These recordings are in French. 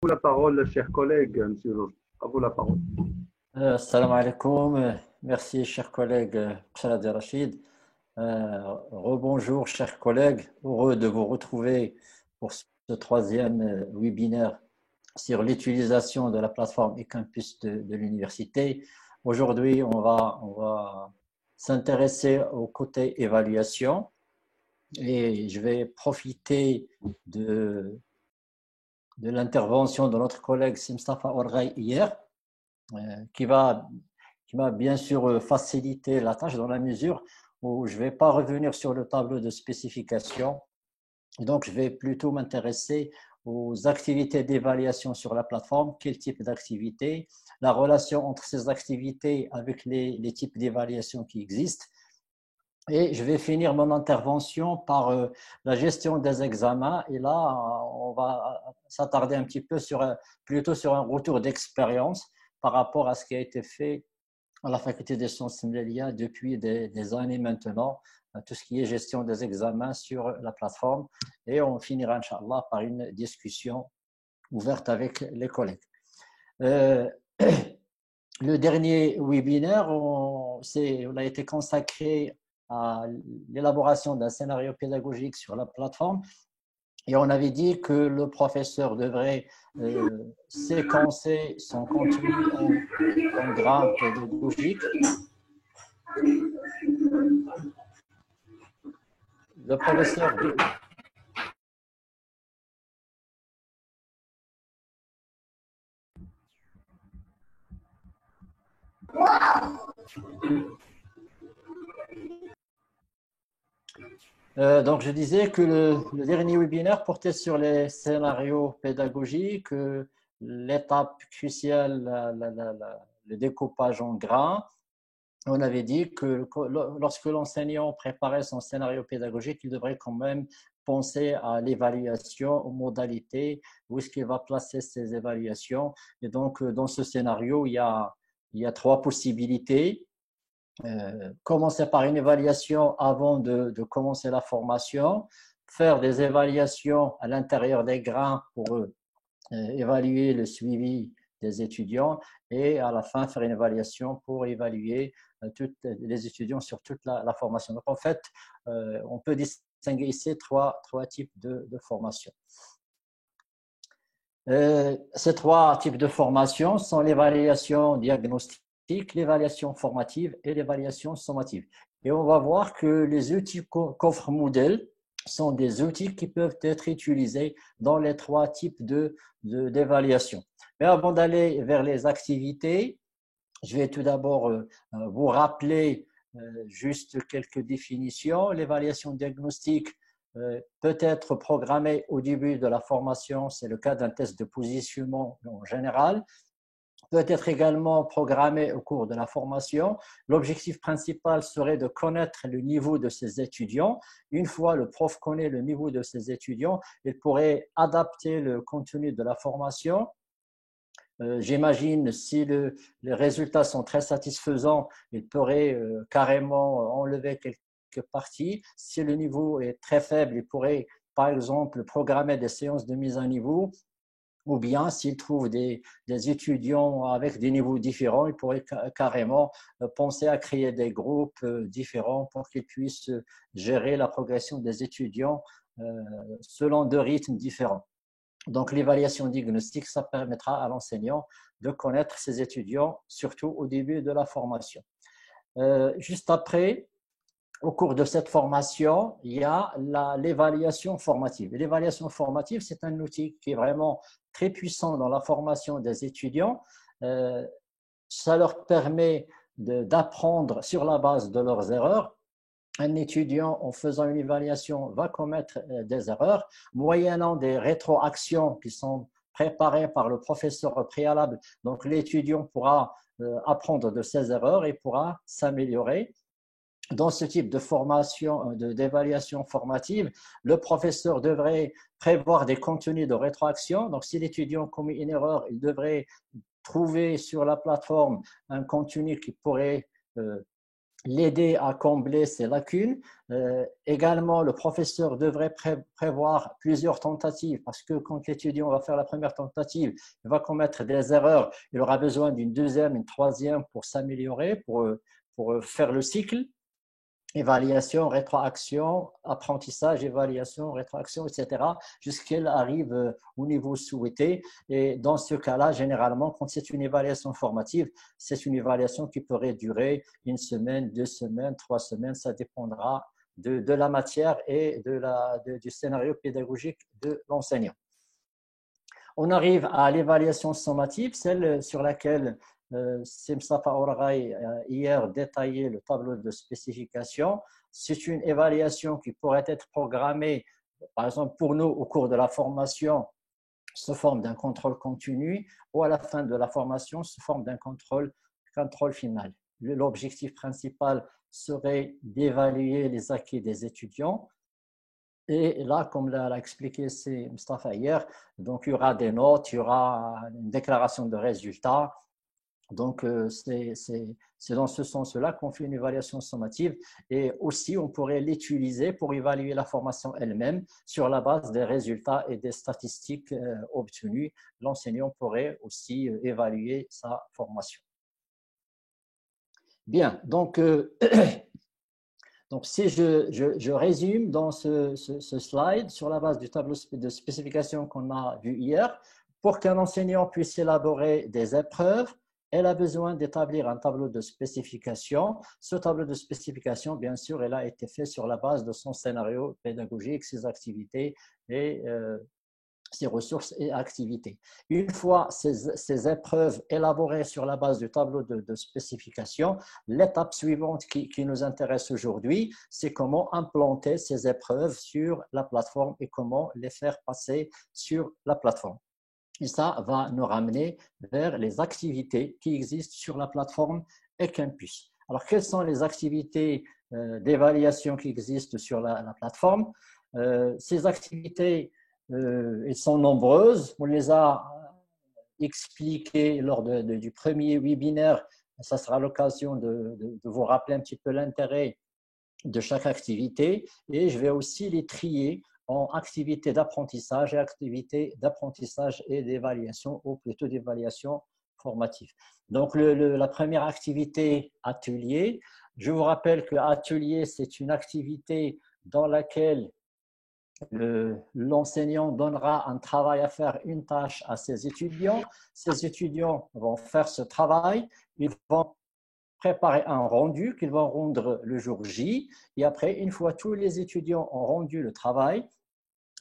vous la parole, chers collègues, monsieur Roche. À vous la parole. Salam alaikum. Merci, cher collègue Khaled Rachid. Rebonjour, chers collègues. Heureux de vous retrouver pour ce troisième webinaire sur l'utilisation de la plateforme eCampus de l'université. Aujourd'hui, on va s'intéresser au côté évaluation et je vais profiter de l'intervention de notre collègue Simstafa Orgay hier qui va bien sûr faciliter la tâche dans la mesure où je ne vais pas revenir sur le tableau de spécification. Et donc, je vais plutôt m'intéresser aux activités d'évaluation sur la plateforme, quel type d'activité, la relation entre ces activités avec les types d'évaluation qui existent. Et je vais finir mon intervention par la gestion des examens. Et là, on va s'attarder un petit peu plutôt sur un retour d'expérience par rapport à ce qui a été fait à la faculté des sciences médias depuis des années maintenant, tout ce qui est gestion des examens sur la plateforme. Et on finira, Inch'Allah, par une discussion ouverte avec les collègues. Le dernier webinaire, on a été consacré à l'élaboration d'un scénario pédagogique sur la plateforme. Et on avait dit que le professeur devrait séquencer son contenu en grain pédagogique. Le professeur donc, je disais que le dernier webinaire portait sur les scénarios pédagogiques, l'étape cruciale, le découpage en grains. On avait dit que lorsque l'enseignant préparait son scénario pédagogique, il devrait quand même penser à l'évaluation, aux modalités, où est-ce qu'il va placer ses évaluations. Et donc, dans ce scénario, il y a trois possibilités. Commencer par une évaluation avant de commencer la formation, faire des évaluations à l'intérieur des grains pour évaluer le suivi des étudiants et à la fin faire une évaluation pour évaluer les étudiants sur toute la formation. Donc en fait, on peut distinguer ici trois types de formation. Ces trois types de formation sont l'évaluation diagnostique, l'évaluation formative et l'évaluation sommative. Et on va voir que les outils qu'offre Moodle sont des outils qui peuvent être utilisés dans les trois types d'évaluation. Mais avant d'aller vers les activités, je vais tout d'abord vous rappeler juste quelques définitions. L'évaluation diagnostique peut être programmée au début de la formation, c'est le cas d'un test de positionnement en général, peut être également programmé au cours de la formation. L'objectif principal serait de connaître le niveau de ses étudiants. Une fois le prof connaît le niveau de ses étudiants, il pourrait adapter le contenu de la formation. J'imagine si les résultats sont très satisfaisants, il pourrait carrément enlever quelques parties. Si le niveau est très faible, il pourrait par exemple programmer des séances de mise à niveau. Ou bien, s'il trouve des étudiants avec des niveaux différents, il pourrait carrément penser à créer des groupes différents pour qu'ils puissent gérer la progression des étudiants selon deux rythmes différents. Donc, l'évaluation diagnostique, ça permettra à l'enseignant de connaître ses étudiants, surtout au début de la formation. Juste après, au cours de cette formation, il y a l'évaluation formative. L'évaluation formative, c'est un outil qui est vraiment très puissant dans la formation des étudiants. Ça leur permet d'apprendre sur la base de leurs erreurs. Un étudiant, en faisant une évaluation, va commettre des erreurs, moyennant des rétroactions qui sont préparées par le professeur au préalable. Donc, l'étudiant pourra apprendre de ses erreurs et pourra s'améliorer. Dans ce type de formation, d'évaluation formative, le professeur devrait prévoir des contenus de rétroaction. Donc, si l'étudiant commet une erreur, il devrait trouver sur la plateforme un contenu qui pourrait l'aider à combler ses lacunes. Également, le professeur devrait prévoir plusieurs tentatives parce que quand l'étudiant va faire la première tentative, il va commettre des erreurs. Il aura besoin d'une deuxième, une troisième pour s'améliorer, pour faire le cycle. Évaluation, rétroaction, apprentissage, évaluation, rétroaction, etc., jusqu'elle arrive au niveau souhaité. Et dans ce cas-là, généralement, quand c'est une évaluation formative, c'est une évaluation qui pourrait durer une semaine, 2 semaines, 3 semaines, ça dépendra de la matière et du scénario pédagogique de l'enseignant. On arrive à l'évaluation sommative, celle sur laquelle Mstafa Ouraghi hier détaillé le tableau de spécification. C'est une évaluation qui pourrait être programmée, par exemple pour nous au cours de la formation, sous forme d'un contrôle continu, ou à la fin de la formation sous forme d'un contrôle final. L'objectif principal serait d'évaluer les acquis des étudiants. Et là, comme l'a expliqué Mstafa hier, donc il y aura des notes, il y aura une déclaration de résultats. Donc, c'est dans ce sens-là qu'on fait une évaluation sommative et aussi on pourrait l'utiliser pour évaluer la formation elle-même sur la base des résultats et des statistiques obtenues. L'enseignant pourrait aussi évaluer sa formation. Bien, donc, donc si je résume dans ce slide sur la base du tableau de spécification qu'on a vu hier, pour qu'un enseignant puisse élaborer des épreuves, elle a besoin d'établir un tableau de spécification. Ce tableau de spécification, bien sûr, elle a été fait sur la base de son scénario pédagogique, ses activités et ses ressources et activités. Une fois ces épreuves élaborées sur la base du tableau de spécification, l'étape suivante qui nous intéresse aujourd'hui, c'est comment implanter ces épreuves sur la plateforme et comment les faire passer sur la plateforme. Et ça va nous ramener vers les activités qui existent sur la plateforme eCampus. Alors, quelles sont les activités d'évaluation qui existent sur la plateforme? Ces activités, elles sont nombreuses. On les a expliquées lors du premier webinaire. Ça sera l'occasion de vous rappeler un petit peu l'intérêt de chaque activité. Et je vais aussi les trier en activités d'apprentissage et d'évaluation, ou plutôt d'évaluation formative. Donc, la première activité, atelier. Je vous rappelle que atelier, c'est une activité dans laquelle l'enseignant donnera un travail à faire, une tâche à ses étudiants. Ces étudiants vont faire ce travail, ils vont préparer un rendu qu'ils vont rendre le jour J. Et après, une fois tous les étudiants ont rendu le travail,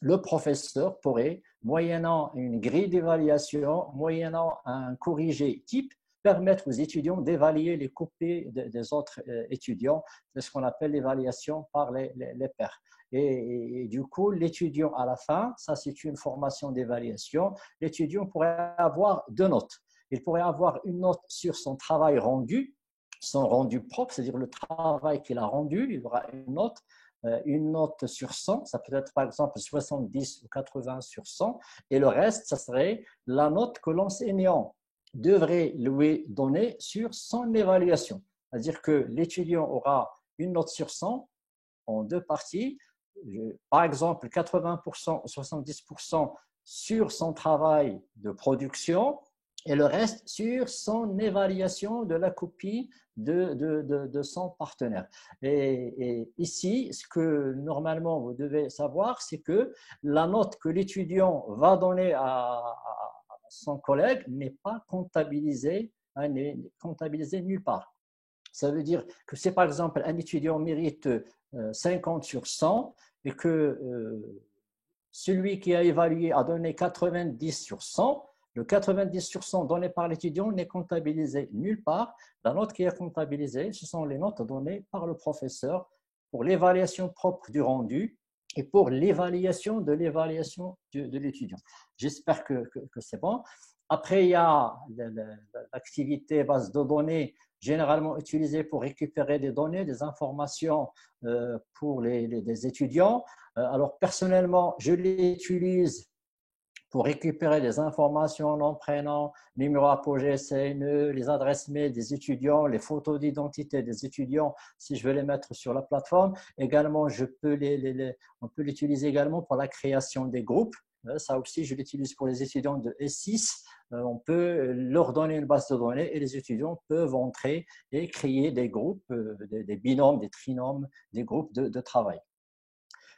le professeur pourrait, moyennant une grille d'évaluation, moyennant un corrigé type, permettre aux étudiants d'évaluer les copies des autres étudiants. C'est ce qu'on appelle l'évaluation par les pairs. Et du coup, l'étudiant à la fin, ça c'est une formation d'évaluation, l'étudiant pourrait avoir 2 notes. Il pourrait avoir une note sur son travail rendu, son rendu propre, c'est-à-dire le travail qu'il a rendu, il aura une note sur 100, ça peut être par exemple 70 ou 80 sur 100, et le reste, ça serait la note que l'enseignant devrait lui donner sur son évaluation. C'est-à-dire que l'étudiant aura une note sur 100 en 2 parties, par exemple 80% ou 70% sur son travail de production, et le reste sur son évaluation de la copie de son partenaire. Et ici, ce que normalement vous devez savoir, c'est que la note que l'étudiant va donner à son collègue n'est pas comptabilisée, n'est comptabilisée nulle part. Ça veut dire que si par exemple un étudiant mérite 50 sur 100 et que celui qui a évalué a donné 90 sur 100, le 90 sur 100 donné par l'étudiant n'est comptabilisé nulle part. La note qui est comptabilisée, ce sont les notes données par le professeur pour l'évaluation propre du rendu et pour l'évaluation de l'étudiant. J'espère que c'est bon. Après, il y a l'activité base de données généralement utilisée pour récupérer des données, des informations pour les étudiants. Alors, personnellement, je l'utilise pour récupérer des informations, nom, prénom, numéro apogée, CNE, les adresses mail des étudiants, les photos d'identité des étudiants, si je veux les mettre sur la plateforme. Également, on peut l'utiliser également pour la création des groupes. Ça aussi, je l'utilise pour les étudiants de S6. On peut leur donner une base de données et les étudiants peuvent entrer et créer des groupes, des binômes, des trinômes, des groupes de travail.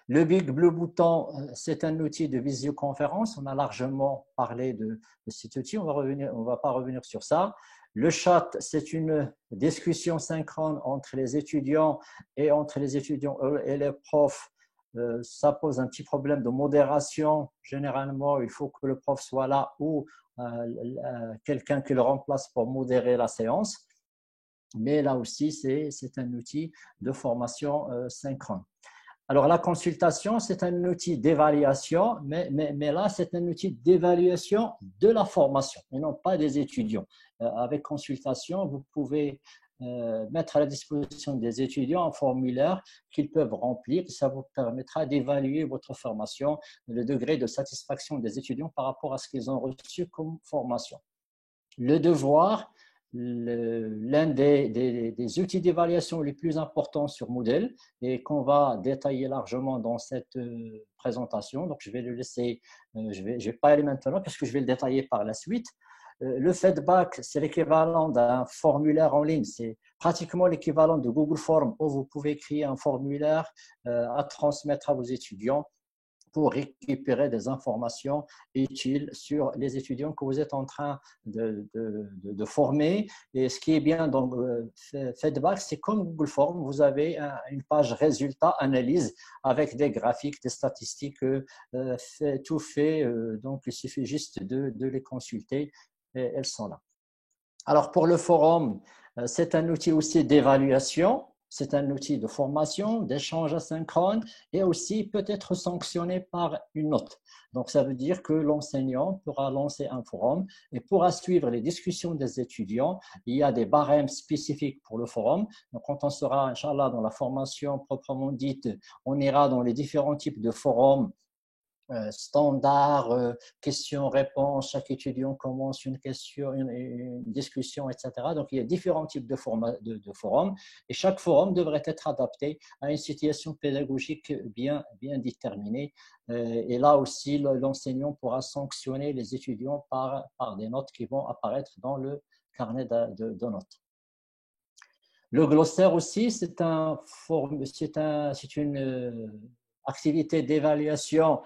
Le Big Blue Button, c'est un outil de visioconférence. On a largement parlé de cet outil. On va pas revenir sur ça. Le chat, c'est une discussion synchrone entre les étudiants et entre les étudiants et les profs. Ça pose un petit problème de modération. Généralement, il faut que le prof soit là ou quelqu'un qui le remplace pour modérer la séance. Mais là aussi, c'est un outil de formation synchrone. Alors, la consultation, c'est un outil d'évaluation, mais là, c'est un outil d'évaluation de la formation et non pas des étudiants. Avec consultation, vous pouvez mettre à la disposition des étudiants un formulaire qu'ils peuvent remplir. Ça vous permettra d'évaluer votre formation, le degré de satisfaction des étudiants par rapport à ce qu'ils ont reçu comme formation. Le devoir, l'un des outils d'évaluation les plus importants sur Moodle et qu'on va détailler largement dans cette présentation. Donc, je vais le laisser, je vais pas aller maintenant parce que je vais le détailler par la suite. Le feedback, c'est l'équivalent d'un formulaire en ligne. C'est pratiquement l'équivalent de Google Forms où vous pouvez créer un formulaire à transmettre à vos étudiants pour récupérer des informations utiles sur les étudiants que vous êtes en train de former. Et ce qui est bien dans Feedback, c'est comme Google Forms, vous avez une page résultat, analyse, avec des graphiques, des statistiques, tout fait. Donc, il suffit juste de les consulter et elles sont là. Alors, pour le forum, c'est un outil aussi d'évaluation. C'est un outil de formation, d'échange asynchrone et aussi peut être sanctionné par une note. Donc, ça veut dire que l'enseignant pourra lancer un forum et pourra suivre les discussions des étudiants. Il y a des barèmes spécifiques pour le forum. Donc, quand on sera, Inch'Allah, dans la formation proprement dite, on ira dans les différents types de forums standard, questions-réponses, chaque étudiant commence une question, une discussion, etc. Donc, il y a différents types de forums et chaque forum devrait être adapté à une situation pédagogique bien déterminée. Et là aussi, l'enseignant pourra sanctionner les étudiants par des notes qui vont apparaître dans le carnet de notes. Le glossaire aussi, c'est une activité d'évaluation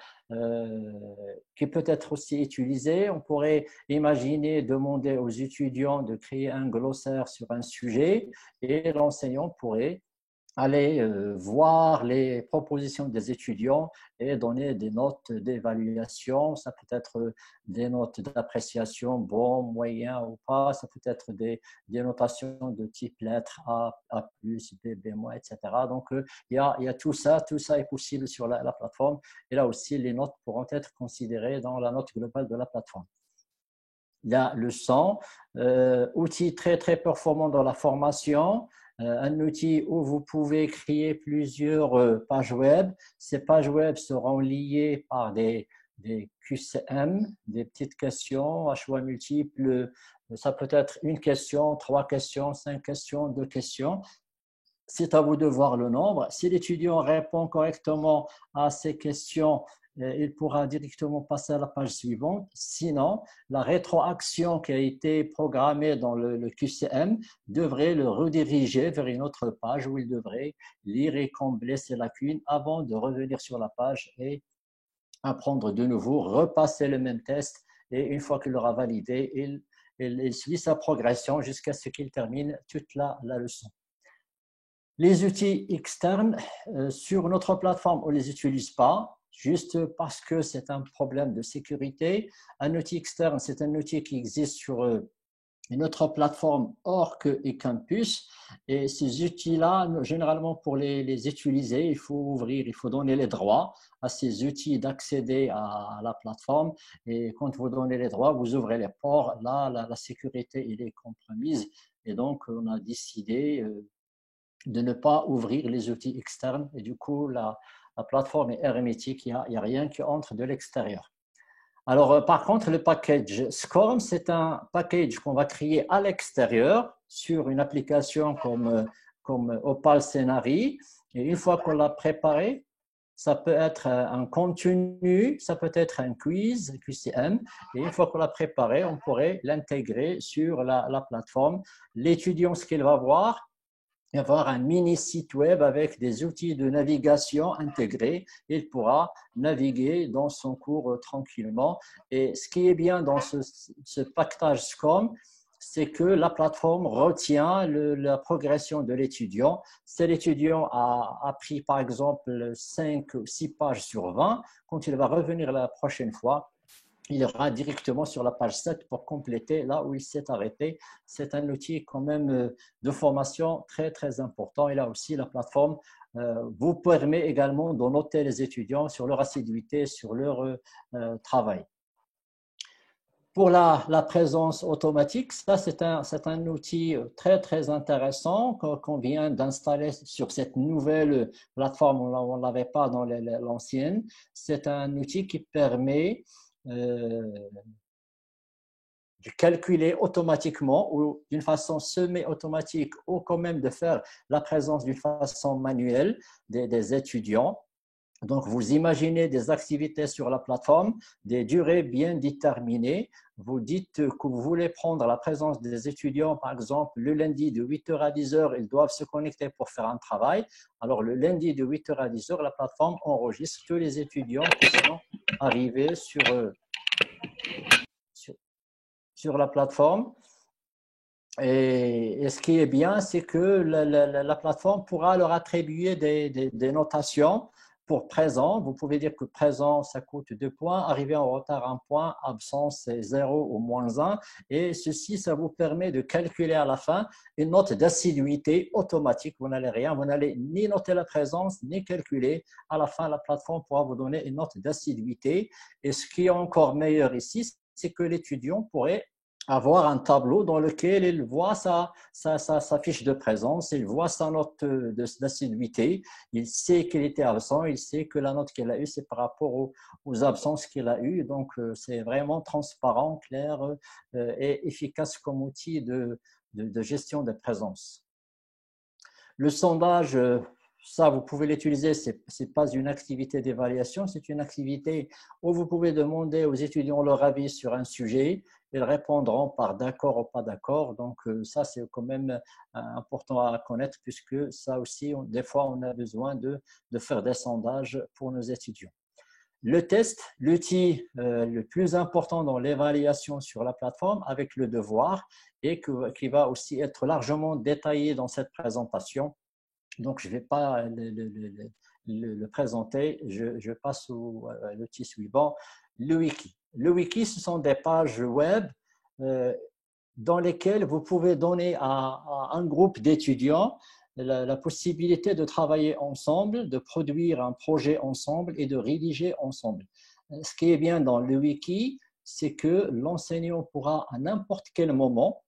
qui peut être aussi utilisée. On pourrait imaginer demander aux étudiants de créer un glossaire sur un sujet et l'enseignant pourrait aller voir les propositions des étudiants et donner des notes d'évaluation. Ça peut être des notes d'appréciation, bon, moyen ou pas. Ça peut être des notations de type lettres A, A+, B, B-, etc. Donc, il y a tout ça. Tout ça est possible sur la plateforme. Et là aussi, les notes pourront être considérées dans la note globale de la plateforme. Il y a le son, outil très performant dans la formation, un outil où vous pouvez créer plusieurs pages web. Ces pages web seront liées par des QCM, des petites questions à choix multiples. Ça peut être une question, 3 questions, 5 questions, 2 questions. C'est à vous de voir le nombre. Si l'étudiant répond correctement à ces questions, il pourra directement passer à la page suivante. Sinon, la rétroaction qui a été programmée dans le QCM devrait le rediriger vers une autre page où il devrait lire et combler ses lacunes avant de revenir sur la page et apprendre de nouveau, repasser le même test. Et une fois qu'il l'aura validé, il suit sa progression jusqu'à ce qu'il termine toute la leçon. Les outils externes, sur notre plateforme, on ne les utilise pas, juste parce que c'est un problème de sécurité. Un outil externe, c'est un outil qui existe sur une autre plateforme Orc et Campus. Et ces outils-là, généralement, pour les utiliser, il faut donner les droits à ces outils d'accéder à la plateforme. Et quand vous donnez les droits, vous ouvrez les ports. Là, la sécurité, elle est compromise. Et donc, on a décidé de ne pas ouvrir les outils externes et du coup la plateforme est hermétique, il n'y a rien qui entre de l'extérieur. Alors, par contre, le package SCORM, c'est un package qu'on va créer à l'extérieur sur une application comme Opal Scenari. Et une fois qu'on l'a préparé, ça peut être un contenu, ça peut être un quiz, QCM. Et une fois qu'on l'a préparé, on pourrait l'intégrer sur la plateforme. L'étudiant, ce qu'il va voir, il va avoir un mini site web avec des outils de navigation intégrés. Il pourra naviguer dans son cours tranquillement. Et ce qui est bien dans ce package SCORM, c'est que la plateforme retient la progression de l'étudiant. Si l'étudiant a appris par exemple 5 ou 6 pages sur 20, quand il va revenir la prochaine fois, il ira directement sur la page 7 pour compléter là où il s'est arrêté. C'est un outil quand même de formation très, très important. Et là aussi, la plateforme vous permet également de noter les étudiants sur leur assiduité, sur leur travail. Pour la présence automatique, ça c'est un outil très très intéressant qu'on vient d'installer sur cette nouvelle plateforme. On ne l'avait pas dans l'ancienne. C'est un outil qui permet de calculer automatiquement ou d'une façon semi-automatique ou quand même de faire la présence d'une façon manuelle des étudiants. Donc, vous imaginez des activités sur la plateforme, des durées bien déterminées. Vous dites que vous voulez prendre la présence des étudiants, par exemple, le lundi de 8h à 10h, ils doivent se connecter pour faire un travail. Alors, le lundi de 8h à 10h, la plateforme enregistre tous les étudiants qui sont arrivés sur la plateforme. Et ce qui est bien, c'est que la plateforme pourra leur attribuer des notations pour présent. Vous pouvez dire que présent, ça coûte 2 points, arrivé en retard 1 point, absence, c'est 0 ou moins 1. Et ceci, ça vous permet de calculer à la fin une note d'assiduité automatique. Vous n'allez rien, vous n'allez ni noter la présence, ni calculer. À la fin, la plateforme pourra vous donner une note d'assiduité. Et ce qui est encore meilleur ici, c'est que l'étudiant pourrait avoir un tableau dans lequel il voit sa fiche de présence, il voit sa note d'assiduité, il sait qu'il était absent, il sait que la note qu'il a eue, c'est par rapport aux absences qu'il a eues. Donc, c'est vraiment transparent, clair et efficace comme outil de gestion de présence. Le sondage, ça, vous pouvez l'utiliser, ce n'est pas une activité d'évaluation, c'est une activité où vous pouvez demander aux étudiants leur avis sur un sujet. Ils répondront par d'accord ou pas d'accord. Donc, ça, c'est quand même important à connaître puisque ça aussi, des fois, on a besoin de faire des sondages pour nos étudiants. Le test, l'outil le plus important dans l'évaluation sur la plateforme avec le devoir et qui va aussi être largement détaillé dans cette présentation. Donc, je ne vais pas le présenter, je passe à l'outil suivant, le wiki. Le wiki, ce sont des pages web dans lesquelles vous pouvez donner à un groupe d'étudiants la possibilité de travailler ensemble, de produire un projet ensemble et de rédiger ensemble. Ce qui est bien dans le wiki, c'est que l'enseignant pourra à n'importe quel moment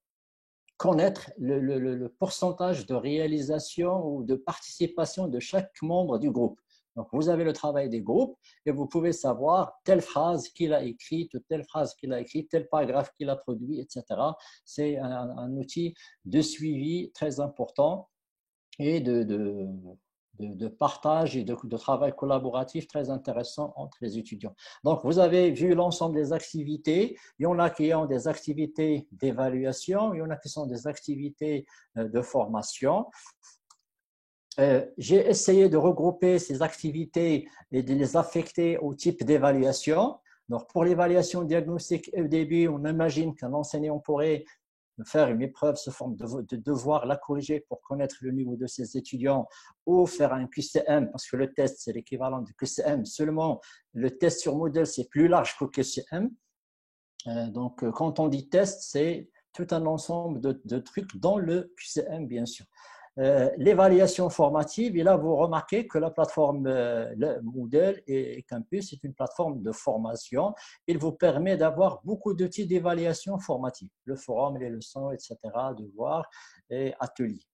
connaître le pourcentage de réalisation ou de participation de chaque membre du groupe. Donc, vous avez le travail des groupes et vous pouvez savoir telle phrase qu'il a écrite, telle phrase qu'il a écrite, tel paragraphe qu'il a produit, etc. C'est un outil de suivi très important et de partage et de travail collaboratif très intéressant entre les étudiants. Donc, vous avez vu l'ensemble des activités. Il y en a qui ont des activités d'évaluation, il y en a qui sont des activités de formation. J'ai essayé de regrouper ces activités et de les affecter au type d'évaluation. Donc, pour l'évaluation diagnostique au début, on imagine qu'un enseignant pourrait faire une épreuve sous forme de devoir, la corriger pour connaître le niveau de ses étudiants ou faire un QCM, parce que le test, c'est l'équivalent du QCM. Seulement, le test sur modèle, c'est plus large que le QCM. Donc, quand on dit test, c'est tout un ensemble de trucs dans le QCM, bien sûr. L'évaluation formative, et là, vous remarquez que la plateforme Moodle et Campus est une plateforme de formation. Il vous permet d'avoir beaucoup d'outils d'évaluation formative, le forum, les leçons, etc., devoirs et ateliers.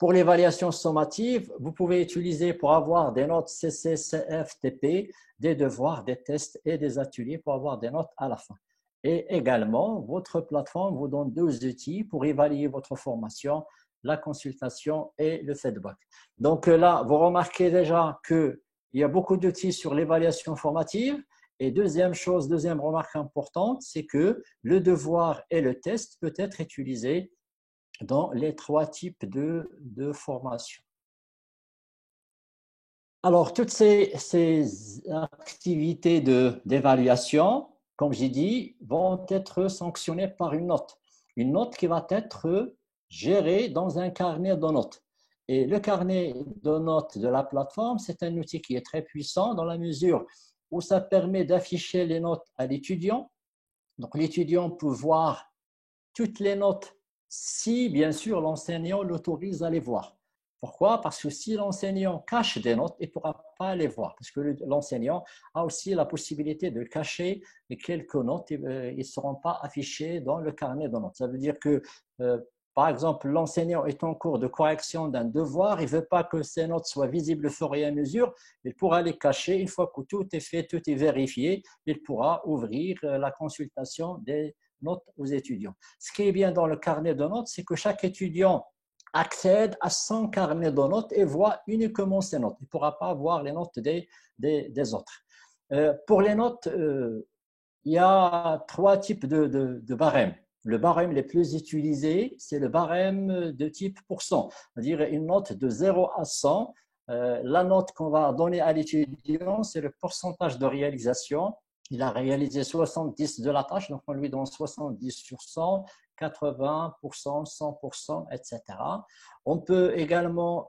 Pour l'évaluation sommative, vous pouvez utiliser pour avoir des notes CC, CF, TP, des devoirs, des tests et des ateliers pour avoir des notes à la fin. Et également, votre plateforme vous donne 2 outils pour évaluer votre formation, la consultation et le feedback. Donc là, vous remarquez déjà qu'il y a beaucoup d'outils sur l'évaluation formative. Et deuxième chose, deuxième remarque importante, c'est que le devoir et le test peuvent être utilisés dans les 3 types de formation. Alors, toutes ces activités d'évaluation, comme j'ai dit, vont être sanctionnées par une note. Une note qui va être gérée dans un carnet de notes. Et le carnet de notes de la plateforme, c'est un outil qui est très puissant dans la mesure où ça permet d'afficher les notes à l'étudiant. Donc, l'étudiant peut voir toutes les notes si, bien sûr, l'enseignant l'autorise à les voir. Pourquoi? Parce que si l'enseignant cache des notes, il ne pourra pas les voir. Parce que l'enseignant a aussi la possibilité de cacher quelques notes. Ils ne seront pas affichés dans le carnet de notes. Ça veut dire que, par exemple, l'enseignant est en cours de correction d'un devoir. Il ne veut pas que ces notes soient visibles au fur et à mesure. Il pourra les cacher. Une fois que tout est fait, tout est vérifié, il pourra ouvrir la consultation des notes aux étudiants. Ce qui est bien dans le carnet de notes, c'est que chaque étudiant accède à son carnet de notes et voit uniquement ses notes. Il ne pourra pas voir les notes des autres. Pour les notes, il y a 3 types de barèmes. Le barème le plus utilisé, c'est le barème de type pourcent, c'est-à-dire une note de 0 à 100. La note qu'on va donner à l'étudiant, c'est le pourcentage de réalisation. Il a réalisé 70 de la tâche, donc on lui donne 70 sur 100, 80%, 100%, etc. On peut également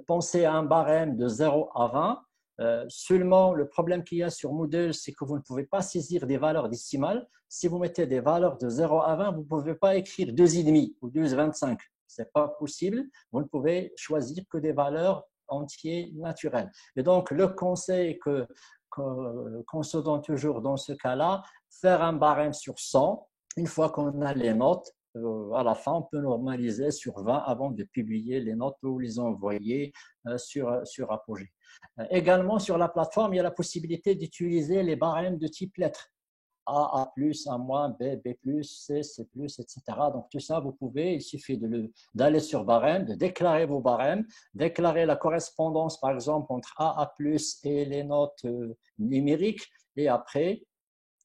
penser à un barème de 0 à 20. Seulement, le problème qu'il y a sur Moodle, c'est que vous ne pouvez pas saisir des valeurs décimales. Si vous mettez des valeurs de 0 à 20, vous ne pouvez pas écrire 2,5 ou 2,25. Ce n'est pas possible. Vous ne pouvez choisir que des valeurs entières naturelles. Et donc, le conseil qu'on se donne toujours dans ce cas-là, faire un barème sur 100. Une fois qu'on a les notes, à la fin, on peut normaliser sur 20 avant de publier les notes ou les envoyer sur Apogée. Également, sur la plateforme, il y a la possibilité d'utiliser les barèmes de type lettres. A, A+, A-, B, B+, C, C+, etc. Donc, tout ça, vous pouvez, il suffit d'aller sur barème, de déclarer vos barèmes, déclarer la correspondance, par exemple, entre A, A+, et les notes numériques. Et après,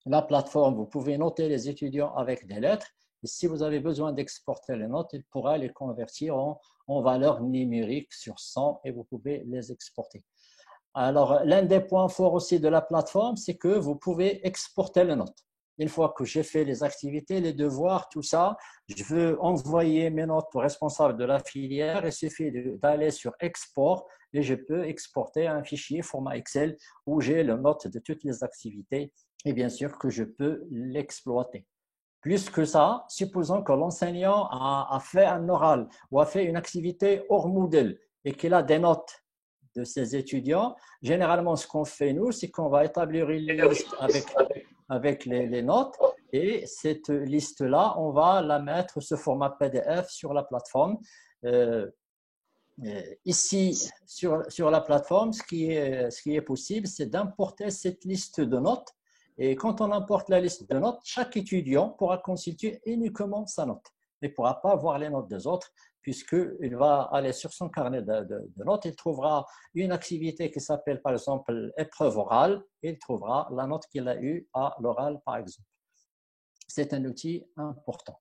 la plateforme, vous pouvez noter les étudiants avec des lettres. Et si vous avez besoin d'exporter les notes, il pourra les convertir en valeurs numériques sur 100 et vous pouvez les exporter. Alors, l'un des points forts aussi de la plateforme, c'est que vous pouvez exporter les notes. Une fois que j'ai fait les activités, les devoirs, tout ça, je veux envoyer mes notes au responsable de la filière. Il suffit d'aller sur Export et je peux exporter un fichier format Excel où j'ai les notes de toutes les activités et bien sûr que je peux l'exploiter. Plus que ça, supposons que l'enseignant a fait un oral ou a fait une activité hors Moodle et qu'il a des notes de ses étudiants. Généralement, ce qu'on fait, nous, c'est qu'on va établir une liste avec les notes et cette liste-là, on va la mettre sous format PDF sur la plateforme. Ici, sur la plateforme, ce qui est possible, c'est d'importer cette liste de notes. Et quand on importe la liste de notes, chaque étudiant pourra constituer uniquement sa note. Il ne pourra pas voir les notes des autres, puisqu'il va aller sur son carnet de notes, il trouvera une activité qui s'appelle par exemple épreuve orale, et il trouvera la note qu'il a eue à l'oral par exemple. C'est un outil important.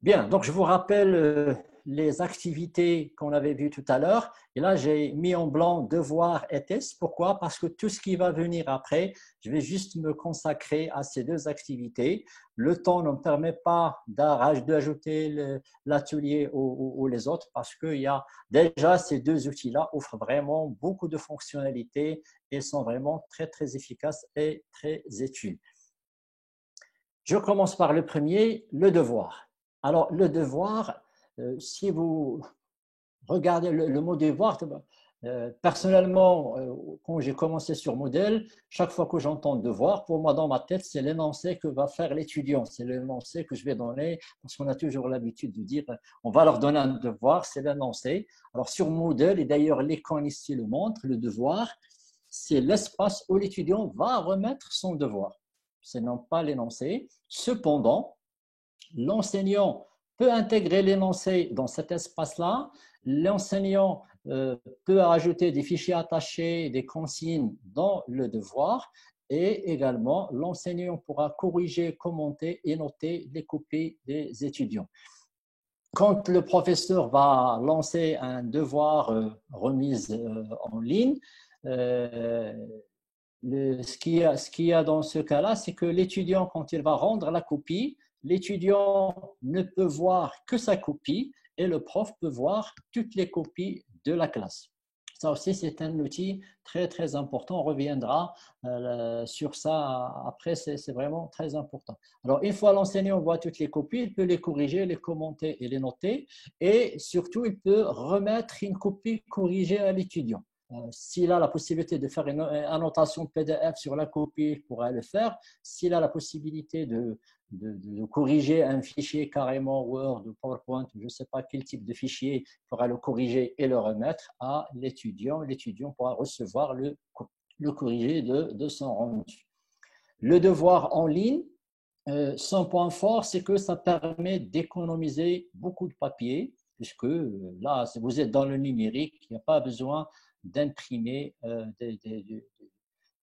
Bien, donc je vous rappelle les activités qu'on avait vues tout à l'heure. Et là, j'ai mis en blanc devoir et test. Pourquoi? Parce que tout ce qui va venir après, je vais juste me consacrer à ces 2 activités. Le temps ne me permet pas d'ajouter l'atelier ou les autres parce qu'il y a déjà ces 2 outils-là offrent vraiment beaucoup de fonctionnalités et sont vraiment très, très efficaces et très utiles. Je commence par le premier, le devoir. Alors, le devoir, si vous regardez le mot devoir, Personnellement, quand j'ai commencé sur Moodle, chaque fois que j'entends devoir, pour moi, dans ma tête, c'est l'énoncé que va faire l'étudiant, c'est l'énoncé que je vais donner, parce qu'on a toujours l'habitude de dire, on va leur donner un devoir, c'est l'énoncé. Alors sur Moodle, et d'ailleurs l'icône ici le montre, le devoir, c'est l'espace où l'étudiant va remettre son devoir. Ce n'est pas l'énoncé. Cependant, l'enseignant peut intégrer l'énoncé dans cet espace-là. L'enseignant peut ajouter des fichiers attachés, des consignes dans le devoir. Et également, l'enseignant pourra corriger, commenter et noter les copies des étudiants. Quand le professeur va lancer un devoir remise en ligne, ce qu'il y a dans ce cas-là, c'est que l'étudiant, quand il va rendre la copie, l'étudiant ne peut voir que sa copie et le prof peut voir toutes les copies de la classe. Ça aussi, c'est un outil très, très important. On reviendra sur ça après, c'est vraiment très important. Alors, une fois l'enseignant voit toutes les copies, il peut les corriger, les commenter et les noter. Et surtout, il peut remettre une copie corrigée à l'étudiant. S'il a la possibilité de faire une annotation PDF sur la copie, il pourra le faire. S'il a la possibilité de corriger un fichier carrément Word ou PowerPoint, je ne sais pas quel type de fichier, il pourra le corriger et le remettre à l'étudiant. L'étudiant pourra recevoir le corrigé de son rendu. Le devoir en ligne, son point fort, c'est que ça permet d'économiser beaucoup de papier, puisque là, si vous êtes dans le numérique, il n'y a pas besoin d'imprimer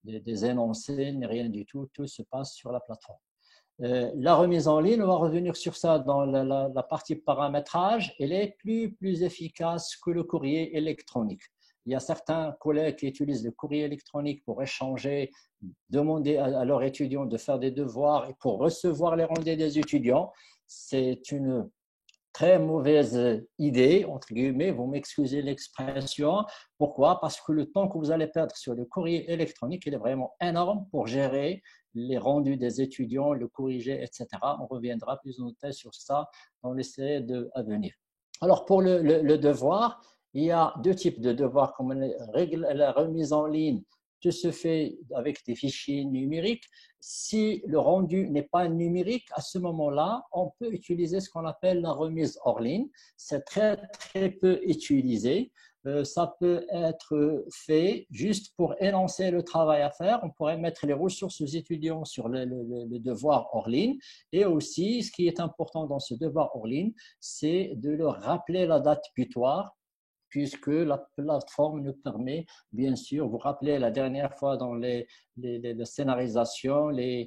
des énoncés, ni rien du tout, tout se passe sur la plateforme. La remise en ligne, on va revenir sur ça dans la partie paramétrage, elle est plus efficace que le courrier électronique. Il y a certains collègues qui utilisent le courrier électronique pour échanger, demander à leurs étudiants de faire des devoirs et pour recevoir les rendus des étudiants. C'est une très mauvaise idée, entre guillemets, vous m'excusez l'expression. Pourquoi? Parce que le temps que vous allez perdre sur le courrier électronique, il est vraiment énorme pour gérer les rendus des étudiants, le corriger, etc. On reviendra plus en détail sur ça dans l'essai à venir. Alors, pour le devoir, il y a deux types de devoirs, comme la remise en ligne. Tout se fait avec des fichiers numériques. Si le rendu n'est pas numérique, à ce moment-là, on peut utiliser ce qu'on appelle la remise hors ligne. C'est très, très peu utilisé. Ça peut être fait juste pour énoncer le travail à faire. On pourrait mettre les ressources aux étudiants sur le devoir hors ligne. Et aussi, ce qui est important dans ce devoir hors ligne, c'est de leur rappeler la date butoir, puisque la plateforme nous permet, bien sûr, vous vous rappelez la dernière fois dans les scénarisations, la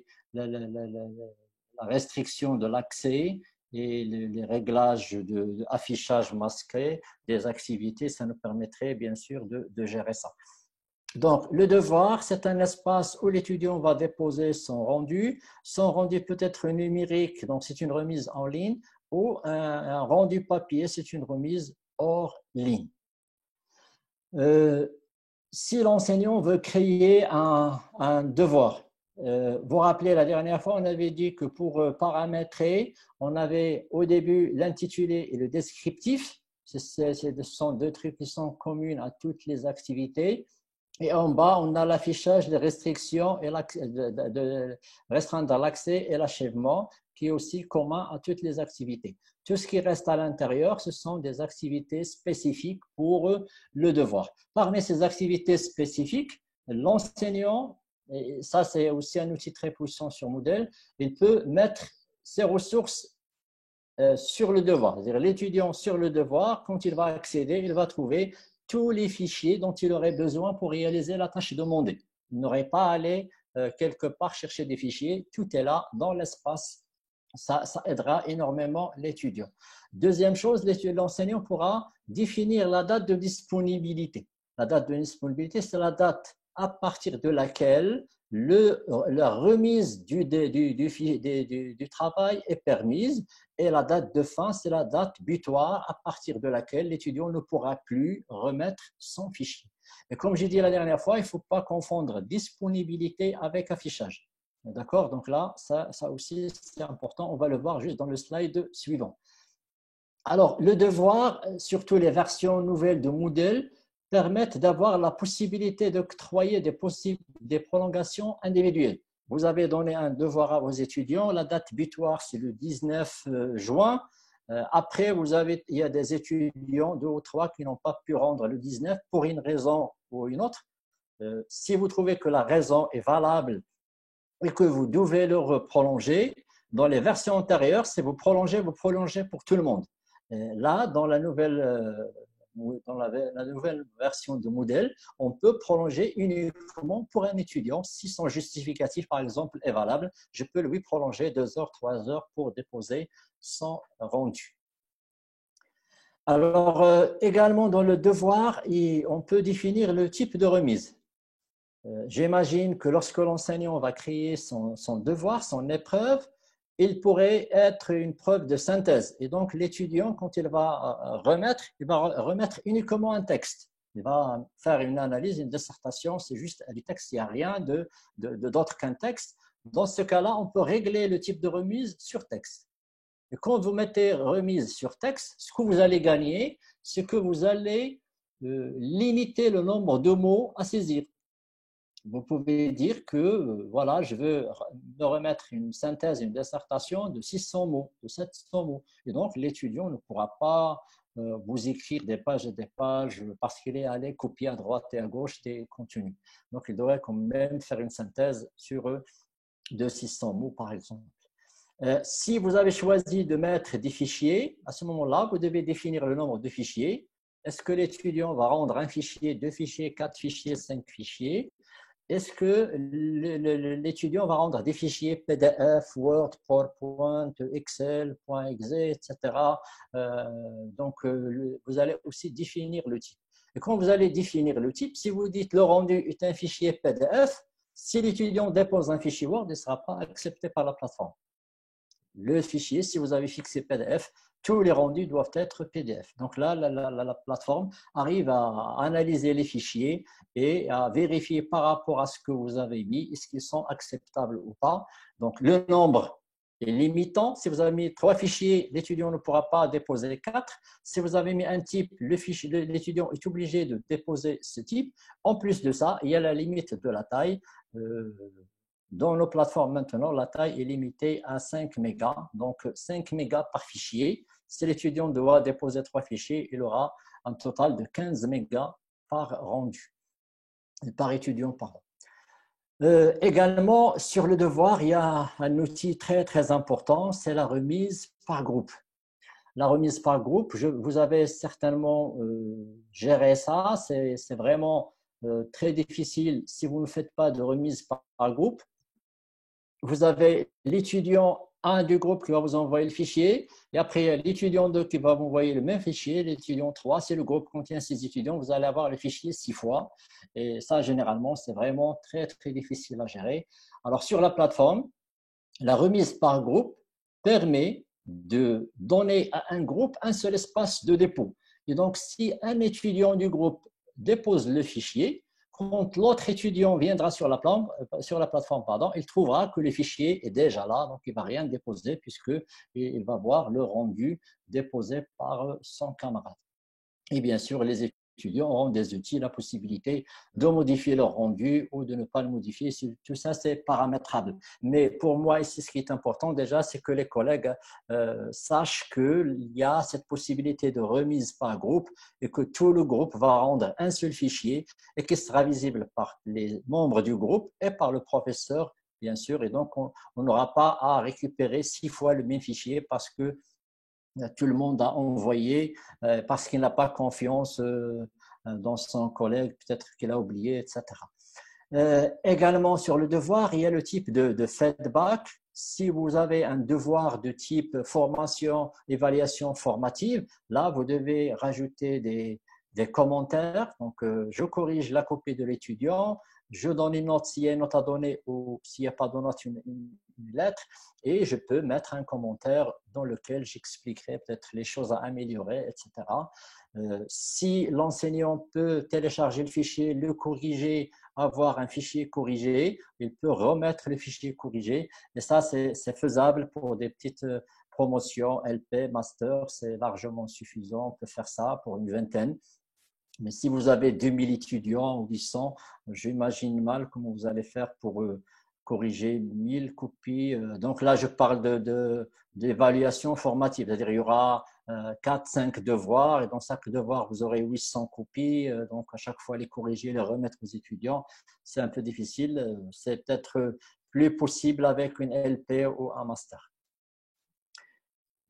restriction de l'accès et les réglages d'affichage masqué des activités, ça nous permettrait bien sûr de gérer ça. Donc, le devoir, c'est un espace où l'étudiant va déposer son rendu. Son rendu peut être numérique, donc c'est une remise en ligne, ou un rendu papier, c'est une remise hors ligne. Si l'enseignant veut créer un devoir, vous vous rappelez la dernière fois, on avait dit que pour paramétrer, on avait au début l'intitulé et le descriptif. Ce sont deux trucs qui sont communs à toutes les activités. Et en bas, on a l'affichage, les restrictions et de restreindre l'accès et l'achèvement, qui est aussi commun à toutes les activités. Tout ce qui reste à l'intérieur, ce sont des activités spécifiques pour le devoir. Parmi ces activités spécifiques, l'enseignant, et ça c'est aussi un outil très puissant sur Moodle, il peut mettre ses ressources sur le devoir. C'est-à-dire l'étudiant sur le devoir, quand il va accéder, il va trouver tous les fichiers dont il aurait besoin pour réaliser la tâche demandée. Il n'aurait pas à aller quelque part chercher des fichiers, tout est là dans l'espace. Ça aidera énormément l'étudiant. Deuxième chose, l'enseignant pourra définir la date de disponibilité. La date de disponibilité, c'est la date à partir de laquelle la remise du travail est permise, et la date de fin, c'est la date butoir à partir de laquelle l'étudiant ne pourra plus remettre son fichier. Et comme j'ai dit la dernière fois, il ne faut pas confondre disponibilité avec affichage. D'accord? Donc là, ça aussi, c'est important. On va le voir juste dans le slide suivant. Alors, le devoir, surtout les versions nouvelles de Moodle, permettent d'avoir la possibilité d'octroyer des prolongations individuelles. Vous avez donné un devoir à vos étudiants, la date butoir, c'est le 19 juin. Après, il y a des étudiants, 2 ou 3, qui n'ont pas pu rendre le 19 pour une raison ou une autre. Si vous trouvez que la raison est valable et que vous devez le prolonger, dans les versions antérieures, si vous prolongez pour tout le monde. Là, dans la nouvelle version de modèle, on peut prolonger uniquement pour un étudiant. Si son justificatif, par exemple, est valable, je peux lui prolonger 2 heures, 3 heures pour déposer son rendu. Alors, également dans le devoir, on peut définir le type de remise. J'imagine que lorsque l'enseignant va créer son devoir, son épreuve, il pourrait être une preuve de synthèse. Et donc, l'étudiant, quand il va remettre uniquement un texte. Il va faire une analyse, une dissertation, c'est juste du texte, il n'y a rien d'autre qu'un texte. Dans ce cas-là, on peut régler le type de remise sur texte. Et quand vous mettez remise sur texte, ce que vous allez gagner, c'est que vous allez limiter le nombre de mots à saisir. Vous pouvez dire que voilà, je veux me remettre une synthèse, une dissertation de 600 mots, de 700 mots. Et donc, l'étudiant ne pourra pas vous écrire des pages et des pages parce qu'il est allé copier à droite et à gauche des contenus. Donc, il devrait quand même faire une synthèse de 600 mots, par exemple. Si vous avez choisi de mettre des fichiers, à ce moment-là, vous devez définir le nombre de fichiers. Est-ce que l'étudiant va rendre un fichier, 2 fichiers, 4 fichiers, 5 fichiers? Est-ce que l'étudiant va rendre des fichiers PDF, Word, PowerPoint, Excel, .exe, etc. Donc, vous allez aussi définir le type. Et quand vous allez définir le type, si vous dites le rendu est un fichier PDF, si l'étudiant dépose un fichier Word, il ne sera pas accepté par la plateforme. Le fichier, si vous avez fixé PDF, tous les rendus doivent être PDF. Donc là, la plateforme arrive à analyser les fichiers et à vérifier par rapport à ce que vous avez mis, est-ce qu'ils sont acceptables ou pas. Donc le nombre est limitant. Si vous avez mis 3 fichiers, l'étudiant ne pourra pas déposer 4. Si vous avez mis un type, l'étudiant est obligé de déposer ce type. En plus de ça, il y a la limite de la taille. Dans nos plateformes maintenant, la taille est limitée à 5 mégas, donc 5 mégas par fichier. Si l'étudiant doit déposer 3 fichiers, il aura un total de 15 mégas par rendu, par étudiant, pardon. Également, sur le devoir, il y a un outil très, très important, c'est la remise par groupe. La remise par groupe, vous avez certainement géré ça, c'est vraiment très difficile si vous ne faites pas de remise par groupe. Vous avez l'étudiant 1 du groupe qui va vous envoyer le fichier, et après l'étudiant 2 qui va vous envoyer le même fichier, l'étudiant 3, si le groupe contient 6 étudiants, vous allez avoir le fichier 6 fois. Et ça, généralement, c'est vraiment très, très difficile à gérer. Alors, sur la plateforme, la remise par groupe permet de donner à un groupe un seul espace de dépôt. Et donc, si un étudiant du groupe dépose le fichier, quand l'autre étudiant viendra sur la plateforme, il trouvera que le fichier est déjà là, donc il ne va rien déposer puisqu'il va voir le rendu déposé par son camarade. Et bien sûr, les étudiants auront des outils, la possibilité de modifier leur rendu ou de ne pas le modifier. Tout ça, c'est paramétrable. Mais pour moi, ici, ce qui est important déjà, c'est que les collègues sachent qu'il y a cette possibilité de remise par groupe et que tout le groupe va rendre un seul fichier et qui sera visible par les membres du groupe et par le professeur, bien sûr. Et donc, on n'aura pas à récupérer 6 fois le même fichier parce que tout le monde a envoyé parce qu'il n'a pas confiance dans son collègue, peut-être qu'il a oublié, etc. Également sur le devoir, il y a le type de feedback. Si vous avez un devoir de type formation, évaluation formative, là, vous devez rajouter des commentaires. Donc, je corrige la copie de l'étudiant, je donne une note s'il y a une note à donner ou s'il n'y a pas de note, une lettre, et je peux mettre un commentaire dans lequel j'expliquerai peut-être les choses à améliorer, etc. Si l'enseignant peut télécharger le fichier, le corriger, avoir un fichier corrigé, il peut remettre le fichier corrigé, et ça, c'est faisable pour des petites promotions, LP, Master, c'est largement suffisant, on peut faire ça pour une vingtaine. Mais si vous avez 2000 étudiants ou 800, j'imagine mal comment vous allez faire pour corriger 1000 copies. Donc là, je parle d'évaluation formative, c'est-à-dire il y aura 4-5 devoirs et dans chaque devoir, vous aurez 800 copies. Donc à chaque fois, les corriger, les remettre aux étudiants, c'est un peu difficile. C'est peut-être plus possible avec une LP ou un master.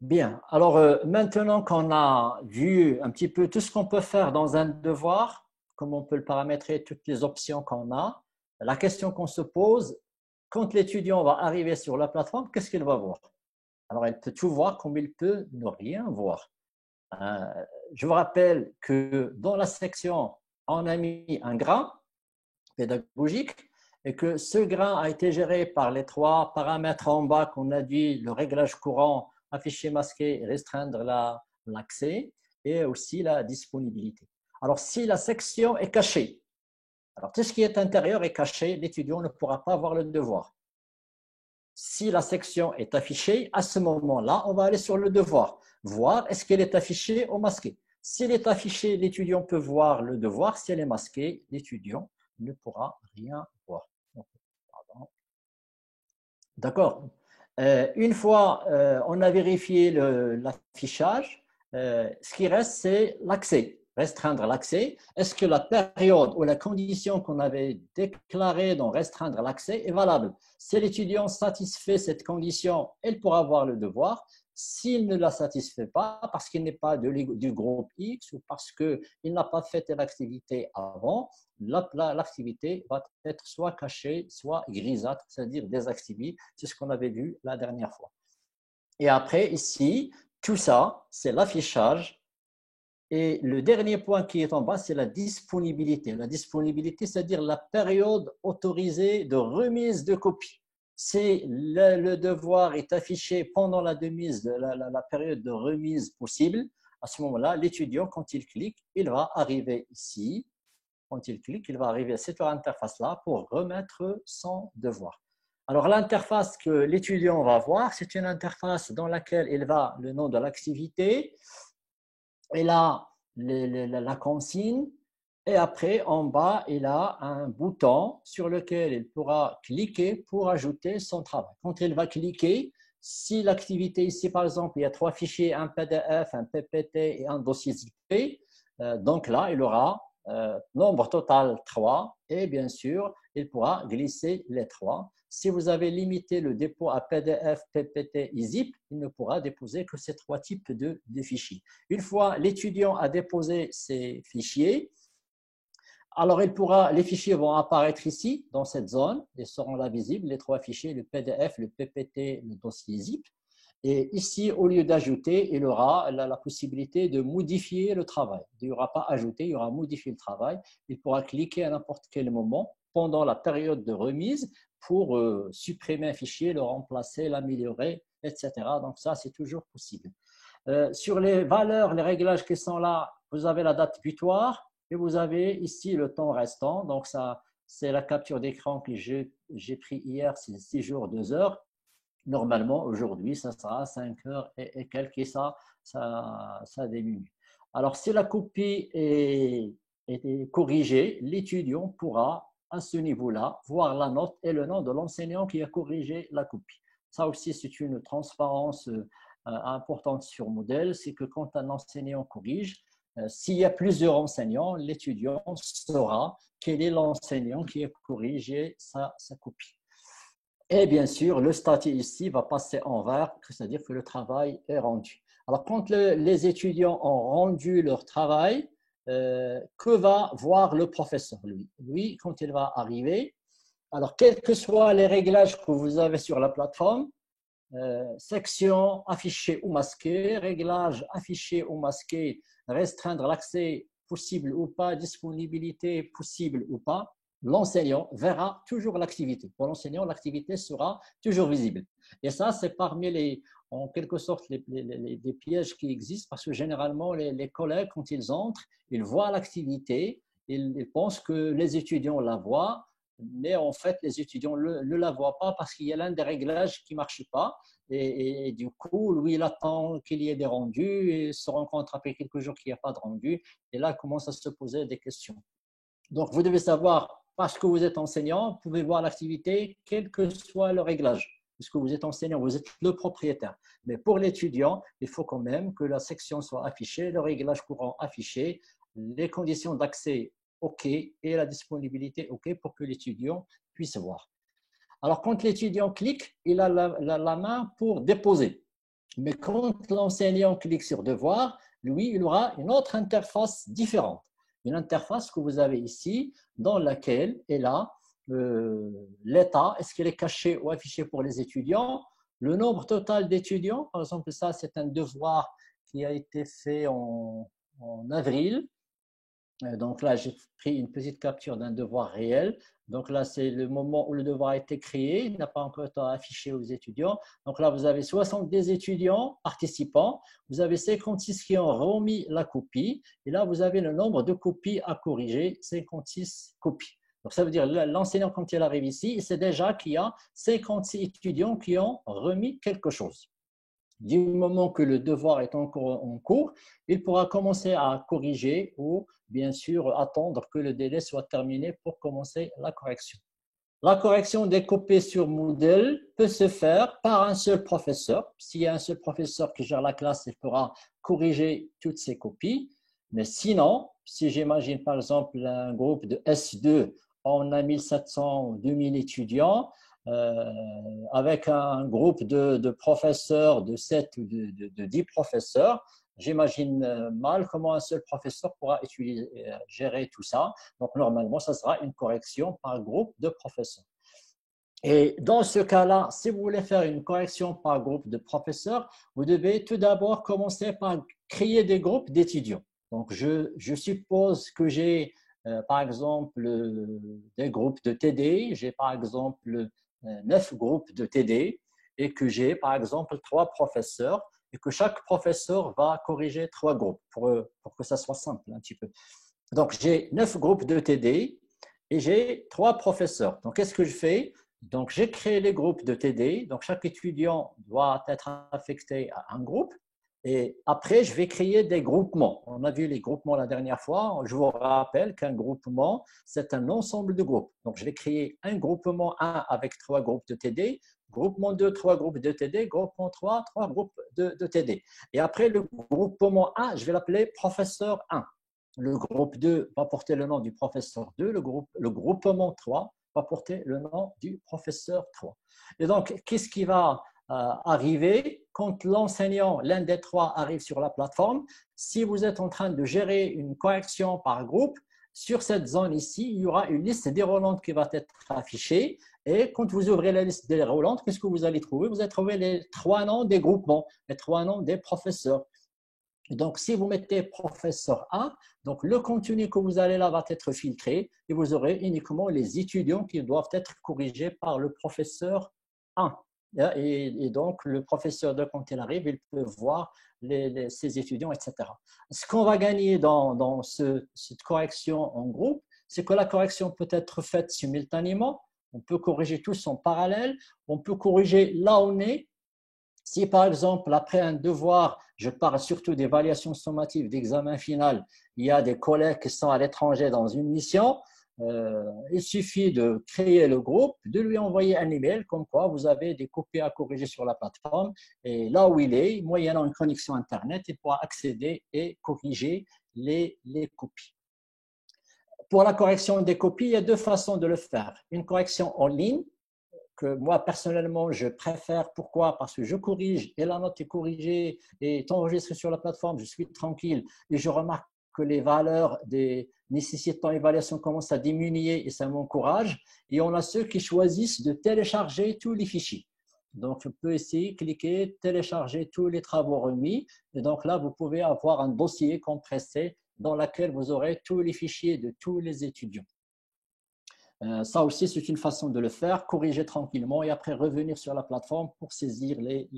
Bien, alors maintenant qu'on a vu un petit peu tout ce qu'on peut faire dans un devoir, comment on peut le paramétrer, toutes les options qu'on a, la question qu'on se pose, quand l'étudiant va arriver sur la plateforme, qu'est-ce qu'il va voir? Alors, il peut tout voir comme il peut ne rien voir. Je vous rappelle que dans la section, on a mis un grain pédagogique et que ce grain a été géré par les 3 paramètres en bas qu'on a dit, le réglage courant, afficher, masquer, restreindre l'accès et aussi la disponibilité. Alors, si la section est cachée, alors tout ce qui est intérieur est caché, l'étudiant ne pourra pas voir le devoir. Si la section est affichée, à ce moment-là, on va aller sur le devoir, voir est-ce qu'elle est affichée ou masquée. Si elle est affichée, l'étudiant peut voir le devoir. Si elle est masquée, l'étudiant ne pourra rien voir. D'accord. Une fois on a vérifié l'affichage, ce qui reste, c'est l'accès, restreindre l'accès. Est-ce que la période ou la condition qu'on avait déclarée dans restreindre l'accès est valable? Si l'étudiant satisfait cette condition, il pourra voir le devoir. S'il ne la satisfait pas, parce qu'il n'est pas du groupe X ou parce qu'il n'a pas fait l'activité avant, l'activité va être soit cachée, soit grisâtre, c'est-à-dire désactivée. C'est ce qu'on avait vu la dernière fois. Et après, ici, tout ça, c'est l'affichage. Et le dernier point qui est en bas, c'est la disponibilité. La disponibilité, c'est-à-dire la période autorisée de remise de copie. Si le devoir est affiché pendant la période de remise possible, à ce moment-là, l'étudiant, quand il clique, il va arriver ici. Quand il clique, il va arriver à cette interface-là pour remettre son devoir. Alors, l'interface que l'étudiant va voir, c'est une interface dans laquelle il va le nom de l'activité, il a la consigne, et après, en bas, il a un bouton sur lequel il pourra cliquer pour ajouter son travail. Quand il va cliquer, si l'activité ici, par exemple, il y a 3 fichiers, un PDF, un PPT et un dossier ZIP, donc là, il aura nombre total 3 et bien sûr, il pourra glisser les 3. Si vous avez limité le dépôt à PDF, PPT et ZIP, il ne pourra déposer que ces 3 types de fichiers. Une fois l'étudiant a déposé ces fichiers, alors les fichiers vont apparaître ici, dans cette zone, ils seront là visibles, les 3 fichiers, le PDF, le PPT, le dossier ZIP. Et ici, au lieu d'ajouter, il aura la possibilité de modifier le travail. Il n'y aura pas ajouter, il y aura modifier le travail. Il pourra cliquer à n'importe quel moment pendant la période de remise pour supprimer un fichier, le remplacer, l'améliorer, etc. Donc ça, c'est toujours possible. Sur les valeurs, les réglages qui sont là, vous avez la date butoir et vous avez ici le temps restant. Donc ça, c'est la capture d'écran que j'ai pris hier, c'est 6 jours, 2 heures. Normalement, aujourd'hui, ça sera 5 heures et quelques, et ça diminue. Alors, si la copie est corrigée, l'étudiant pourra, à ce niveau-là, voir la note et le nom de l'enseignant qui a corrigé la copie. Ça aussi, c'est une transparence importante sur Moodle, c'est que quand un enseignant corrige, s'il y a plusieurs enseignants, l'étudiant saura quel est l'enseignant qui a corrigé sa copie. Et bien sûr, le statut ici va passer en vert, c'est-à-dire que le travail est rendu. Alors, quand les étudiants ont rendu leur travail, que va voir le professeur, lui? Lui, quand il va arriver, alors, quels que soient les réglages que vous avez sur la plateforme, section affichée ou masquée, réglage affiché ou masqué, restreindre l'accès possible ou pas, disponibilité possible ou pas, l'enseignant verra toujours l'activité. Pour l'enseignant, l'activité sera toujours visible. Et ça, c'est parmi en quelque sorte, les pièges qui existent parce que généralement, les collègues, quand ils entrent, ils voient l'activité, ils pensent que les étudiants la voient, mais en fait, les étudiants ne la voient pas parce qu'il y a l'un des réglages qui ne marche pas. et du coup, lui, il attend qu'il y ait des rendus et se rend compte après quelques jours qu'il n'y a pas de rendu. Et là, il commence à se poser des questions. Donc, vous devez savoir, parce que vous êtes enseignant, vous pouvez voir l'activité, quel que soit le réglage. Puisque vous êtes enseignant, vous êtes le propriétaire. Mais pour l'étudiant, il faut quand même que la section soit affichée, le réglage courant affiché, les conditions d'accès OK et la disponibilité OK pour que l'étudiant puisse voir. Alors, quand l'étudiant clique, il a la main pour déposer. Mais quand l'enseignant clique sur devoir, lui, il aura une autre interface différente. Une interface que vous avez ici, dans laquelle est là l'état, est-ce qu'il est caché ou affiché pour les étudiants, le nombre total d'étudiants, par exemple, ça c'est un devoir qui a été fait en avril. Donc là, j'ai pris une petite capture d'un devoir réel. Donc là, c'est le moment où le devoir a été créé, il n'a pas encore été affiché aux étudiants. Donc là, vous avez 70 étudiants participants, vous avez 56 qui ont remis la copie, et là, vous avez le nombre de copies à corriger, 56 copies. Donc ça veut dire l'enseignant, quand il arrive ici, il sait déjà qu'il y a 56 étudiants qui ont remis quelque chose. Du moment que le devoir est encore en cours, il pourra commencer à corriger ou bien sûr attendre que le délai soit terminé pour commencer la correction. La correction des copies sur Moodle peut se faire par un seul professeur. S'il y a un seul professeur qui gère la classe, il pourra corriger toutes ces copies. Mais sinon, si j'imagine par exemple un groupe de S2, on a 1700 ou 2000 étudiants, avec un groupe de professeurs, de 7 ou de 10 professeurs, j'imagine mal comment un seul professeur pourra gérer tout ça. Donc, normalement, ça sera une correction par groupe de professeurs. Et dans ce cas-là, si vous voulez faire une correction par groupe de professeurs, vous devez tout d'abord commencer par créer des groupes d'étudiants. Donc, je suppose que j'ai, par exemple, des groupes de TD, j'ai par exemple 9 groupes de TD et que j'ai, par exemple, 3 professeurs et que chaque professeur va corriger 3 groupes pour que ça soit simple un petit peu. Donc, j'ai 9 groupes de TD et j'ai 3 professeurs. Donc, qu'est-ce que je fais? Donc, j'ai créé les groupes de TD. Donc, chaque étudiant doit être affecté à un groupe. Et après, je vais créer des groupements. On a vu les groupements la dernière fois. Je vous rappelle qu'un groupement, c'est un ensemble de groupes. Donc, je vais créer un groupement 1 avec 3 groupes de TD, groupement 2, 3 groupes de TD, groupement 3, 3 groupes de TD. Et après, le groupement 1, je vais l'appeler professeur 1. Le groupe 2 va porter le nom du professeur 2. Le groupement 3 va porter le nom du professeur 3. Et donc, qu'est-ce qui va arriver quand l'enseignant, l'un des 3, arrive sur la plateforme? Si vous êtes en train de gérer une correction par groupe, sur cette zone ici, il y aura une liste déroulante qui va être affichée. Et quand vous ouvrez la liste déroulante, qu'est-ce que vous allez trouver? Vous allez trouver les 3 noms des groupements, les 3 noms des professeurs. Donc, si vous mettez professeur A, donc le contenu que vous allez là va être filtré et vous aurez uniquement les étudiants qui doivent être corrigés par le professeur 1. Et donc, le professeur 2, quand il arrive, il peut voir ses étudiants, etc. Ce qu'on va gagner dans cette correction en groupe, c'est que la correction peut être faite simultanément. On peut corriger tous en parallèle. On peut corriger là où on est. Si, par exemple, après un devoir, je parle surtout d'évaluation sommative, d'examen final, il y a des collègues qui sont à l'étranger dans une mission, il suffit de créer le groupe, de lui envoyer un email comme quoi vous avez des copies à corriger sur la plateforme et là où il est, moyennant une connexion Internet, il pourra accéder et corriger les copies. Pour la correction des copies, il y a 2 façons de le faire. Une correction en ligne, que moi, personnellement, je préfère. Pourquoi? Parce que je corrige et la note est corrigée et est enregistrée sur la plateforme, je suis tranquille et je remarque que les valeurs des nécessitant évaluation commencent à diminuer et ça m'encourage. Et on a ceux qui choisissent de télécharger tous les fichiers. Donc, je peux ici cliquer, télécharger tous les travaux remis. Et donc là, vous pouvez avoir un dossier compressé dans lequel vous aurez tous les fichiers de tous les étudiants. Ça aussi, c'est une façon de le faire, corriger tranquillement et après revenir sur la plateforme pour saisir les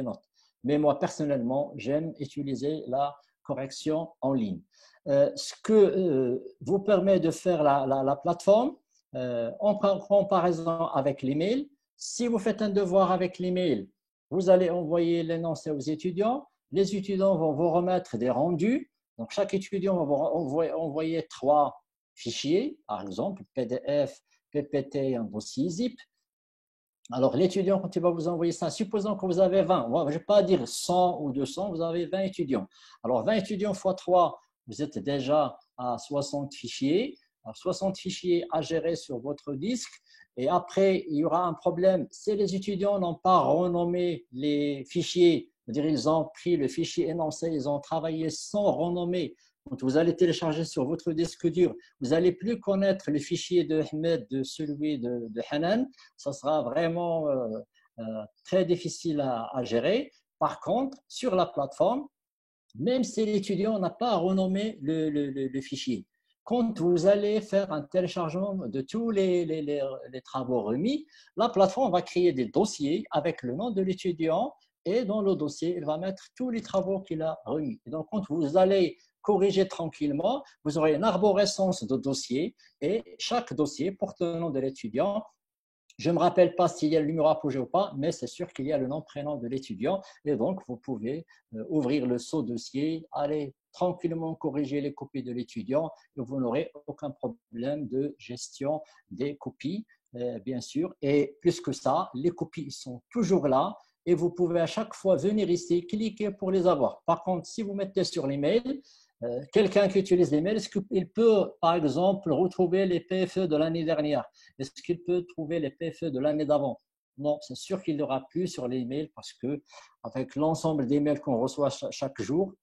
notes. Mais moi, personnellement, j'aime utiliser la correction en ligne. Ce que vous permet de faire la plateforme, en comparaison avec l'email, si vous faites un devoir avec l'email, vous allez envoyer l'énoncé aux étudiants. Les étudiants vont vous remettre des rendus. Donc, chaque étudiant va vous envoyer 3 fichiers, par exemple, PDF, PPT et un dossier zip. Alors, l'étudiant, quand il va vous envoyer ça, supposons que vous avez 20, je ne vais pas dire 100 ou 200, vous avez 20 étudiants. Alors, 20 étudiants x 3, vous êtes déjà à 60 fichiers. Alors, 60 fichiers à gérer sur votre disque. Et après, il y aura un problème. Si les étudiants n'ont pas renommé les fichiers, c'est-à-dire ils ont pris le fichier énoncé, ils ont travaillé sans renommer. Quand vous allez télécharger sur votre disque dur, vous n'allez plus connaître le fichier de Ahmed de celui de Hanan. Ça sera vraiment très difficile à gérer. Par contre, sur la plateforme, même si l'étudiant n'a pas renommé le fichier, quand vous allez faire un téléchargement de tous les travaux remis, la plateforme va créer des dossiers avec le nom de l'étudiant et dans le dossier, il va mettre tous les travaux qu'il a remis. Et donc, quand vous allez corriger tranquillement, vous aurez une arborescence de dossiers et chaque dossier porte le nom de l'étudiant. Je ne me rappelle pas s'il y a le numéro apogée ou pas, mais c'est sûr qu'il y a le nom, prénom de l'étudiant. Et donc, vous pouvez ouvrir le sous dossier, aller tranquillement corriger les copies de l'étudiant et vous n'aurez aucun problème de gestion des copies, bien sûr. Et plus que ça, les copies sont toujours là et vous pouvez à chaque fois venir ici, cliquer pour les avoir. Par contre, si vous mettez sur l'email, quelqu'un qui utilise l'email, est-ce qu'il peut, par exemple, retrouver les PFE de l'année dernière? Est-ce qu'il peut trouver les PFE de l'année d'avant? Non, c'est sûr qu'il n'y aura plus sur l'email parce que avec l'ensemble des mails qu'on reçoit chaque jour,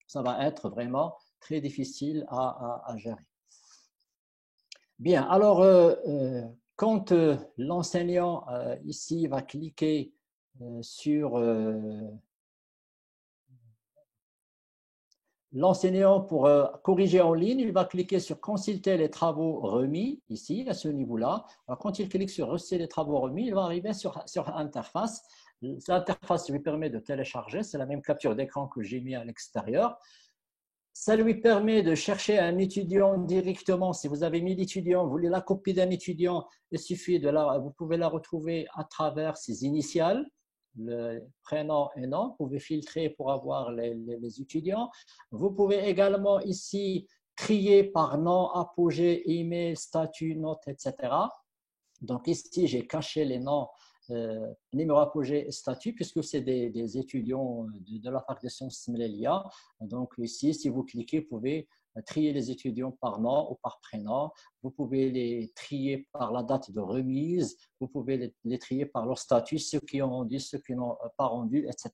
ça va être vraiment très difficile à gérer. Bien, alors, quand l'enseignant ici va cliquer sur l'enseignant, pour corriger en ligne, il va cliquer sur « Consulter les travaux remis » ici, à ce niveau-là. Quand il clique sur « Reçu les travaux remis », il va arriver sur l'interface. L'interface lui permet de télécharger. C'est la même capture d'écran que j'ai mis à l'extérieur. Ça lui permet de chercher un étudiant directement. Si vous avez mis l'étudiant, vous voulez la copie d'un étudiant, il suffit vous pouvez la retrouver à travers ses initiales, le prénom et nom. Vous pouvez filtrer pour avoir les étudiants. Vous pouvez également ici trier par nom, apogée, email, statut, note, etc. Donc ici, j'ai caché les noms, numéro apogée et statut, puisque c'est des étudiants de la fac de sciences Smelélia. Donc ici, si vous cliquez, vous pouvez trier les étudiants par nom ou par prénom. Vous pouvez les trier par la date de remise. Vous pouvez les trier par leur statut, ceux qui ont rendu, ceux qui n'ont pas rendu, etc.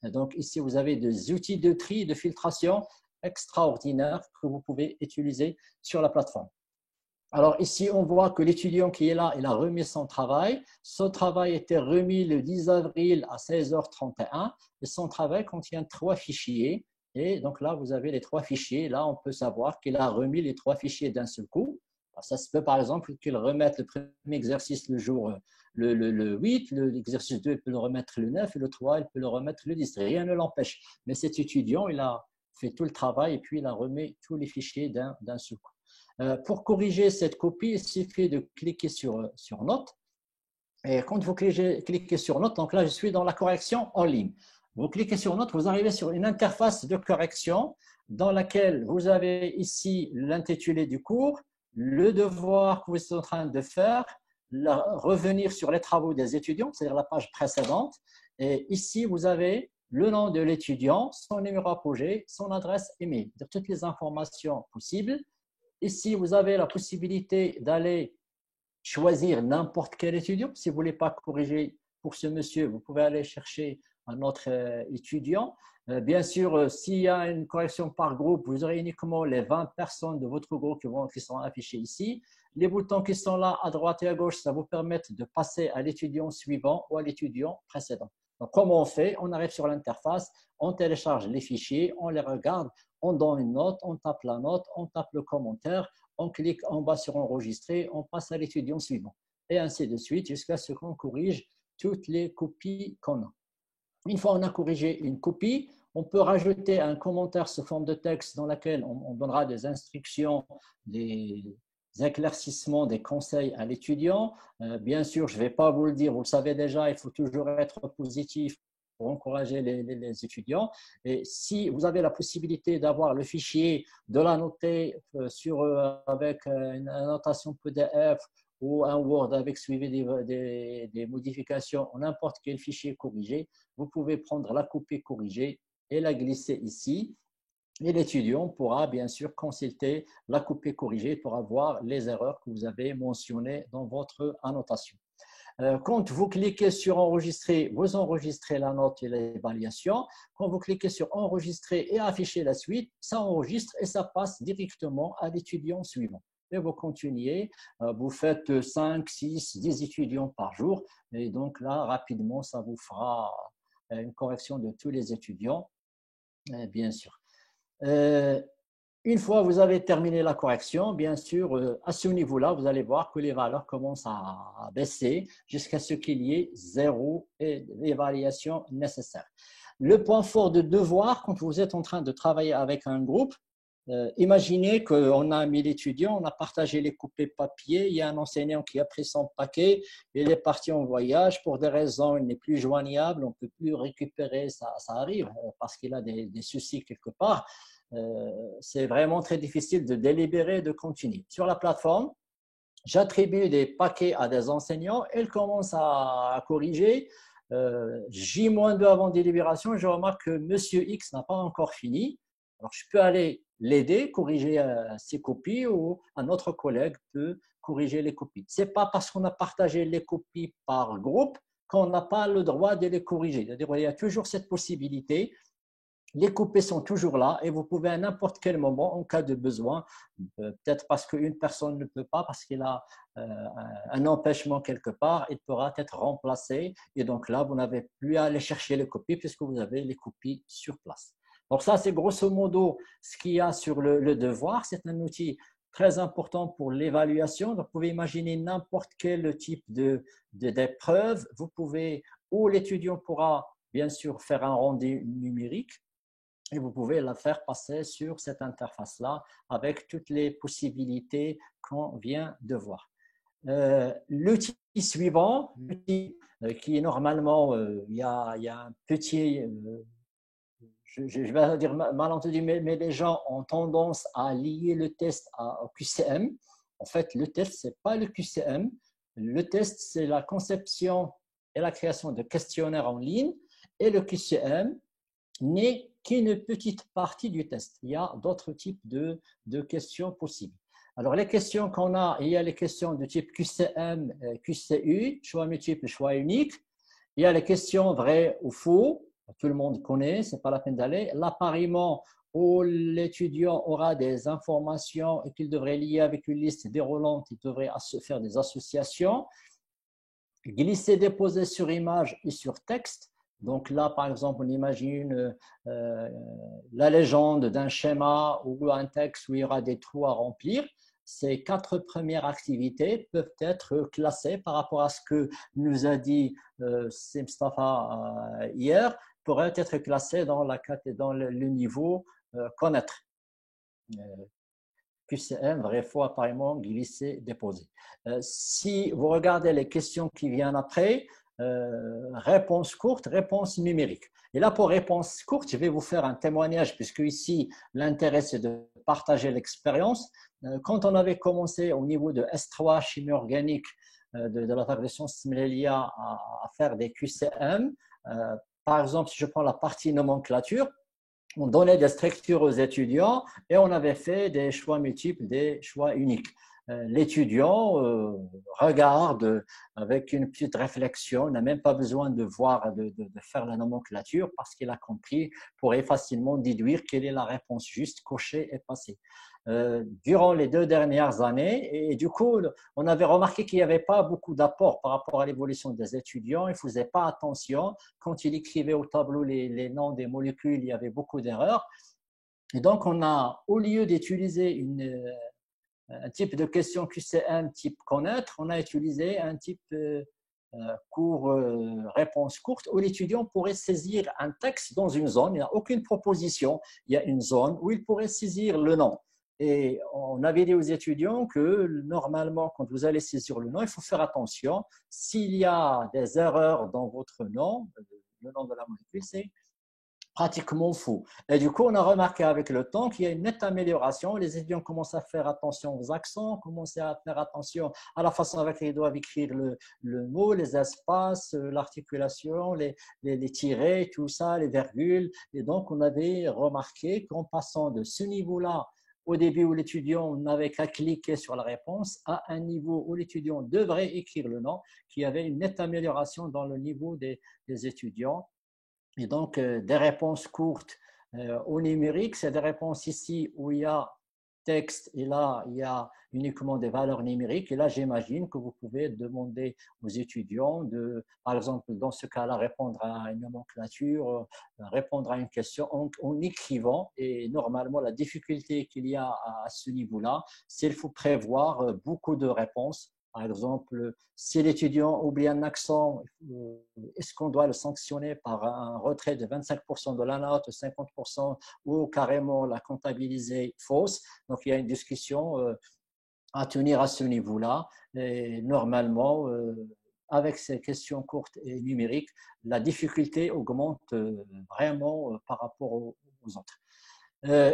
Donc ici, vous avez des outils de tri et de filtration extraordinaires que vous pouvez utiliser sur la plateforme. Alors ici, on voit que l'étudiant qui est là, il a remis son travail. Son travail était remis le 10 avril à 16h31 et son travail contient 3 fichiers. Et donc là, vous avez les 3 fichiers. Là, on peut savoir qu'il a remis les 3 fichiers d'un seul coup. Ça se peut par exemple qu'il remette le premier exercice le jour le 8, l'exercice 2, il peut le remettre le 9 et le 3, il peut le remettre le 10. Rien ne l'empêche. Mais cet étudiant, il a fait tout le travail et puis il a remis tous les fichiers d'un seul coup. Pour corriger cette copie, il suffit de cliquer sur Note. Et quand vous cliquez sur Note, donc là, je suis dans la correction en ligne. Vous cliquez sur Note, vous arrivez sur une interface de correction dans laquelle vous avez ici l'intitulé du cours, le devoir que vous êtes en train de faire, revenir sur les travaux des étudiants, c'est-à-dire la page précédente. Et ici, vous avez le nom de l'étudiant, son numéro apogée, son adresse email, toutes les informations possibles. Ici, vous avez la possibilité d'aller choisir n'importe quel étudiant. Si vous ne voulez pas corriger pour ce monsieur, vous pouvez aller chercher un autre étudiant. Bien sûr, s'il y a une correction par groupe, vous aurez uniquement les 20 personnes de votre groupe qui sont affichées ici. Les boutons qui sont là à droite et à gauche, ça vous permet de passer à l'étudiant suivant ou à l'étudiant précédent. Donc, comment on fait? On arrive sur l'interface, on télécharge les fichiers, on les regarde, on donne une note, on tape la note, on tape le commentaire, on clique en bas sur enregistrer, on passe à l'étudiant suivant. Et ainsi de suite jusqu'à ce qu'on corrige toutes les copies qu'on a. Une fois qu'on a corrigé une copie, on peut rajouter un commentaire sous forme de texte dans lequel on donnera des instructions, des éclaircissements, des conseils à l'étudiant. Bien sûr, je ne vais pas vous le dire, vous le savez déjà, il faut toujours être positif pour encourager les étudiants. Et si vous avez la possibilité d'avoir le fichier, de l'annoter avec une annotation PDF ou un Word avec suivi des modifications ou n'importe quel fichier corrigé, vous pouvez prendre la copie corrigée et la glisser ici. Et l'étudiant pourra bien sûr consulter la copie corrigée pour avoir les erreurs que vous avez mentionnées dans votre annotation. Quand vous cliquez sur enregistrer, vous enregistrez la note et l'évaluation. Quand vous cliquez sur enregistrer et afficher la suite, ça enregistre et ça passe directement à l'étudiant suivant. Et vous continuez, vous faites 5, 6, 10 étudiants par jour. Et donc là, rapidement, ça vous fera une correction de tous les étudiants, bien sûr. Une fois que vous avez terminé la correction, bien sûr, à ce niveau-là, vous allez voir que les valeurs commencent à baisser jusqu'à ce qu'il y ait 0 évaluation nécessaire. Le point fort de devoir, quand vous êtes en train de travailler avec un groupe, imaginez qu'on a 1000 étudiants, on a partagé les copies papier, il y a un enseignant qui a pris son paquet, il est parti en voyage, pour des raisons, il n'est plus joignable, on ne peut plus récupérer, ça arrive parce qu'il a des soucis quelque part. C'est vraiment très difficile de délibérer, de continuer. Sur la plateforme, j'attribue des paquets à des enseignants, ils commencent à corriger. J-2 avant délibération, je remarque que Monsieur X n'a pas encore fini. Alors, je peux aller l'aider, corriger ses copies, ou un autre collègue peut corriger les copies. Ce n'est pas parce qu'on a partagé les copies par groupe qu'on n'a pas le droit de les corriger. C'est-à-dire, il y a toujours cette possibilité. Les copies sont toujours là et vous pouvez à n'importe quel moment, en cas de besoin, peut-être parce qu'une personne ne peut pas, parce qu'il a un empêchement quelque part, il pourra être remplacé. Et donc là, vous n'avez plus à aller chercher les copies puisque vous avez les copies sur place. Donc ça, c'est grosso modo ce qu'il y a sur le devoir. C'est un outil très important pour l'évaluation. Vous pouvez imaginer n'importe quel type d'épreuve. Vous pouvez, ou l'étudiant pourra bien sûr faire un rendu numérique, et vous pouvez la faire passer sur cette interface-là avec toutes les possibilités qu'on vient de voir. L'outil suivant, l'outil qui est normalement, il y a un petit, je vais dire malentendu, mais les gens ont tendance à lier le test au QCM. En fait, le test, ce n'est pas le QCM. Le test, c'est la conception et la création de questionnaires en ligne. Et le QCM n'est qu'une petite partie du test. Il y a d'autres types de questions possibles. Alors, les questions qu'on a, il y a les questions de type QCM, QCU, choix multiple, choix unique. Il y a les questions vraies ou faux. Tout le monde connaît, ce n'est pas la peine d'aller. L'appariement où l'étudiant aura des informations et qu'il devrait lier avec une liste déroulante, il devrait faire des associations. Glisser, déposer sur image et sur texte. Donc là, par exemple, on imagine la légende d'un schéma ou un texte où il y aura des trous à remplir. Ces 4 premières activités peuvent être classées par rapport à ce que nous a dit Mustafa hier, pourraient être classées dans le niveau connaître. QCM, vrai, faux, apparemment, glisser, déposer. Si vous regardez les questions qui viennent après, réponse courte, réponse numérique. Et là, pour réponse courte, je vais vous faire un témoignage, puisque ici, l'intérêt, c'est de partager l'expérience. Quand on avait commencé au niveau de S3, chimie organique, de la fac de sciences Smelia, à faire des QCM, par exemple, si je prends la partie nomenclature, on donnait des structures aux étudiants et on avait fait des choix multiples, des choix uniques. L'étudiant regarde avec une petite réflexion, n'a même pas besoin de voir, de faire la nomenclature parce qu'il a compris, pourrait facilement déduire quelle est la réponse juste, cocher et passer. Durant les 2 dernières années, et du coup, on avait remarqué qu'il n'y avait pas beaucoup d'apports par rapport à l'évolution des étudiants. Ils ne faisaient pas attention. Quand ils écrivaient au tableau les noms des molécules, il y avait beaucoup d'erreurs. Et donc, on a, au lieu d'utiliser un type de question QCM type connaître, on a utilisé un type court réponse courte où l'étudiant pourrait saisir un texte dans une zone. Il n'y a aucune proposition. Il y a une zone où il pourrait saisir le nom. Et on avait dit aux étudiants que normalement, quand vous allez saisir le nom, il faut faire attention. S'il y a des erreurs dans votre nom, le nom de la molécule, c'est pratiquement faux. Et du coup, on a remarqué avec le temps qu'il y a une nette amélioration. Les étudiants commencent à faire attention aux accents, commencent à faire attention à la façon avec laquelle ils doivent écrire le mot, les espaces, l'articulation, les tirets, tout ça, les virgules. Et donc, on avait remarqué qu'en passant de ce niveau-là, au début où l'étudiant n'avait qu'à cliquer sur la réponse, à un niveau où l'étudiant devrait écrire le nom, qu'il y avait une nette amélioration dans le niveau des étudiants. Et donc, des réponses courtes au numérique, c'est des réponses ici où il y a texte et là, il y a uniquement des valeurs numériques. Et là, j'imagine que vous pouvez demander aux étudiants de, par exemple, dans ce cas-là, répondre à une nomenclature, répondre à une question en écrivant. Et normalement, la difficulté qu'il y a à ce niveau-là, c'est qu'il faut prévoir beaucoup de réponses. Par exemple, si l'étudiant oublie un accent, est-ce qu'on doit le sanctionner par un retrait de 25% de la note, 50% ou carrément la comptabiliser fausse? Donc, il y a une discussion à tenir à ce niveau-là. Et normalement, avec ces questions courtes et numériques, la difficulté augmente vraiment par rapport aux autres.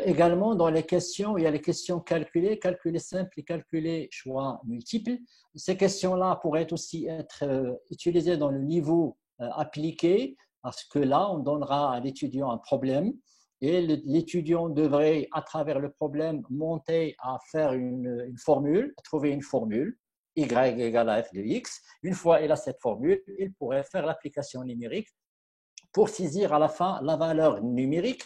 Également, dans les questions, il y a les questions calculées, calculées simples et calculées choix multiples. Ces questions-là pourraient aussi être utilisées dans le niveau appliqué, parce que là, on donnera à l'étudiant un problème et l'étudiant devrait, à travers le problème, monter à faire une formule, trouver une formule, y égale à f de x. Une fois il a cette formule, il pourrait faire l'application numérique pour saisir à la fin la valeur numérique.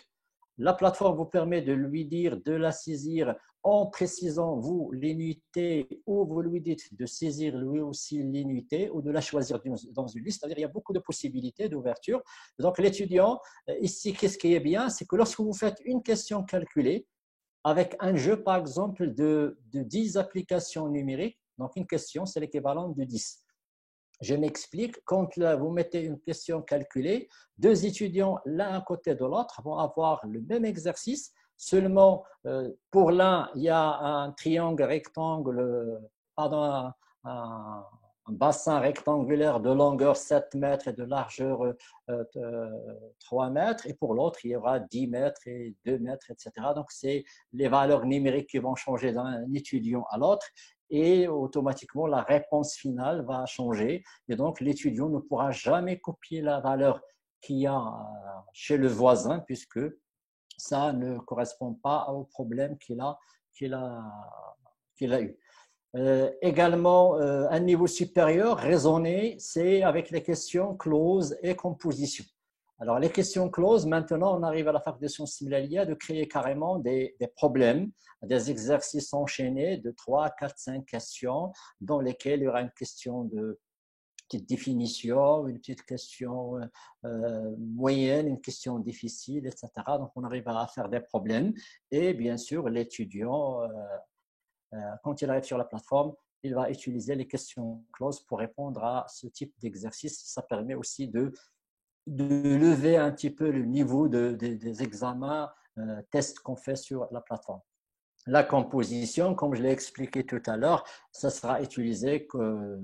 La plateforme vous permet de lui dire de la saisir en précisant vous l'unité ou vous lui dites de saisir lui aussi l'unité ou de la choisir dans une liste. C'est-à-dire qu'il y a beaucoup de possibilités d'ouverture. Donc l'étudiant, ici, qu'est-ce qui est bien? C'est que lorsque vous faites une question calculée avec un jeu, par exemple, de 10 applications numériques, donc une question, c'est l'équivalent de 10. Je m'explique, quand là, vous mettez une question calculée, deux étudiants l'un à côté de l'autre vont avoir le même exercice, seulement pour l'un, il y a un triangle rectangle, pardon, un bassin rectangulaire de longueur 7 mètres et de largeur 3 mètres, et pour l'autre, il y aura 10 mètres et 2 mètres, etc. Donc, c'est les valeurs numériques qui vont changer d'un étudiant à l'autre, et automatiquement la réponse finale va changer et donc l'étudiant ne pourra jamais copier la valeur qu'il y a chez le voisin puisque ça ne correspond pas au problème qu'il a eu. Également, un niveau supérieur, raisonner, c'est avec les questions clause et composition. Alors, les questions clauses, maintenant, on arrive à la fac de sciences similaires de créer carrément des problèmes, des exercices enchaînés de 3, 4, 5 questions dans lesquels il y aura une question de petite définition, une petite question moyenne, une question difficile, etc. Donc, on arrive à faire des problèmes et bien sûr, l'étudiant, quand il arrive sur la plateforme, il va utiliser les questions clauses pour répondre à ce type d'exercice. Ça permet aussi de lever un petit peu le niveau des examens, tests qu'on fait sur la plateforme. La composition, comme je l'ai expliqué tout à l'heure, ça sera utilisé que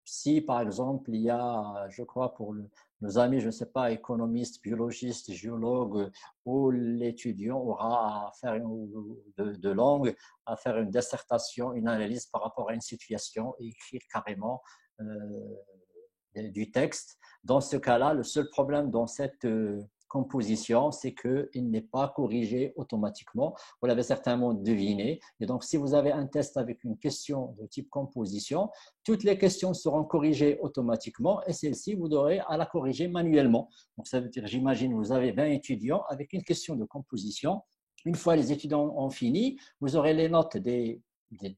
si, par exemple, il y a, je crois, pour nos amis, je ne sais pas, économistes, biologistes, géologues, où l'étudiant aura à faire de langue, à faire une dissertation, une analyse par rapport à une situation et écrire carrément du texte. Dans ce cas-là, le seul problème dans cette composition, c'est qu'il n'est pas corrigé automatiquement. Vous l'avez certainement deviné. Et donc, si vous avez un test avec une question de type composition, toutes les questions seront corrigées automatiquement et celle-ci, vous devrez à la corriger manuellement. Donc, ça veut dire, j'imagine, vous avez 20 étudiants avec une question de composition. Une fois les étudiants ont fini, vous aurez les notes de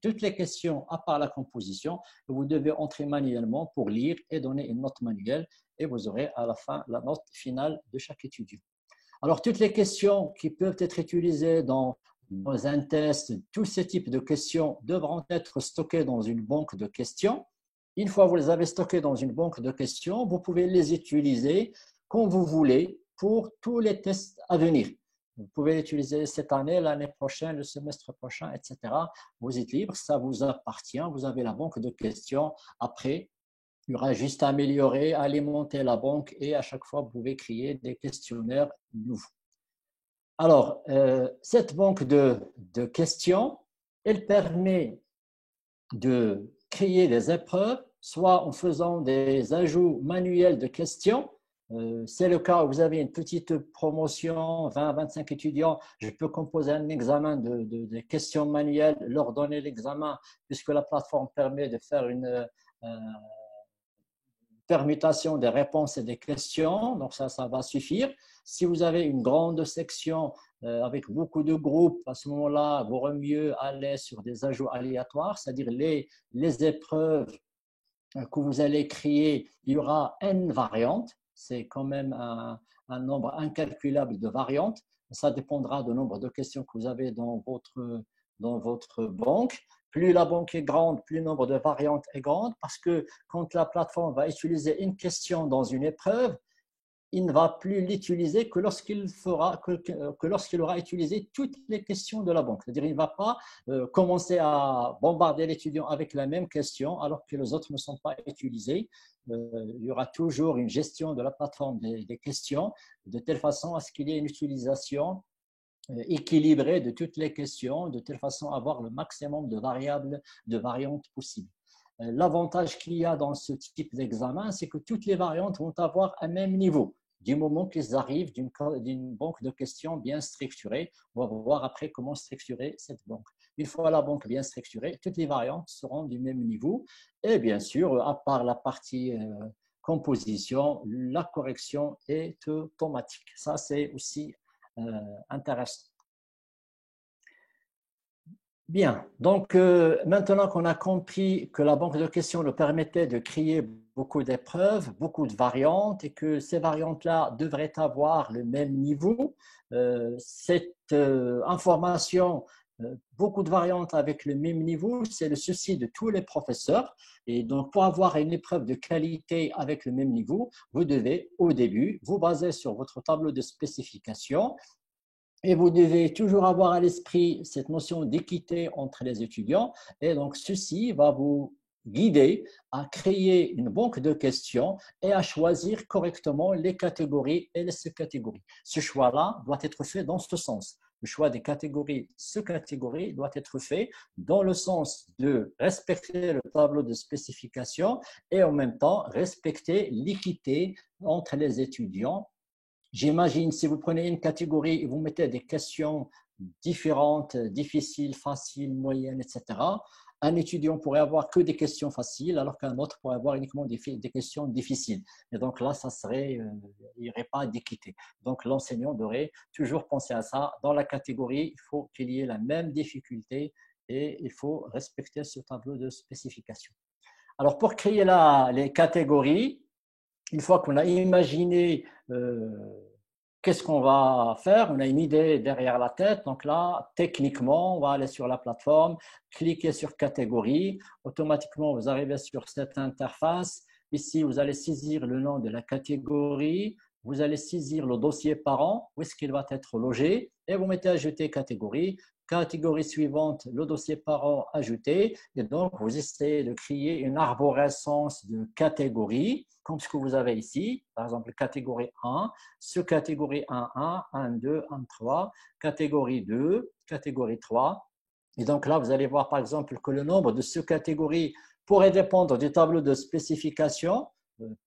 toutes les questions à part la composition que vous devez entrer manuellement pour lire et donner une note manuelle et vous aurez à la fin la note finale de chaque étudiant. Alors, toutes les questions qui peuvent être utilisées dans un test, tous ces types de questions devront être stockées dans une banque de questions. Une fois que vous les avez stockées dans une banque de questions, vous pouvez les utiliser quand vous voulez pour tous les tests à venir. Vous pouvez l'utiliser cette année, l'année prochaine, le semestre prochain, etc. Vous êtes libre, ça vous appartient. Vous avez la banque de questions. Après, il y aura juste à améliorer, alimenter la banque et à chaque fois, vous pouvez créer des questionnaires nouveaux. Alors, cette banque de questions, elle permet de créer des épreuves, soit en faisant des ajouts manuels de questions. C'est le cas où vous avez une petite promotion, 20-25 étudiants, je peux composer un examen de questions manuelles, leur donner l'examen, puisque la plateforme permet de faire une permutation des réponses et des questions, donc ça va suffire. Si vous avez une grande section avec beaucoup de groupes, à ce moment-là, il vaut mieux aller sur des ajouts aléatoires, c'est-à-dire les épreuves que vous allez créer, il y aura n variantes, c'est quand même un nombre incalculable de variantes, ça dépendra du nombre de questions que vous avez dans votre banque. Plus la banque est grande, plus le nombre de variantes est grand, parce que quand la plateforme va utiliser une question dans une épreuve, il ne va plus l'utiliser que lorsqu'il aura utilisé toutes les questions de la banque. C'est-à-dire qu'il ne va pas commencer à bombarder l'étudiant avec la même question alors que les autres ne sont pas utilisés. Il y aura toujours une gestion de la plateforme des questions de telle façon à ce qu'il y ait une utilisation équilibrée de toutes les questions, de telle façon à avoir le maximum de variables, de variantes possibles. L'avantage qu'il y a dans ce type d'examen, c'est que toutes les variantes vont avoir un même niveau. Du moment qu'ils arrivent d'une banque de questions bien structurée, on va voir après comment structurer cette banque. Une fois la banque bien structurée, toutes les variantes seront du même niveau. Et bien sûr, à part la partie composition, la correction est automatique. Ça, c'est aussi intéressant. Bien, donc maintenant qu'on a compris que la banque de questions nous permettait de créer beaucoup d'épreuves, beaucoup de variantes et que ces variantes-là devraient avoir le même niveau, cette information, beaucoup de variantes avec le même niveau, c'est le souci de tous les professeurs. Et donc, pour avoir une épreuve de qualité avec le même niveau, vous devez, au début, vous baser sur votre tableau de spécification. Et vous devez toujours avoir à l'esprit cette notion d'équité entre les étudiants. Et donc, ceci va vous guider à créer une banque de questions et à choisir correctement les catégories et les sous-catégories. Ce choix-là doit être fait dans ce sens. Le choix des catégories, sous-catégories doit être fait dans le sens de respecter le tableau de spécification et en même temps respecter l'équité entre les étudiants. J'imagine, si vous prenez une catégorie et vous mettez des questions différentes, difficiles, faciles, moyennes, etc., un étudiant pourrait avoir que des questions faciles, alors qu'un autre pourrait avoir uniquement des questions difficiles. Et donc là, il n'y aurait pas d'équité. Donc l'enseignant devrait toujours penser à ça. Dans la catégorie, il faut qu'il y ait la même difficulté et il faut respecter ce tableau de spécification. Alors pour créer les catégories, une fois qu'on a imaginé qu'est-ce qu'on va faire, on a une idée derrière la tête. Donc là, techniquement, on va aller sur la plateforme, cliquer sur catégorie. Automatiquement, vous arrivez sur cette interface. Ici, vous allez saisir le nom de la catégorie. Vous allez saisir le dossier parent, où est-ce qu'il va être logé, et vous mettez ajouter catégorie. Catégorie suivante, le dossier parent ajouté. Et donc, vous essayez de créer une arborescence de catégories, comme ce que vous avez ici. Par exemple, catégorie 1, sous-catégorie 1.1, 1.2, 1.3, catégorie 2, catégorie 3. Et donc là, vous allez voir par exemple que le nombre de sous-catégories pourrait dépendre du tableau de spécification.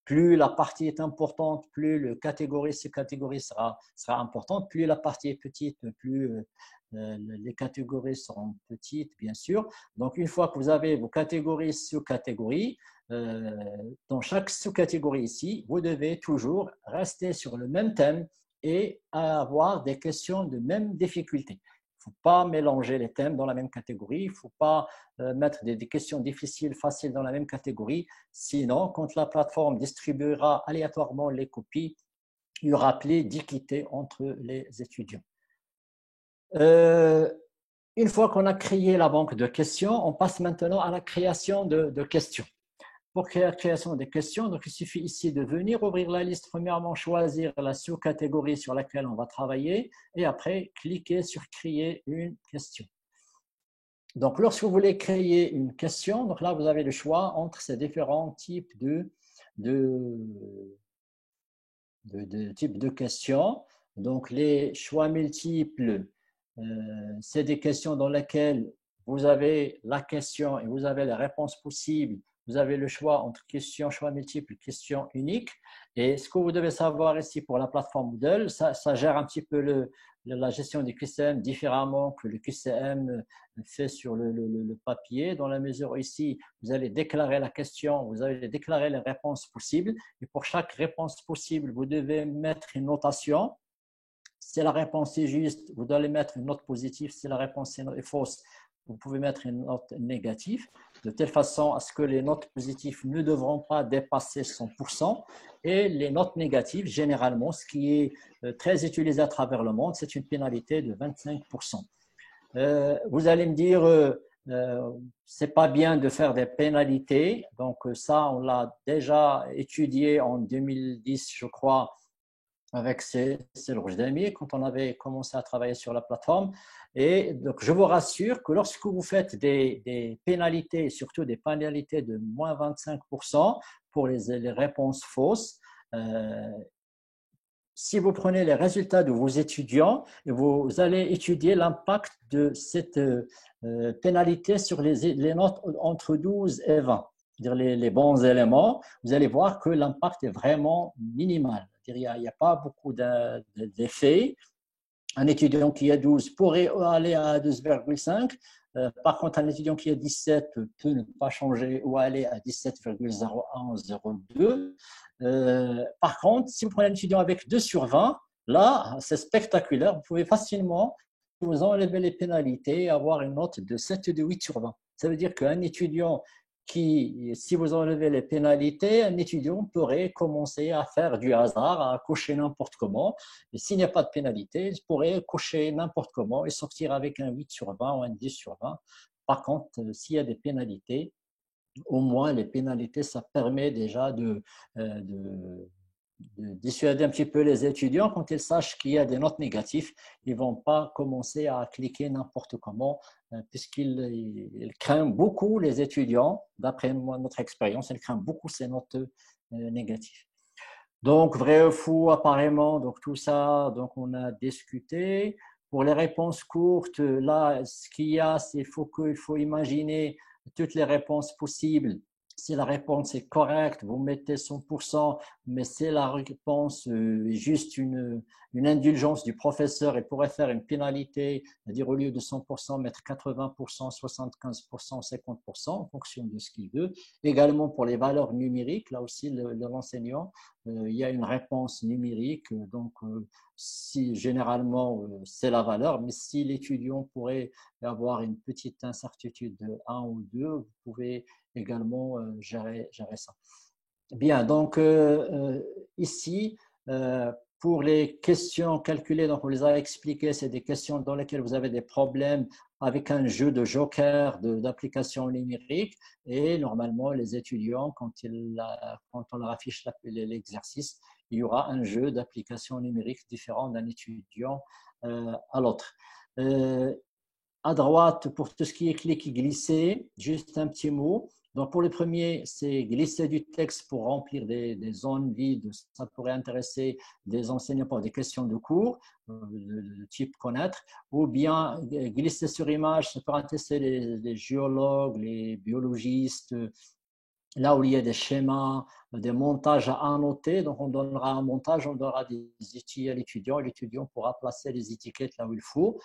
Plus la partie est importante, plus le catégorie, sous-catégorie sera importante. Plus la partie est petite, plus les catégories seront petites, bien sûr. Donc, une fois que vous avez vos catégories, sous-catégories, dans chaque sous-catégorie ici, vous devez toujours rester sur le même thème et avoir des questions de même difficulté. Il ne faut pas mélanger les thèmes dans la même catégorie. Il ne faut pas mettre des questions difficiles, faciles dans la même catégorie. Sinon, quand la plateforme distribuera aléatoirement les copies, il y aura plus d'équité entre les étudiants. Une fois qu'on a créé la banque de questions, on passe maintenant à la création de questions. Pour la création des questions, donc il suffit ici de venir ouvrir la liste, premièrement choisir la sous-catégorie sur laquelle on va travailler et après cliquer sur créer une question. Donc lorsque vous voulez créer une question, donc là vous avez le choix entre ces différents types types de questions. Donc les choix multiples, c'est des questions dans lesquelles vous avez la question et vous avez les réponses possibles. Vous avez le choix entre questions, choix multiples, questions uniques. Et ce que vous devez savoir ici pour la plateforme Moodle, ça gère un petit peu la gestion du QCM différemment que le QCM fait sur le papier, dans la mesure où ici, vous allez déclarer la question, vous allez déclarer les réponses possibles. Et pour chaque réponse possible, vous devez mettre une notation. Si la réponse est juste, vous allez mettre une note positive. Si la réponse est fausse, vous pouvez mettre une note négative, de telle façon à ce que les notes positives ne devront pas dépasser 100%. Et les notes négatives, généralement, ce qui est très utilisé à travers le monde, c'est une pénalité de 25%. Vous allez me dire, c'est pas bien de faire des pénalités. Donc ça, on l'a déjà étudié en 2010, je crois, avec Cécile Rojdami, quand on avait commencé à travailler sur la plateforme. Et donc, je vous rassure que lorsque vous faites des pénalités, surtout des pénalités de moins 25% pour les réponses fausses, si vous prenez les résultats de vos étudiants, vous allez étudier l'impact de cette pénalité sur les notes entre 12 et 20, c'est-à-dire les bons éléments. Vous allez voir que l'impact est vraiment minimal. Il n'y a pas beaucoup d'effets. Un étudiant qui a 12 pourrait aller à 12,5. Par contre, un étudiant qui a 17 peut ne pas changer ou aller à 17,0102. Par contre, si vous prenez un étudiant avec 2 sur 20, là, c'est spectaculaire. Vous pouvez facilement vous enlever les pénalités et avoir une note de 7 ou de 8 sur 20. Ça veut dire qu'un étudiant qui, si vous enlevez les pénalités, un étudiant pourrait commencer à faire du hasard, à cocher n'importe comment. Et s'il n'y a pas de pénalité, il pourrait cocher n'importe comment et sortir avec un 8 sur 20 ou un 10 sur 20. Par contre, s'il y a des pénalités, au moins les pénalités, ça permet déjà de dissuader un petit peu les étudiants. Quand ils sachent qu'il y a des notes négatives, ils ne vont pas commencer à cliquer n'importe comment, puisqu'ils craignent beaucoup, les étudiants, d'après notre expérience, ils craignent beaucoup ces notes négatives. Donc, vrai ou faux, apparemment, donc tout ça, donc on a discuté. Pour les réponses courtes, là, ce qu'il y a, c'est qu'il faut imaginer toutes les réponses possibles. Si la réponse est correcte, vous mettez 100%, mais c'est la réponse juste une indulgence du professeur, il pourrait faire une pénalité, c'est-à-dire au lieu de 100%, mettre 80%, 75%, 50% en fonction de ce qu'il veut. Également pour les valeurs numériques, là aussi, l'enseignant, il y a une réponse numérique, donc si généralement c'est la valeur, mais si l'étudiant pourrait avoir une petite incertitude de 1 ou 2, vous pouvez également gérer ça. Bien, donc ici, pour les questions calculées, donc on les a expliquées, c'est des questions dans lesquelles vous avez des problèmes avec un jeu de joker d'application numérique et normalement les étudiants, quand on leur affiche l'exercice, il y aura un jeu d'application numérique différent d'un étudiant à l'autre. À droite, pour tout ce qui est clic glisser, juste un petit mot. Donc, pour le premier, c'est glisser du texte pour remplir des zones vides. Ça pourrait intéresser des enseignants pour des questions de cours, de type connaître, ou bien glisser sur image, ça peut intéresser les géologues, les biologistes, là où il y a des schémas, des montages à annoter. Donc, on donnera un montage, on donnera des outils à l'étudiant et l'étudiant pourra placer les étiquettes là où il faut.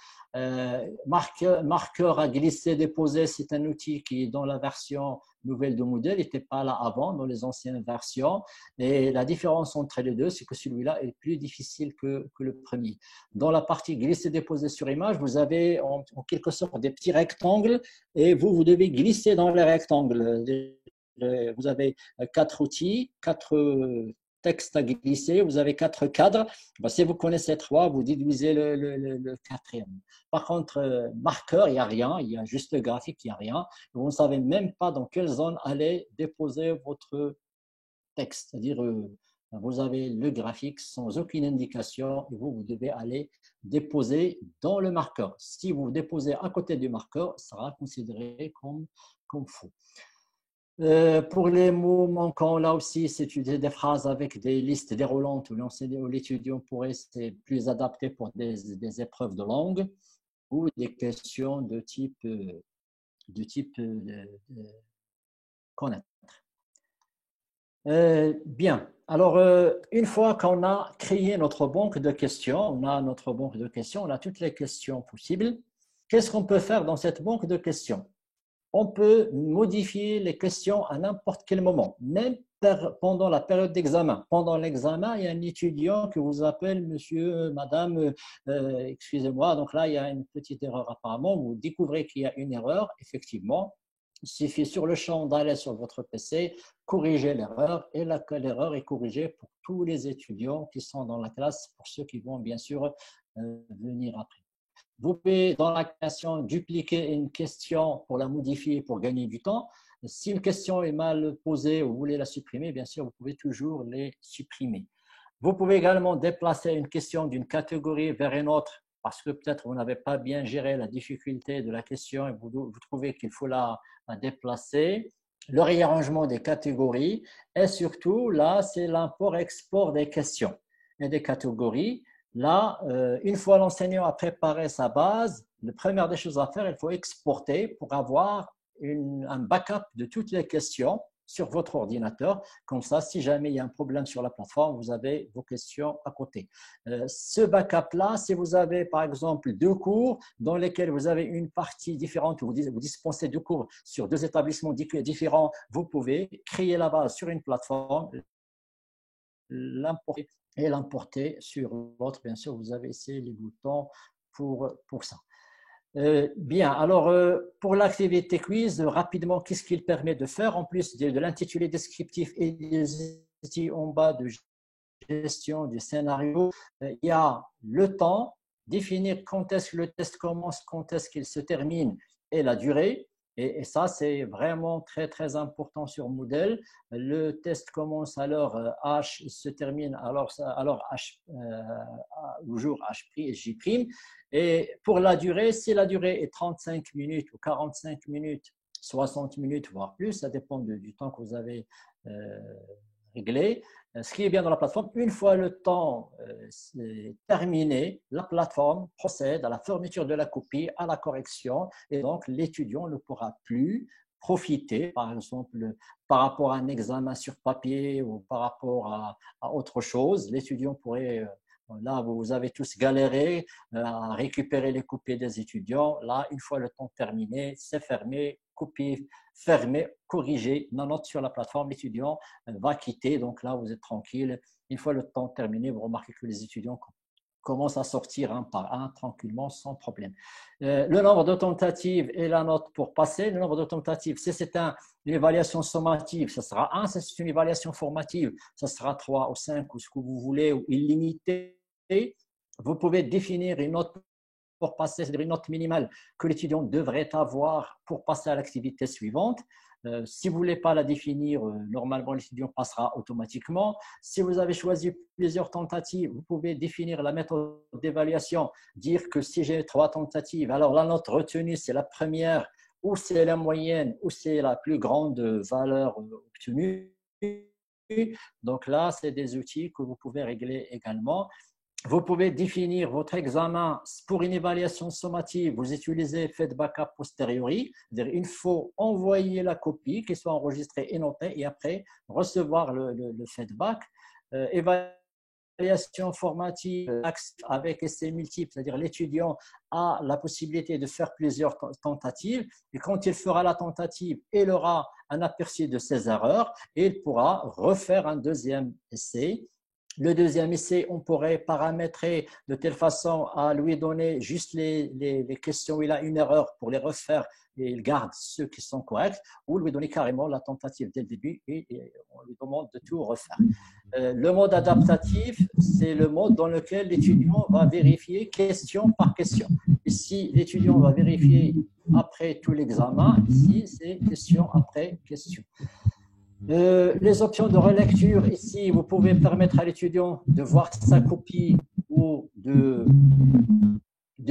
Marqueur à glisser, déposer, c'est un outil qui est dans la version nouvelle de Moodle, il n'était pas là avant, dans les anciennes versions. Et la différence entre les deux, c'est que celui-là est plus difficile que le premier. Dans la partie glisser, déposer sur image, vous avez en quelque sorte des petits rectangles et vous devez glisser dans les rectangles. Vous avez 4 outils, 4 texte à glisser, vous avez 4 cadres. Ben, si vous connaissez 3, vous déduisez le quatrième. Par contre, marqueur, il n'y a rien, il y a juste le graphique, il n'y a rien. Vous ne savez même pas dans quelle zone aller déposer votre texte. C'est-à-dire, vous avez le graphique sans aucune indication et vous devez aller déposer dans le marqueur. Si vous déposez à côté du marqueur, ça sera considéré comme faux. Pour les mots manquants, là aussi, c'est des phrases avec des listes déroulantes où l'étudiant pourrait, c'est plus adapté pour des épreuves de langue ou des questions de type connaître. Bien. Alors, une fois qu'on a créé notre banque de questions, on a toutes les questions possibles. Qu'est-ce qu'on peut faire dans cette banque de questions? On peut modifier les questions à n'importe quel moment, même pendant la période d'examen. Pendant l'examen, il y a un étudiant qui vous appelle monsieur, madame, excusez-moi, donc là, il y a une petite erreur apparemment. Vous découvrez qu'il y a une erreur, effectivement. Il suffit sur le champ d'aller sur votre PC, corriger l'erreur et l'erreur est corrigée pour tous les étudiants qui sont dans la classe, pour ceux qui vont bien sûr venir après. Vous pouvez, dans la question, dupliquer une question pour la modifier, pour gagner du temps. Si une question est mal posée ou vous voulez la supprimer, bien sûr, vous pouvez toujours les supprimer. Vous pouvez également déplacer une question d'une catégorie vers une autre parce que peut-être vous n'avez pas bien géré la difficulté de la question et vous trouvez qu'il faut la déplacer. Le réarrangement des catégories et surtout, là, c'est l'import-export des questions et des catégories. Là, une fois l'enseignant a préparé sa base, la première des choses à faire, il faut exporter pour avoir un backup de toutes les questions sur votre ordinateur. Comme ça, si jamais il y a un problème sur la plateforme, vous avez vos questions à côté. Ce backup-là, si vous avez par exemple 2 cours dans lesquels vous avez une partie différente, vous dispensez 2 cours sur 2 établissements différents, vous pouvez créer la base sur une plateforme, l'importer et l'importer sur l'autre. Bien sûr, vous avez ici les boutons pour ça. Bien, alors pour l'activité quiz, rapidement, qu'est-ce qu'il permet de faire en plus de l'intitulé descriptif et des outils en bas de gestion du scénario? Il y a le temps, définir quand est-ce que le test commence, quand est-ce qu'il se termine et la durée. Et ça, c'est vraiment très, très important sur Moodle. Le test commence à l'heure H, il se termine à l'heure H, au jour H', J'. Et pour la durée, si la durée est 35 minutes ou 45 minutes, 60 minutes, voire plus, ça dépend du temps que vous avez réglé. Ce qui est bien dans la plateforme, une fois le temps terminé, la plateforme procède à la fermeture de la copie, à la correction, et donc l'étudiant ne pourra plus profiter, par exemple, par rapport à un examen sur papier ou par rapport à autre chose. L'étudiant pourrait, là, vous avez tous galéré à récupérer les copies des étudiants. Là, une fois le temps terminé, c'est fermé, copie fermée, corrigée, la note sur la plateforme, l'étudiant va quitter. Donc là, vous êtes tranquille. Une fois le temps terminé, vous remarquez que les étudiants commencent à sortir un par un, tranquillement, sans problème. Le nombre de tentatives et la note pour passer. Le nombre de tentatives, si c'est une évaluation sommative, ça sera 1. Si c'est une évaluation formative, ça sera 3 ou 5 ou ce que vous voulez, ou illimité. Vous pouvez définir une note pour passer, c'est-à-dire une note minimale que l'étudiant devrait avoir pour passer à l'activité suivante. Si vous ne voulez pas la définir, normalement l'étudiant passera automatiquement. Si vous avez choisi plusieurs tentatives, vous pouvez définir la méthode d'évaluation, dire que si j'ai 3 tentatives, alors la note retenue, c'est la première, ou c'est la moyenne, ou c'est la plus grande valeur obtenue. Donc là, c'est des outils que vous pouvez régler également. Vous pouvez définir votre examen pour une évaluation sommative. Vous utilisez feedback a posteriori, c'est-à-dire il faut envoyer la copie qui soit enregistrée et notée et après recevoir le feedback. Évaluation formative avec essais multiples, c'est-à-dire l'étudiant a la possibilité de faire plusieurs tentatives et quand il fera la tentative, il aura un aperçu de ses erreurs et il pourra refaire un deuxième essai. Le deuxième essai, on pourrait paramétrer de telle façon à lui donner juste les questions où il a une erreur pour les refaire et il garde ceux qui sont corrects, ou lui donner carrément la tentative dès le début et on lui demande de tout refaire. Le mode adaptatif, c'est le mode dans lequel l'étudiant va vérifier question par question. Ici, l'étudiant va vérifier après tout l'examen. Ici, c'est question après question. Les options de relecture, ici, vous pouvez permettre à l'étudiant de voir sa copie ou de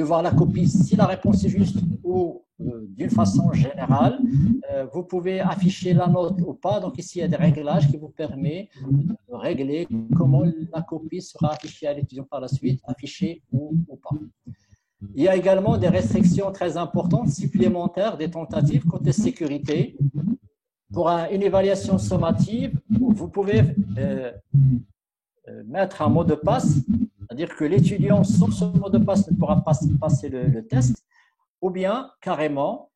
voir la copie si la réponse est juste ou d'une façon générale. Vous pouvez afficher la note ou pas. Donc ici, il y a des réglages qui vous permettent de régler comment la copie sera affichée à l'étudiant par la suite, affichée ou pas. Il y a également des restrictions très importantes supplémentaires, des tentatives côté sécurité. Pour une évaluation sommative, vous pouvez mettre un mot de passe, c'est-à-dire que l'étudiant sans ce mot de passe ne pourra pas passer le test, ou bien carrément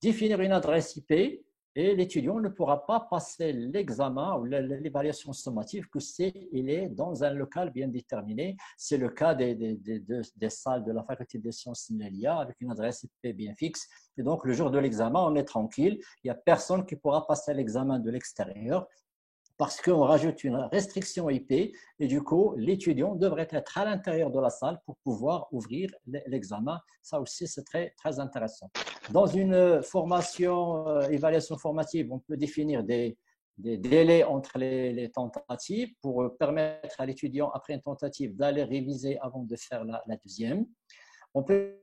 définir une adresse IP et l'étudiant ne pourra pas passer l'examen ou l'évaluation sommative que il est dans un local bien déterminé. C'est le cas des salles de la faculté des sciences de l'IA avec une adresse IP bien fixe. Et donc, le jour de l'examen, on est tranquille. Il n'y a personne qui pourra passer l'examen de l'extérieur parce qu'on rajoute une restriction IP et du coup, l'étudiant devrait être à l'intérieur de la salle pour pouvoir ouvrir l'examen. Ça aussi, c'est très, très intéressant. Dans une formation, évaluation formative, on peut définir des délais entre les tentatives pour permettre à l'étudiant, après une tentative, d'aller réviser avant de faire la deuxième. On peut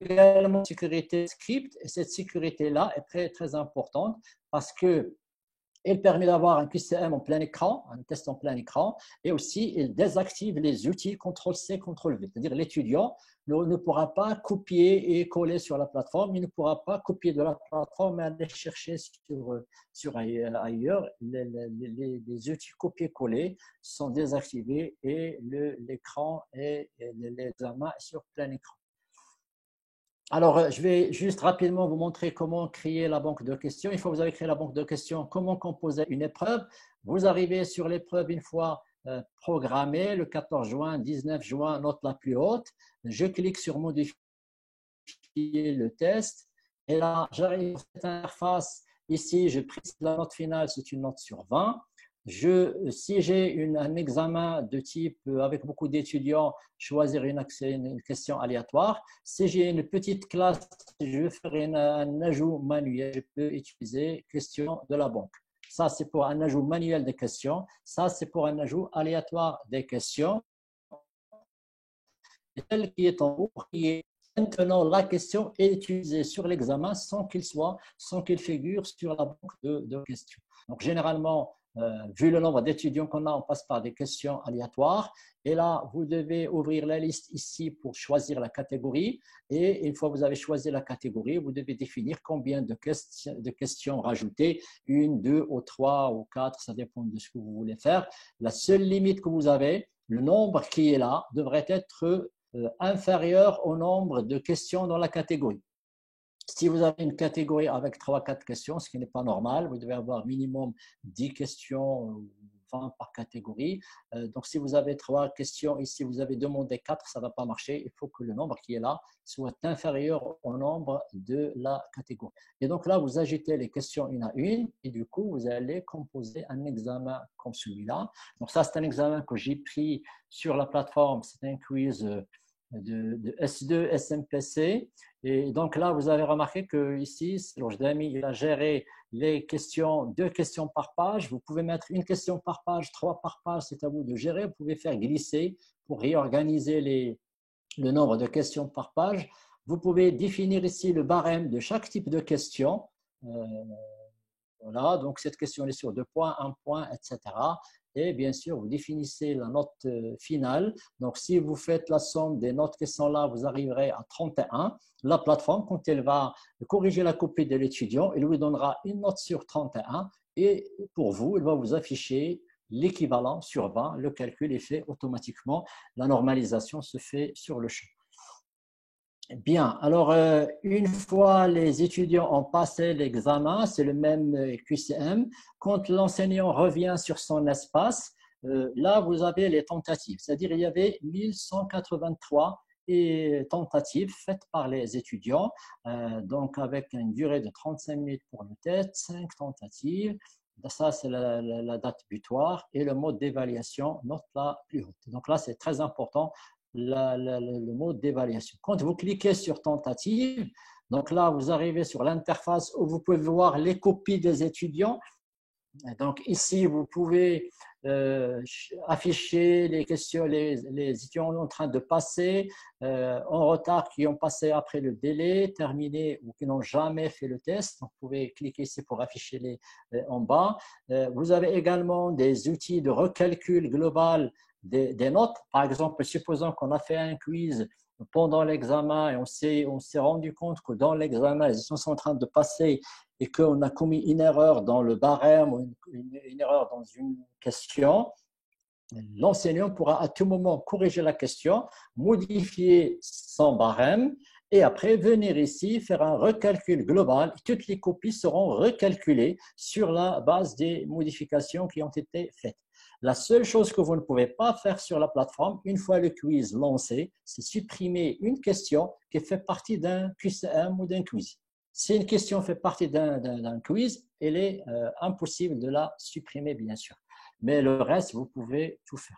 également sécurité script et cette sécurité-là est très, très importante parce que il permet d'avoir un QCM en plein écran, un test en plein écran, et aussi il désactive les outils CTRL-C, CTRL-V. C'est-à-dire l'étudiant ne pourra pas copier et coller sur la plateforme, il ne pourra pas copier de la plateforme et aller chercher sur ailleurs. Les outils copier-coller sont désactivés et l'écran et l'examen sur plein écran. Alors, je vais juste rapidement vous montrer comment créer la banque de questions. Une fois que vous avez créé la banque de questions, comment composer une épreuve. Vous arrivez sur l'épreuve une fois programmée, le 14 juin, 19 juin, note la plus haute. Je clique sur modifier le test. Et là, j'arrive sur cette interface. Ici, je prise la note finale, c'est une note sur 20. Si j'ai un examen de type avec beaucoup d'étudiants, choisir une question aléatoire. Si j'ai une petite classe, je vais faire un ajout manuel. Je peux utiliser question de la banque. Ça, c'est pour un ajout manuel des questions. Ça, c'est pour un ajout aléatoire des questions. Et celle qui est en haut, qui est maintenant la question est utilisée sur l'examen sans qu'il figure sur la banque de questions. Donc, généralement, vu le nombre d'étudiants qu'on a, on passe par des questions aléatoires. Et là, vous devez ouvrir la liste ici pour choisir la catégorie. Et une fois que vous avez choisi la catégorie, vous devez définir combien de questions rajouter. 1, 2 ou 3 ou 4, ça dépend de ce que vous voulez faire. La seule limite que vous avez, le nombre qui est là, devrait être inférieur au nombre de questions dans la catégorie. Si vous avez une catégorie avec 3-4 questions, ce qui n'est pas normal, vous devez avoir minimum 10 questions, 20 par catégorie. Donc, si vous avez 3 questions, ici vous avez demandé 4, ça ne va pas marcher. Il faut que le nombre qui est là soit inférieur au nombre de la catégorie. Et donc là, vous ajoutez les questions une à une et du coup, vous allez composer un examen comme celui-là. Donc, ça, c'est un examen que j'ai pris sur la plateforme. C'est un quiz de S2 SMPC. Et donc là, vous avez remarqué que ici, Lojdami, il a géré les questions, 2 questions par page. Vous pouvez mettre une question par page, 3 par page, c'est à vous de gérer. Vous pouvez faire glisser pour réorganiser le nombre de questions par page. Vous pouvez définir ici le barème de chaque type de question. Voilà, donc cette question est sur 2 points, 1 point, etc. Et bien sûr, vous définissez la note finale. Donc, si vous faites la somme des notes qui sont là, vous arriverez à 31. La plateforme, quand elle va corriger la copie de l'étudiant, elle lui donnera une note sur 31. Et pour vous, elle va vous afficher l'équivalent sur 20. Le calcul est fait automatiquement. La normalisation se fait sur le champ. Bien, alors une fois les étudiants ont passé l'examen, c'est le même QCM, quand l'enseignant revient sur son espace, là vous avez les tentatives, c'est-à-dire il y avait 1183 tentatives faites par les étudiants, donc avec une durée de 35 minutes pour le test, 5 tentatives, ça c'est la date butoir et le mode d'évaluation, note la plus haute. Donc là c'est très important le mode d'évaluation. Quand vous cliquez sur tentative, donc là, vous arrivez sur l'interface où vous pouvez voir les copies des étudiants. Donc ici, vous pouvez afficher les questions, les étudiants en train de passer, en retard, qui ont passé après le délai, terminé ou qui n'ont jamais fait le test. Donc, vous pouvez cliquer ici pour afficher les en bas. Vous avez également des outils de recalcul global des notes. Par exemple, supposons qu'on a fait un quiz pendant l'examen et on s'est rendu compte que dans l'examen, ils sont en train de passer et qu'on a commis une erreur dans le barème ou une erreur dans une question, l'enseignant pourra à tout moment corriger la question, modifier son barème et après venir ici faire un recalcul global. Toutes les copies seront recalculées sur la base des modifications qui ont été faites. La seule chose que vous ne pouvez pas faire sur la plateforme, une fois le quiz lancé, c'est supprimer une question qui fait partie d'un QCM ou d'un quiz. Si une question fait partie d'un quiz, il est impossible de la supprimer, bien sûr. Mais le reste, vous pouvez tout faire.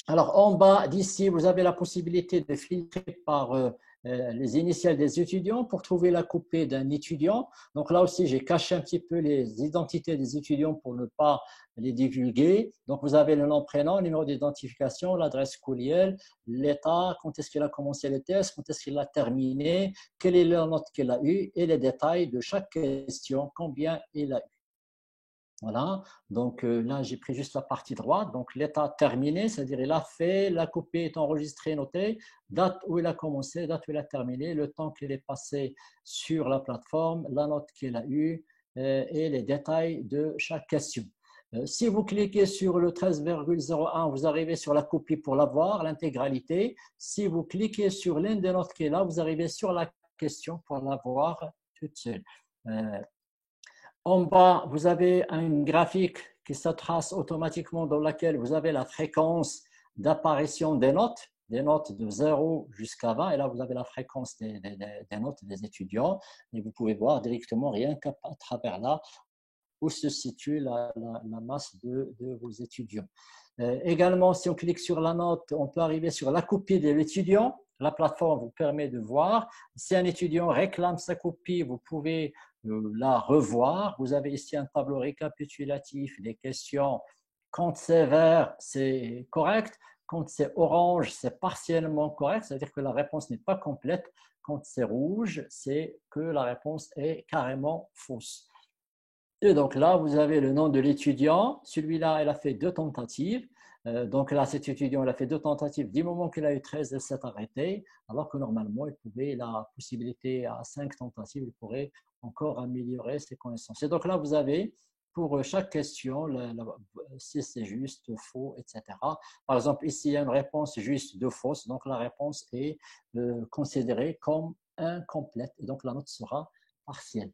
Alors, en bas d'ici, vous avez la possibilité de filtrer par les initiales des étudiants pour trouver la copie d'un étudiant. Donc là aussi, j'ai caché un petit peu les identités des étudiants pour ne pas les divulguer. Donc, vous avez le nom, prénom, le numéro d'identification, l'adresse courriel, l'état, quand est-ce qu'il a commencé le test, quand est-ce qu'il a terminé, quelle est la note qu'il a eue et les détails de chaque question, combien il a eu. Voilà, donc là j'ai pris juste la partie droite, donc l'état terminé, c'est-à-dire il a fait, la copie est enregistrée, notée, date où il a commencé, date où il a terminé, le temps qu'il est passé sur la plateforme, la note qu'il a eue et les détails de chaque question. Si vous cliquez sur le 13,01, vous arrivez sur la copie pour l'avoir, l'intégralité. Si vous cliquez sur l'une des notes qui est là, vous arrivez sur la question pour l'avoir toute seule. En bas, vous avez une graphique qui se trace automatiquement dans laquelle vous avez la fréquence d'apparition des notes de 0 jusqu'à 20. Et là, vous avez la fréquence des notes des étudiants. Et vous pouvez voir directement, rien qu'à travers là, où se situe la masse de vos étudiants. Également, si on clique sur la note, on peut arriver sur la copie de l'étudiant. La plateforme vous permet de voir. Si un étudiant réclame sa copie, vous pouvez la revoir. Vous avez ici un tableau récapitulatif des questions. Quand c'est vert, c'est correct. Quand c'est orange, c'est partiellement correct, c'est-à-dire que la réponse n'est pas complète. Quand c'est rouge, c'est que la réponse est carrément fausse. Et donc là, vous avez le nom de l'étudiant. Celui-là, il a fait 2 tentatives. Donc là, cet étudiant, il a fait 2 tentatives. Du moment qu'il a eu 13, il s'est arrêté. Alors que normalement, il avait la possibilité à 5 tentatives, il pourrait encore améliorer ses connaissances. Et donc là, vous avez pour chaque question, si c'est juste, faux, etc. Par exemple, ici, il y a une réponse juste de fausse. Donc la réponse est considérée comme incomplète. Et donc la note sera partielle.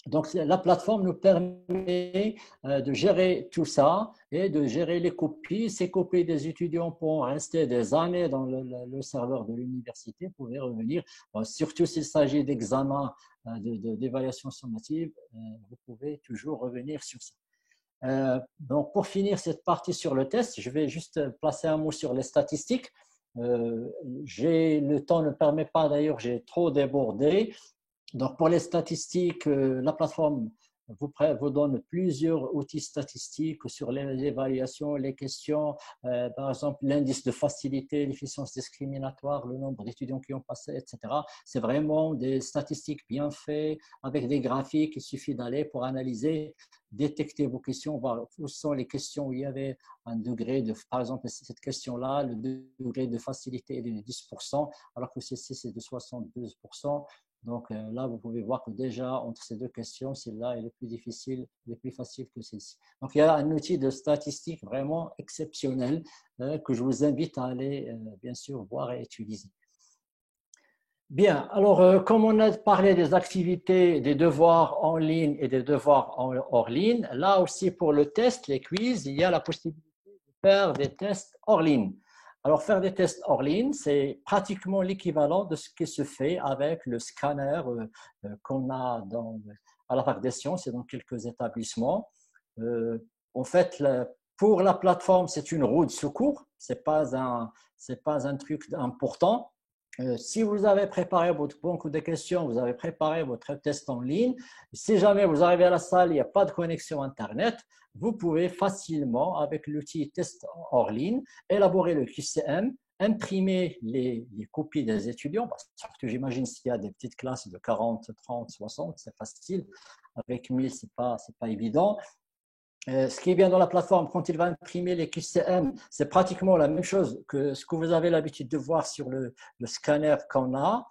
Donc, la plateforme nous permet de gérer tout ça et de gérer les copies. Ces copies des étudiants pourront rester des années dans le serveur de l'université, vous pouvez revenir, surtout s'il s'agit d'examens d'évaluation sommative, vous pouvez toujours revenir sur ça. Donc, pour finir cette partie sur le test, je vais juste placer un mot sur les statistiques. Le temps ne permet pas, d'ailleurs, j'ai trop débordé. Donc, pour les statistiques, la plateforme vous donne plusieurs outils statistiques sur l'évaluation, les questions, par exemple l'indice de facilité, l'efficience discriminatoire, le nombre d'étudiants qui ont passé, etc. C'est vraiment des statistiques bien faites avec des graphiques. Il suffit d'aller pour analyser, détecter vos questions, voir où sont les questions où il y avait un degré de, par exemple, cette question-là, le degré de facilité est de 10%, alors que ceci, c'est de 72%. Donc là, vous pouvez voir que déjà, entre ces 2 questions, celle-là est le plus difficile, le plus facile que celle-ci. Donc, il y a un outil de statistique vraiment exceptionnel que je vous invite à aller, bien sûr, voir et utiliser. Bien, alors comme on a parlé des activités, des devoirs en ligne et des devoirs hors ligne, là aussi pour le test, les quiz, il y a la possibilité de faire des tests hors ligne. Alors faire des tests hors ligne, c'est pratiquement l'équivalent de ce qui se fait avec le scanner qu'on a à la fac des sciences et dans quelques établissements. En fait, pour la plateforme, c'est une roue de secours, c'est pas un truc important. Si vous avez préparé votre banque de questions, vous avez préparé votre test en ligne, si jamais vous arrivez à la salle, il n'y a pas de connexion Internet, vous pouvez facilement, avec l'outil test hors ligne, élaborer le QCM, imprimer les copies des étudiants, surtout j'imagine s'il y a des petites classes de 40, 30, 60, c'est facile, avec 1000, ce n'est pas évident. Ce qui est bien dans la plateforme, quand il va imprimer les QCM, c'est pratiquement la même chose que ce que vous avez l'habitude de voir sur le scanner qu'on a.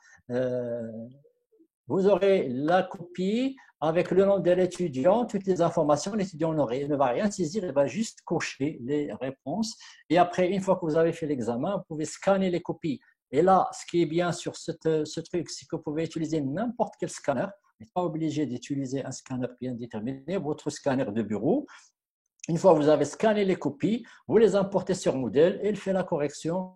Vous aurez la copie avec le nom de l'étudiant, toutes les informations. L'étudiant ne va rien saisir, il va juste cocher les réponses. Et après, une fois que vous avez fait l'examen, vous pouvez scanner les copies. Et là, ce qui est bien sur ce truc, c'est que vous pouvez utiliser n'importe quel scanner. Vous n'êtes pas obligé d'utiliser un scanner bien déterminé, votre scanner de bureau. Une fois que vous avez scanné les copies, vous les importez sur Moodle et il fait la correction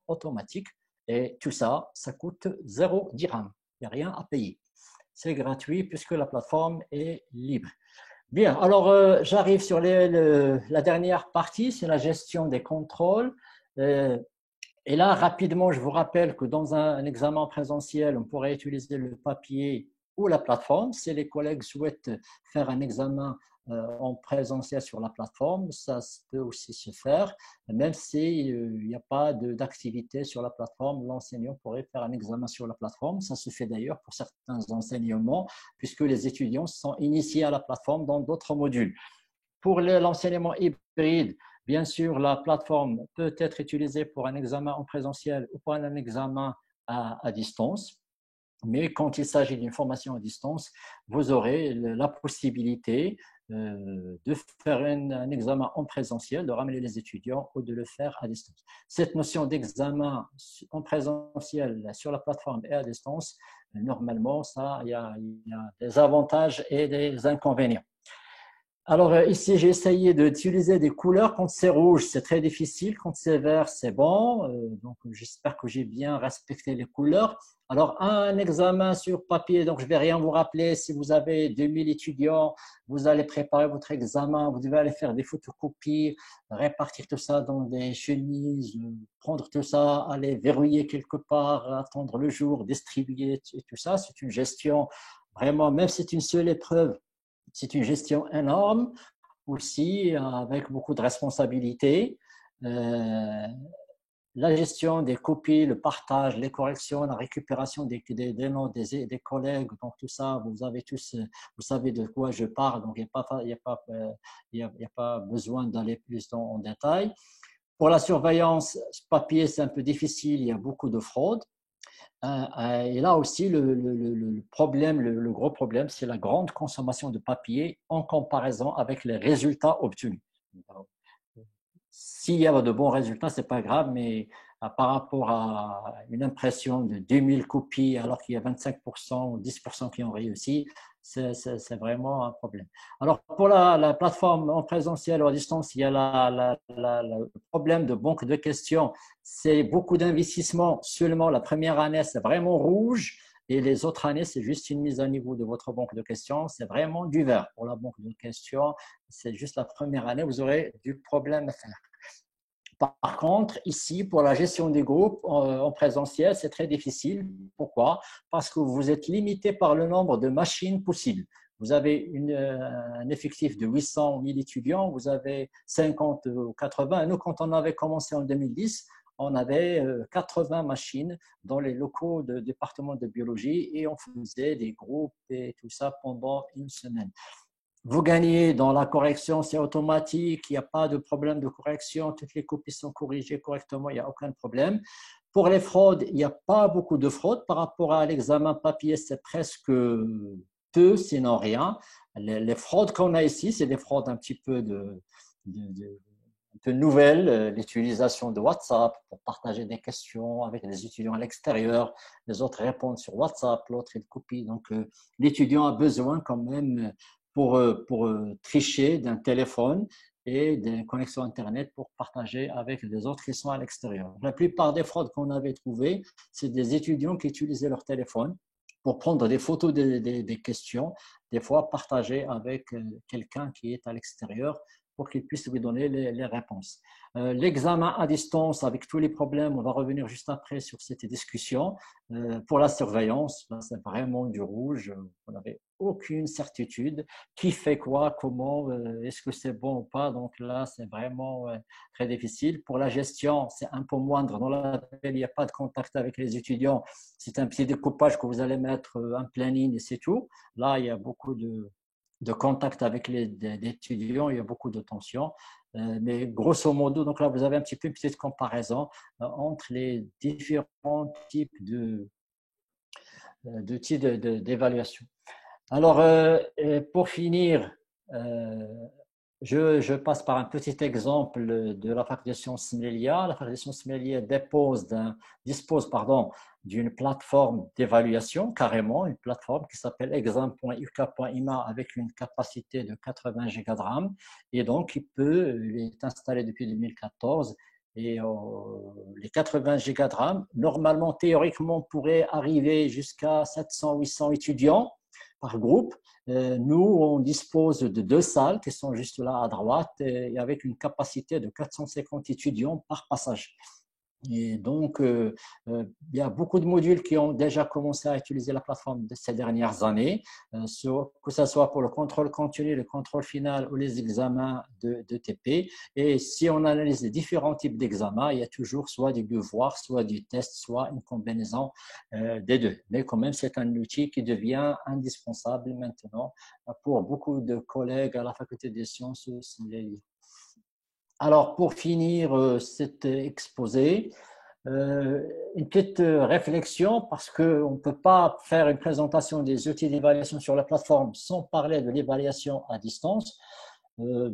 automatique. Et tout ça, ça coûte 0 dirham. Il n'y a rien à payer. C'est gratuit puisque la plateforme est libre. Bien, alors j'arrive sur la dernière partie, c'est la gestion des contrôles. Et là, rapidement, je vous rappelle que dans un examen présentiel, on pourrait utiliser le papier ou la plateforme. Si les collègues souhaitent faire un examen en présentiel sur la plateforme, ça peut aussi se faire. Même s'il n'y a pas d'activité sur la plateforme, l'enseignant pourrait faire un examen sur la plateforme. Ça se fait d'ailleurs pour certains enseignements, puisque les étudiants sont initiés à la plateforme dans d'autres modules. Pour l'enseignement hybride, bien sûr, la plateforme peut être utilisée pour un examen en présentiel ou pour un examen à distance. Mais quand il s'agit d'une formation à distance, vous aurez la possibilité de faire un examen en présentiel, de ramener les étudiants ou de le faire à distance. Cette notion d'examen en présentiel sur la plateforme et à distance, normalement, il y a des avantages et des inconvénients. Alors ici, j'ai essayé d'utiliser des couleurs. Quand c'est rouge, c'est très difficile. Quand c'est vert, c'est bon. Donc, j'espère que j'ai bien respecté les couleurs. Alors, un examen sur papier, donc je ne vais rien vous rappeler. Si vous avez 2000 étudiants, vous allez préparer votre examen. Vous devez aller faire des photocopies, répartir tout ça dans des chemises, prendre tout ça, aller verrouiller quelque part, attendre le jour, distribuer et tout ça. C'est une gestion vraiment, même si c'est une seule épreuve, c'est une gestion énorme aussi, avec beaucoup de responsabilités. La gestion des copies, le partage, les corrections, la récupération des noms des collègues, donc tout ça, vous savez de quoi je parle, donc il n'y a pas besoin d'aller plus en détail. Pour la surveillance papier, c'est un peu difficile, il y a beaucoup de fraude. Et là aussi, le gros problème, c'est la grande consommation de papier en comparaison avec les résultats obtenus. S'il y a de bons résultats, ce n'est pas grave, mais par rapport à une impression de 2000 copies alors qu'il y a 25% ou 10% qui ont réussi, c'est vraiment un problème. Alors, pour la plateforme en présentiel ou à distance, il y a le problème de banque de questions. C'est beaucoup d'investissement. Seulement, la première année, c'est vraiment rouge. Et les autres années, c'est juste une mise à niveau de votre banque de questions. C'est vraiment du vert pour la banque de questions. C'est juste la première année, vous aurez du problème à faire. Par contre, ici, pour la gestion des groupes en présentiel, c'est très difficile. Pourquoi? Parce que vous êtes limité par le nombre de machines possibles. Vous avez un effectif de 800 000 étudiants, vous avez 50 ou 80. Nous, quand on avait commencé en 2010, on avait 80 machines dans les locaux du département de biologie et on faisait des groupes et tout ça pendant une semaine. Vous gagnez dans la correction, c'est automatique, il n'y a pas de problème de correction, toutes les copies sont corrigées correctement, il n'y a aucun problème. Pour les fraudes, il n'y a pas beaucoup de fraudes. Par rapport à l'examen papier, c'est presque peu, sinon rien. Les fraudes qu'on a ici, c'est des fraudes un petit peu peu nouvelle, l'utilisation de WhatsApp pour partager des questions avec les étudiants à l'extérieur. Les autres répondent sur WhatsApp, l'autre il copie. Donc, l'étudiant a besoin quand même pour tricher d'un téléphone et d'une connexion Internet pour partager avec les autres qui sont à l'extérieur. La plupart des fraudes qu'on avait trouvées, c'est des étudiants qui utilisaient leur téléphone pour prendre des photos des questions, des fois partager avec quelqu'un qui est à l'extérieur pour qu'il puisse lui donner les réponses. L'examen à distance avec tous les problèmes, on va revenir juste après sur cette discussion. Pour la surveillance, c'est vraiment du rouge. On n'avait aucune certitude. Qui fait quoi, comment, est-ce que c'est bon ou pas? Donc là, c'est vraiment très difficile. Pour la gestion, c'est un peu moindre. Dans laquelle il n'y a pas de contact avec les étudiants. C'est un petit découpage que vous allez mettre, un planning et c'est tout. Là, il y a beaucoup de contact avec les étudiants, il y a beaucoup de tensions. Mais grosso modo, donc là, vous avez un petit peu une petite comparaison entre les différents types d'évaluation. Alors, pour finir, je passe par un petit exemple de la faculté de sciences Similia. La faculté de sciences Similia dispose d'une plateforme d'évaluation, carrément, une plateforme qui s'appelle exam.uk.ima avec une capacité de 80 Go de RAM. Et donc, il est installé depuis 2014. Et les 80 Go de RAM, normalement, théoriquement, pourraient arriver jusqu'à 700-800 étudiants par groupe. Nous, on dispose de 2 salles qui sont juste là à droite et avec une capacité de 450 étudiants par passage. Et donc, il y a beaucoup de modules qui ont déjà commencé à utiliser la plateforme de ces dernières années, que ce soit pour le contrôle continu, le contrôle final ou les examens de TP. Et si on analyse les différents types d'examens, il y a toujours soit du devoir, soit du test, soit une combinaison des deux. Mais quand même, c'est un outil qui devient indispensable maintenant pour beaucoup de collègues à la faculté des sciences. Alors, pour finir cet exposé, une petite réflexion parce qu'on ne peut pas faire une présentation des outils d'évaluation sur la plateforme sans parler de l'évaluation à distance. Ce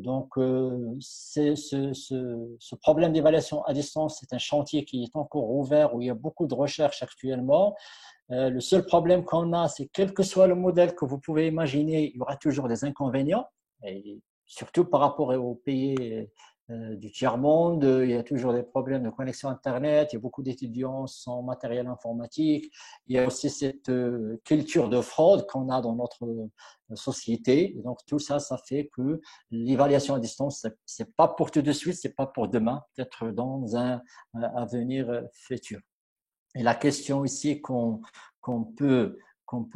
problème d'évaluation à distance, c'est un chantier qui est encore ouvert où il y a beaucoup de recherches actuellement. Le seul problème qu'on a, c'est quel que soit le modèle que vous pouvez imaginer, il y aura toujours des inconvénients, et surtout par rapport aux pays du tiers-monde. Il y a toujours des problèmes de connexion Internet, il y a beaucoup d'étudiants sans matériel informatique, il y a aussi cette culture de fraude qu'on a dans notre société. Et donc tout ça, ça fait que l'évaluation à distance, c'est pas pour tout de suite, c'est pas pour demain, peut-être dans un avenir futur. Et la question ici qu'on peut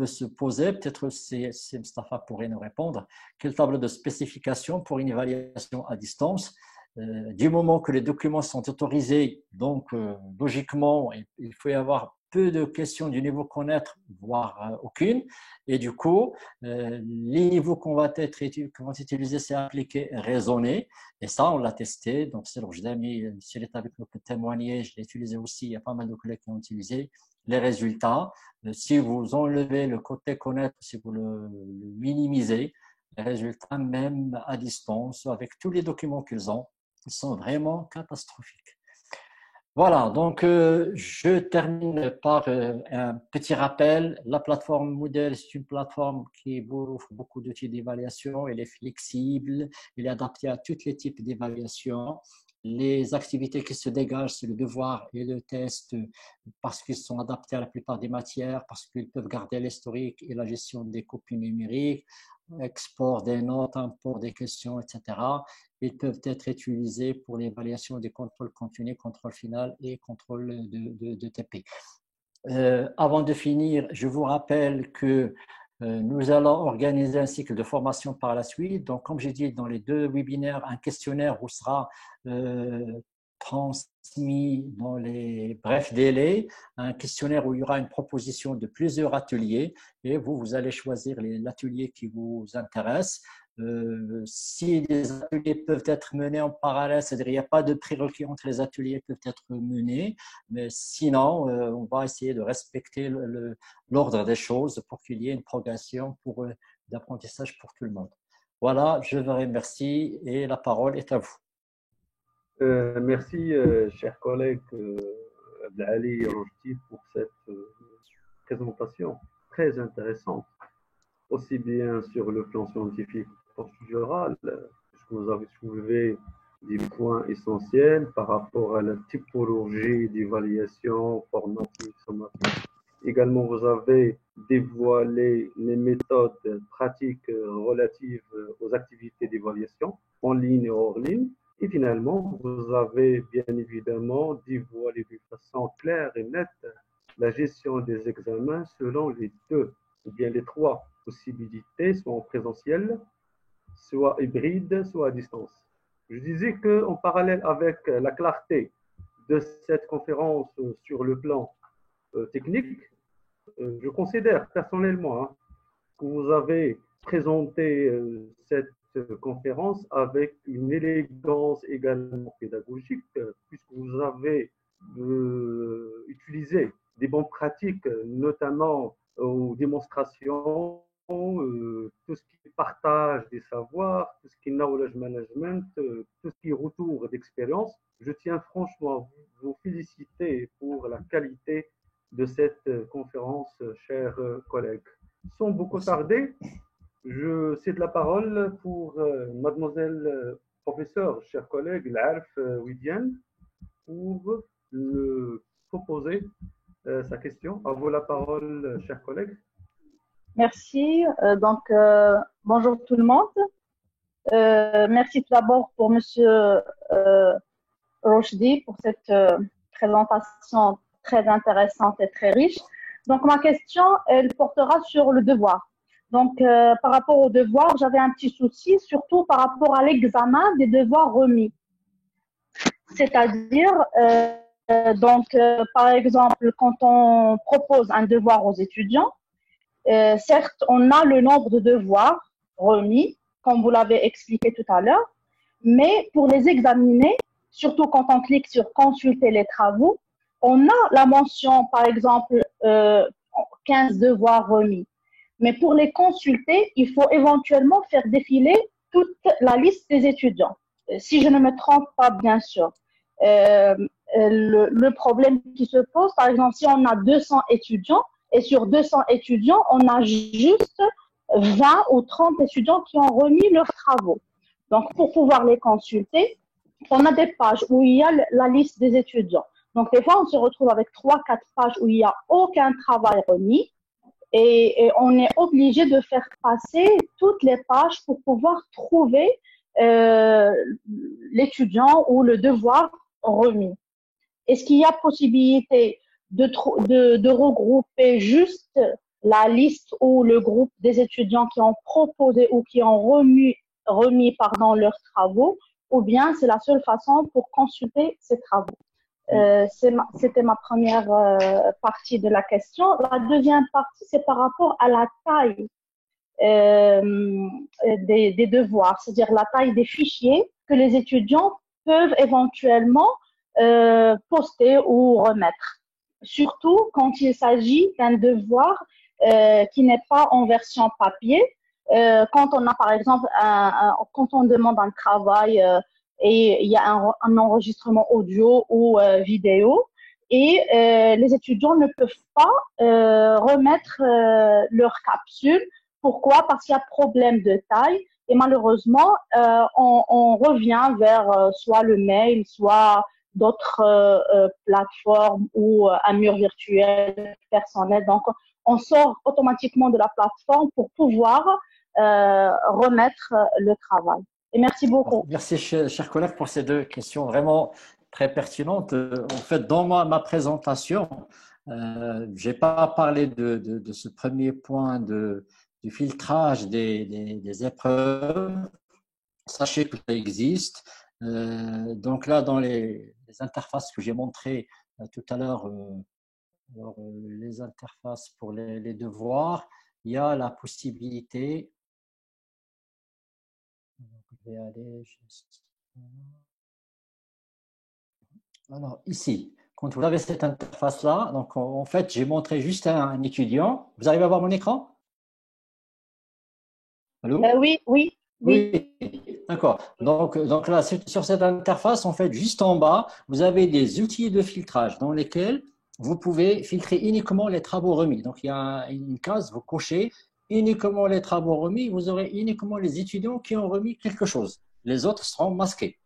se poser, peut-être c'est Mustafa pourrait nous répondre, quel tableau de spécification pour une évaluation à distance? Du moment que les documents sont autorisés, donc logiquement, il faut y avoir peu de questions du niveau connaître, voire aucune. Et du coup, les niveaux qui vont être utilisés, c'est appliquer raisonner. Et ça, on l'a testé. Donc, c'est Rojdami, s'il est avec nous pour témoigner, je l'ai utilisé aussi. Il y a pas mal de collègues qui ont utilisé les résultats. Si vous enlevez le côté connaître, si vous le minimisez, les résultats, même à distance, avec tous les documents qu'ils ont, ils sont vraiment catastrophiques. Voilà, donc je termine par un petit rappel. La plateforme Moodle, c'est une plateforme qui vous offre beaucoup d'outils d'évaluation. Elle est flexible, elle est adaptée à tous les types d'évaluation. Les activités qui se dégagent, c'est le devoir et le test parce qu'ils sont adaptés à la plupart des matières, parce qu'ils peuvent garder l'historique et la gestion des copies numériques, export des notes, import des questions, etc. Ils peuvent être utilisés pour l'évaluation des contrôles continus, contrôle final et contrôle de TP. Avant de finir, je vous rappelle que nous allons organiser un cycle de formation par la suite. Donc, comme j'ai dit, dans les 2 webinaires, un questionnaire vous sera transmis dans les brefs délais, un questionnaire où il y aura une proposition de plusieurs ateliers et vous allez choisir l'atelier qui vous intéresse. Si les ateliers peuvent être menés en parallèle, c'est-à-dire qu'il n'y a pas de prérequis entre les ateliers peuvent être menés, mais sinon, on va essayer de respecter l'ordre des choses pour qu'il y ait une progression d'apprentissage pour tout le monde. Voilà, je vous remercie et la parole est à vous. Merci, cher collègue Abdelali Rojdi, pour cette présentation très intéressante, aussi bien sur le plan scientifique que procédural. Vous avez soulevé des points essentiels par rapport à la typologie d'évaluation formative, sommative. Également, vous avez dévoilé les méthodes pratiques relatives aux activités d'évaluation en ligne et hors ligne. Et finalement, vous avez bien évidemment dévoilé de façon claire et nette la gestion des examens selon les deux ou bien les trois possibilités, soit en présentiel, soit hybride, soit à distance. Je disais qu'en parallèle avec la clarté de cette conférence sur le plan technique, je considère personnellement que vous avez présenté cette conférence avec une élégance également pédagogique, puisque vous avez utilisé des bonnes pratiques, notamment aux démonstrations, tout ce qui est partage des savoirs, tout ce qui est knowledge management, tout ce qui est retour d'expérience. Je tiens franchement à vous féliciter pour la qualité de cette conférence, chers collègues. Sans beaucoup tarder, je cède la parole pour mademoiselle professeure, chers collègues, Larf Widiane, pour le proposer sa question. À vous la parole, chers collègues. Merci. Bonjour tout le monde. Merci tout d'abord pour Monsieur Rochdi pour cette présentation très intéressante et très riche. Donc, ma question, elle portera sur le devoir. Donc, par rapport au devoir, j'avais un petit souci, surtout par rapport à l'examen des devoirs remis. C'est-à-dire, par exemple, quand on propose un devoir aux étudiants, certes, on a le nombre de devoirs remis, comme vous l'avez expliqué tout à l'heure, mais pour les examiner, surtout quand on clique sur consulter les travaux, on a la mention, par exemple, 15 devoirs remis. Mais pour les consulter, il faut éventuellement faire défiler toute la liste des étudiants. Si je ne me trompe pas, bien sûr. Le problème qui se pose, par exemple, si on a 200 étudiants, et sur 200 étudiants, on a juste 20 ou 30 étudiants qui ont remis leurs travaux. Donc, pour pouvoir les consulter, on a des pages où il y a la liste des étudiants. Donc, des fois, on se retrouve avec 3-4 pages où il n'y a aucun travail remis et on est obligé de faire passer toutes les pages pour pouvoir trouver l'étudiant ou le devoir remis. Est-ce qu'il y a possibilité de regrouper juste la liste ou le groupe des étudiants qui ont proposé ou qui ont remis leurs travaux, ou bien c'est la seule façon pour consulter ces travaux? C'était ma première partie de la question. La deuxième partie, c'est par rapport à la taille des devoirs, c'est-à-dire la taille des fichiers que les étudiants peuvent éventuellement poster ou remettre. Surtout quand il s'agit d'un devoir qui n'est pas en version papier. Quand on a, par exemple, quand on demande un travail et il y a un enregistrement audio ou vidéo, et les étudiants ne peuvent pas remettre leur capsule. Pourquoi? Parce qu'il y a problème de taille et malheureusement, on revient vers soit le mail, soit d'autres plateformes ou un mur virtuel personnel. Donc, on sort automatiquement de la plateforme pour pouvoir remettre le travail. Et merci beaucoup. Merci, chers collègues, pour ces deux questions vraiment très pertinentes. En fait, dans ma présentation, je n'ai pas parlé de ce premier point du filtrage des épreuves. Sachez que ça existe. Donc là, dans les interfaces que j'ai montrées tout à l'heure, les interfaces pour les devoirs, il y a la possibilité. Je vais aller juste. Alors, ici, quand vous avez cette interface-là, donc en fait, j'ai montré juste un étudiant. Vous arrivez à voir mon écran? Allô? Oui. Oui. d'accord. Donc là, sur cette interface, en fait, juste en bas, vous avez des outils de filtrage dans lesquels vous pouvez filtrer uniquement les travaux remis. Donc, il y a une case, vous cochez uniquement les travaux remis, vous aurez uniquement les étudiants qui ont remis quelque chose. Les autres seront masqués.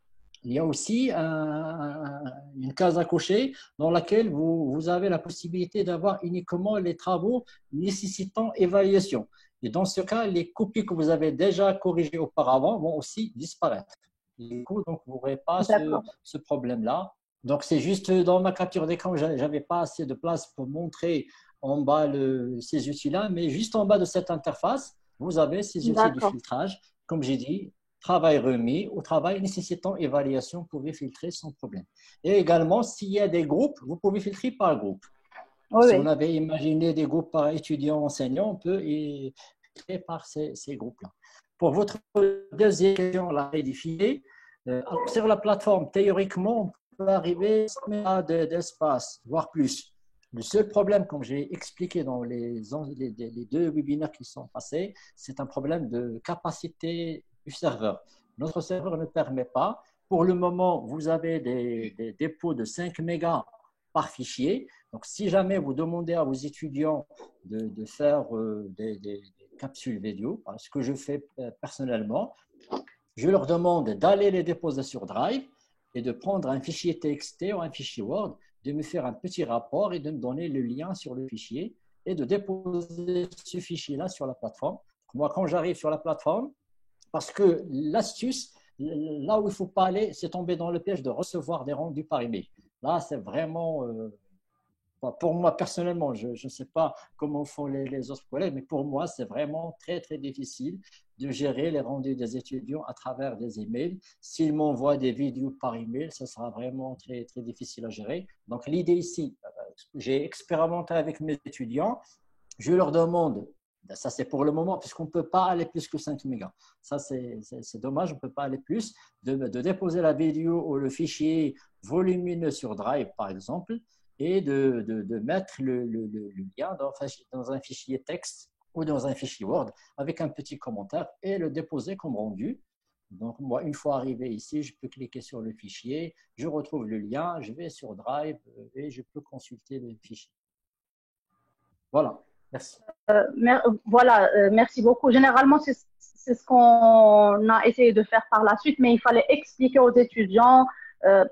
Il y a aussi une case à cocher dans laquelle vous avez la possibilité d'avoir uniquement les travaux nécessitant évaluation. Et dans ce cas, les copies que vous avez déjà corrigées auparavant vont aussi disparaître. Du coup, donc, vous n'aurez pas D'accord. ce problème-là. Donc, c'est juste dans ma capture d'écran, je n'avais pas assez de place pour montrer en bas ces outils-là, mais juste en bas de cette interface, vous avez ces outils de D'accord. filtrage. Comme j'ai dit, travail remis ou travail nécessitant évaluation, vous pouvez filtrer sans problème. Et également, s'il y a des groupes, vous pouvez filtrer par groupe. Oui, Si on oui. avait imaginé des groupes par étudiants, enseignants, on peut filtrer par ces groupes-là. Pour votre deuxième question, la rédifier, sur la plateforme, théoriquement, on peut arriver à d'espace, voire plus. Le seul problème, comme j'ai expliqué dans les deux webinaires qui sont passés, c'est un problème de capacité du serveur. Notre serveur ne permet pas. Pour le moment, vous avez des dépôts de 5 mégas par fichier. Donc, si jamais vous demandez à vos étudiants de faire des capsules vidéo, ce que je fais personnellement, je leur demande d'aller les déposer sur Drive et de prendre un fichier TXT ou un fichier Word, de me faire un petit rapport et de me donner le lien sur le fichier et de déposer ce fichier-là sur la plateforme. Moi, quand j'arrive sur la plateforme, parce que l'astuce, là où il ne faut pas aller, c'est tomber dans le piège de recevoir des rendus par email. Là, c'est vraiment pour moi, personnellement, je ne sais pas comment font les autres collègues, mais pour moi, c'est vraiment très, très difficile de gérer les rendus des étudiants à travers des emails. S'ils m'envoient des vidéos par email, ça sera vraiment très, très difficile à gérer. Donc, l'idée ici, j'ai expérimenté avec mes étudiants, je leur demande, ça c'est pour le moment, puisqu'on ne peut pas aller plus que 5 mégas. Ça, c'est dommage, on ne peut pas aller plus, de déposer la vidéo ou le fichier volumineux sur Drive, par exemple, et de mettre le lien dans un fichier texte ou dans un fichier Word avec un petit commentaire et le déposer comme rendu. Donc, moi, une fois arrivé ici, je peux cliquer sur le fichier, je retrouve le lien, je vais sur Drive et je peux consulter le fichier. Voilà, merci. Voilà, merci beaucoup. Généralement, c'est ce qu'on a essayé de faire par la suite, mais il fallait expliquer aux étudiants,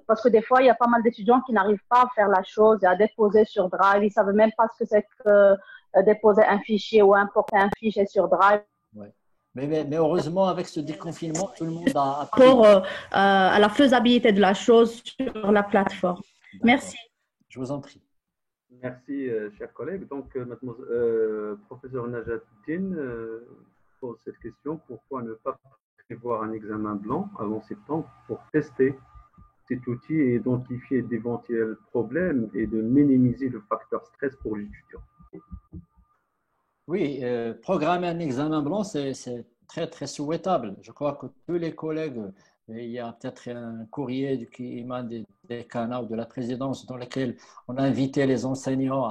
parce que des fois, il y a pas mal d'étudiants qui n'arrivent pas à faire la chose et à déposer sur Drive. Ils ne savent même pas ce que c'est que déposer un fichier ou importer un fichier sur Drive. Ouais. Mais heureusement, avec ce déconfinement, tout le monde a appris. Rapport à la faisabilité de la chose sur la plateforme. Merci. Je vous en prie. Merci, chers collègues. Donc, professeur Najat-Din pose cette question. Pourquoi ne pas prévoir un examen blanc avant septembre pour tester cet outil et identifier d'éventuels problèmes et de minimiser le facteur stress pour l'étudiant? Oui, programmer un examen blanc, c'est très, très souhaitable. Je crois que tous les collègues, il y a peut-être un courrier qui émane des canaux de la présidence dans lequel on a invité les enseignants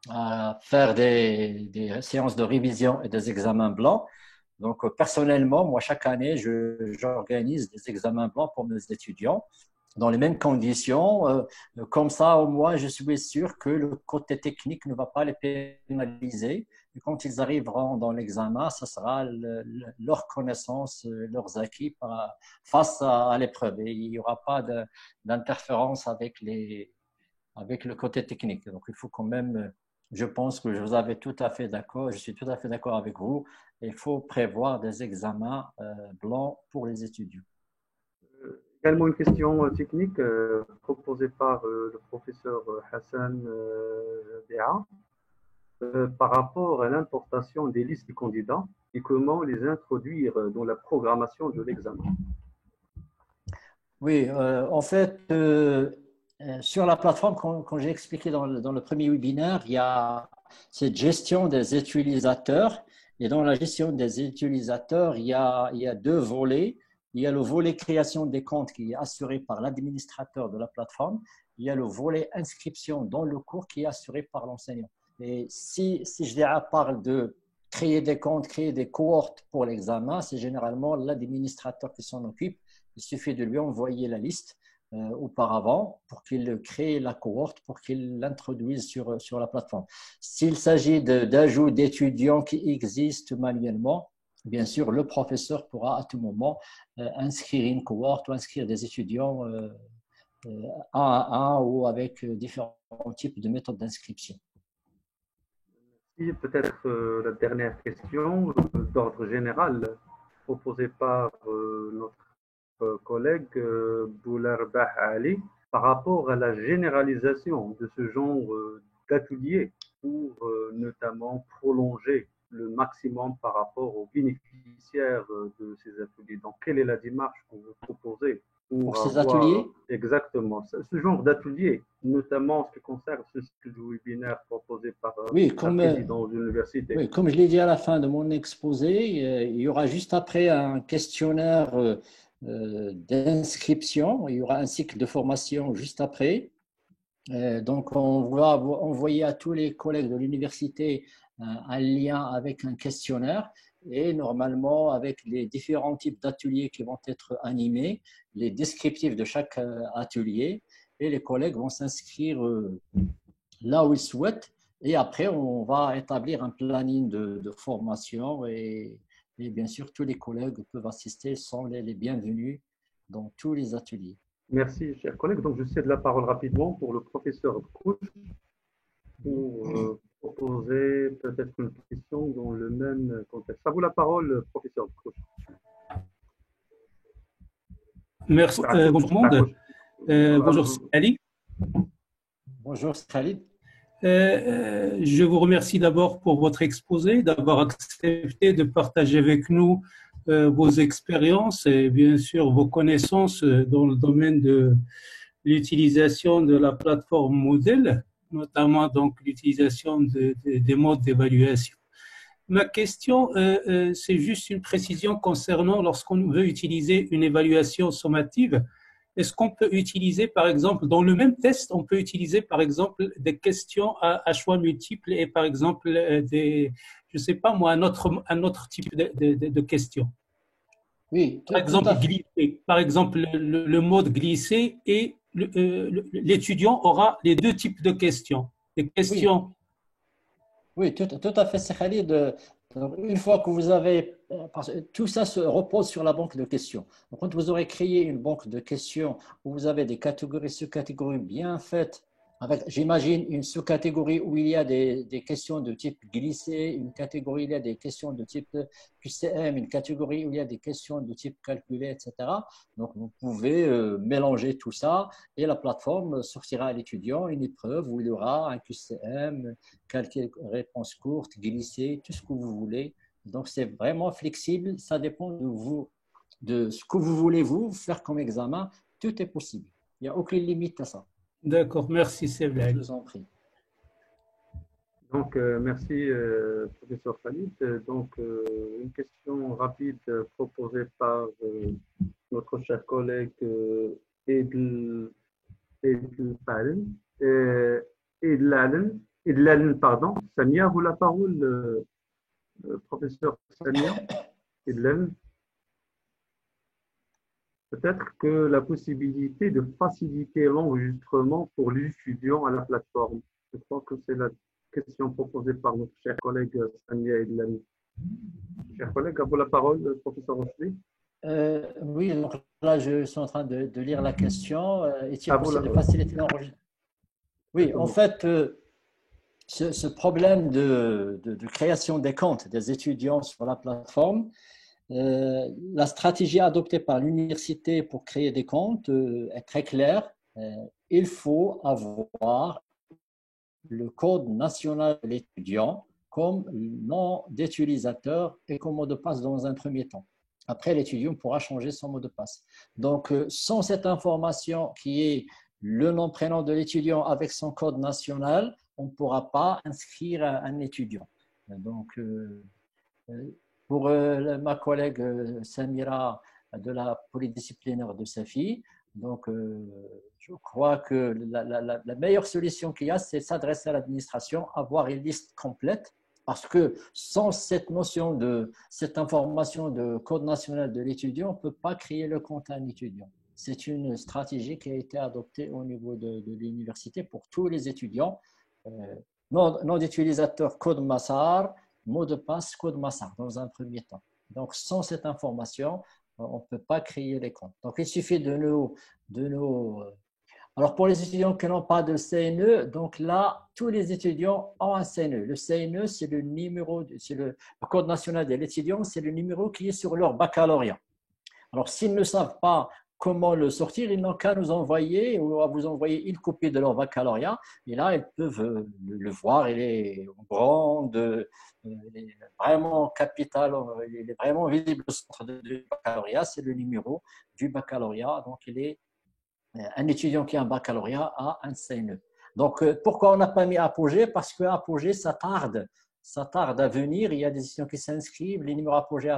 à faire des séances de révision et des examens blancs. Donc, personnellement, moi, chaque année, j'organise des examens blancs pour mes étudiants dans les mêmes conditions. Comme ça, au moins, je suis sûr que le côté technique ne va pas les pénaliser. Et quand ils arriveront dans l'examen, ce sera leur connaissance, leurs acquis face à l'épreuve. Et il n'y aura pas d'interférence avec le côté technique. Donc, il faut quand même, je pense que je vous avais tout à fait d'accord, je suis tout à fait d'accord avec vous. Il faut prévoir des examens blancs pour les étudiants. Également une question technique proposée par le professeur Hassan Béa par rapport à l'importation des listes de candidats et comment les introduire dans la programmation de l'examen. Oui, en fait, sur la plateforme, quand j'ai expliqué dans le premier webinaire, il y a cette gestion des utilisateurs. Et dans la gestion des utilisateurs, il y a deux volets. Il y a le volet création des comptes qui est assuré par l'administrateur de la plateforme. Il y a le volet inscription dans le cours qui est assuré par l'enseignant. Et si je parle de créer des comptes, créer des cohortes pour l'examen, c'est généralement l'administrateur qui s'en occupe. Il suffit de lui envoyer la liste auparavant pour qu'il crée la cohorte, pour qu'il l'introduise sur la plateforme. S'il s'agit d'ajout d'étudiants qui existent manuellement, bien sûr, le professeur pourra à tout moment inscrire une cohorte ou inscrire des étudiants un à un ou avec différents types de méthodes d'inscription. Et peut-être la dernière question d'ordre général proposée par notre collègue Boularbah Ali par rapport à la généralisation de ce genre d'atelier pour notamment prolonger le maximum par rapport aux bénéficiaires de ces ateliers. Donc, quelle est la démarche que vous proposez pour ces ateliers? Exactement ce genre d'atelier, notamment en ce qui concerne ce cycle de webinaire proposé par oui, le président de l'université. Oui, comme je l'ai dit à la fin de mon exposé, il y aura juste après un questionnaire d'inscription, il y aura un cycle de formation juste après. Donc, on va envoyer à tous les collègues de l'université un lien avec un questionnaire et normalement avec les différents types d'ateliers qui vont être animés, les descriptifs de chaque atelier et les collègues vont s'inscrire là où ils souhaitent et après on va établir un planning de formation et bien sûr tous les collègues peuvent assister, sont les bienvenus dans tous les ateliers. Merci, chers collègues. Donc, je cède la parole rapidement pour le professeur Krouch pour proposer peut-être une question dans le même contexte. À vous la parole, professeur Krouch. Merci. Bonjour tout le monde. Bonjour, c'est Ali. Bonjour, Khalid. Je vous remercie d'abord pour votre exposé, d'avoir accepté de partager avec nous vos expériences et bien sûr vos connaissances dans le domaine de l'utilisation de la plateforme Moodle, notamment donc l'utilisation des modes d'évaluation. Ma question, c'est juste une précision concernant lorsqu'on veut utiliser une évaluation sommative. Est-ce qu'on peut utiliser, par exemple, dans le même test, on peut utiliser, par exemple, des questions à choix multiples et, par exemple, je ne sais pas moi, un autre type de questions. Oui, par exemple, glisser. Par exemple, le mode glisser et l'étudiant aura les deux types de questions. Les questions. Oui, tout à fait, c'est Khalid. Une fois que vous avez, tout ça se repose sur la banque de questions. Donc, quand vous aurez créé une banque de questions où vous avez des catégories, sous-catégories bien faites, avec, j'imagine, une sous-catégorie où il y a des questions de type glissé, une catégorie où il y a des questions de type QCM, une catégorie où il y a des questions de type calculé, etc. Donc, vous pouvez mélanger tout ça et la plateforme sortira à l'étudiant une épreuve où il y aura un QCM, réponse courte, glissé, tout ce que vous voulez. Donc, c'est vraiment flexible. Ça dépend de vous, de ce que vous voulez vous faire comme examen. Tout est possible. Il n'y a aucune limite à ça. D'accord, merci, c'est vrai. Je vous en prie. Donc, merci, professeur Khalid. Donc, une question rapide proposée par notre cher collègue Idlalen, pardon. Samia, vous la parole, professeur Samia Idlalen. Peut-être que la possibilité de faciliter l'enregistrement pour les étudiants à la plateforme. Je crois que c'est la question proposée par notre cher collègue Samia Idlalen. Cher collègue, à vous la parole, professeur Rochely. Oui, donc là, je suis en train de lire la question. Est-il possible de faciliter l'enregistrement? Oui, en fait, ce problème de création des comptes des étudiants sur la plateforme, la stratégie adoptée par l'université pour créer des comptes est très claire. Il faut avoir le code national de l'étudiant comme nom d'utilisateur et comme mot de passe dans un premier temps. Après, l'étudiant pourra changer son mot de passe. Donc, sans cette information qui est le nom, prénom de l'étudiant avec son code national, on ne pourra pas inscrire un étudiant. Donc, pour ma collègue Samira de la polydisciplinaire de Safi, donc je crois que la meilleure solution qu'il y a, c'est s'adresser à l'administration, avoir une liste complète Parce que sans cette notion cette information de code national de l'étudiant, on ne peut pas créer le compte à un étudiant. C'est une stratégie qui a été adoptée au niveau de l'université pour tous les étudiants. Nom d'utilisateur code Massar, mot de passe code Massar dans un premier temps. Donc, sans cette information, on ne peut pas créer les comptes. Donc, il suffit de nos alors, pour les étudiants qui n'ont pas de CNE, donc là, tous les étudiants ont un CNE. Le CNE, c'est le numéro, c'est le Code national de l'étudiant, c'est le numéro qui est sur leur baccalauréat. Alors, s'ils ne savent pas comment le sortir, ils n'ont qu'à nous envoyer ou à vous envoyer une copie de leur baccalauréat. Et là, ils peuvent le voir. Il est grand, il est vraiment capital, il est vraiment visible au centre du baccalauréat. C'est le numéro du baccalauréat. Donc, il est un étudiant qui a un baccalauréat a un CNE. Donc, pourquoi on n'a pas mis Apogée? Parce que Apogée, ça tarde à venir. Il y a des étudiants qui s'inscrivent, les numéros Apogée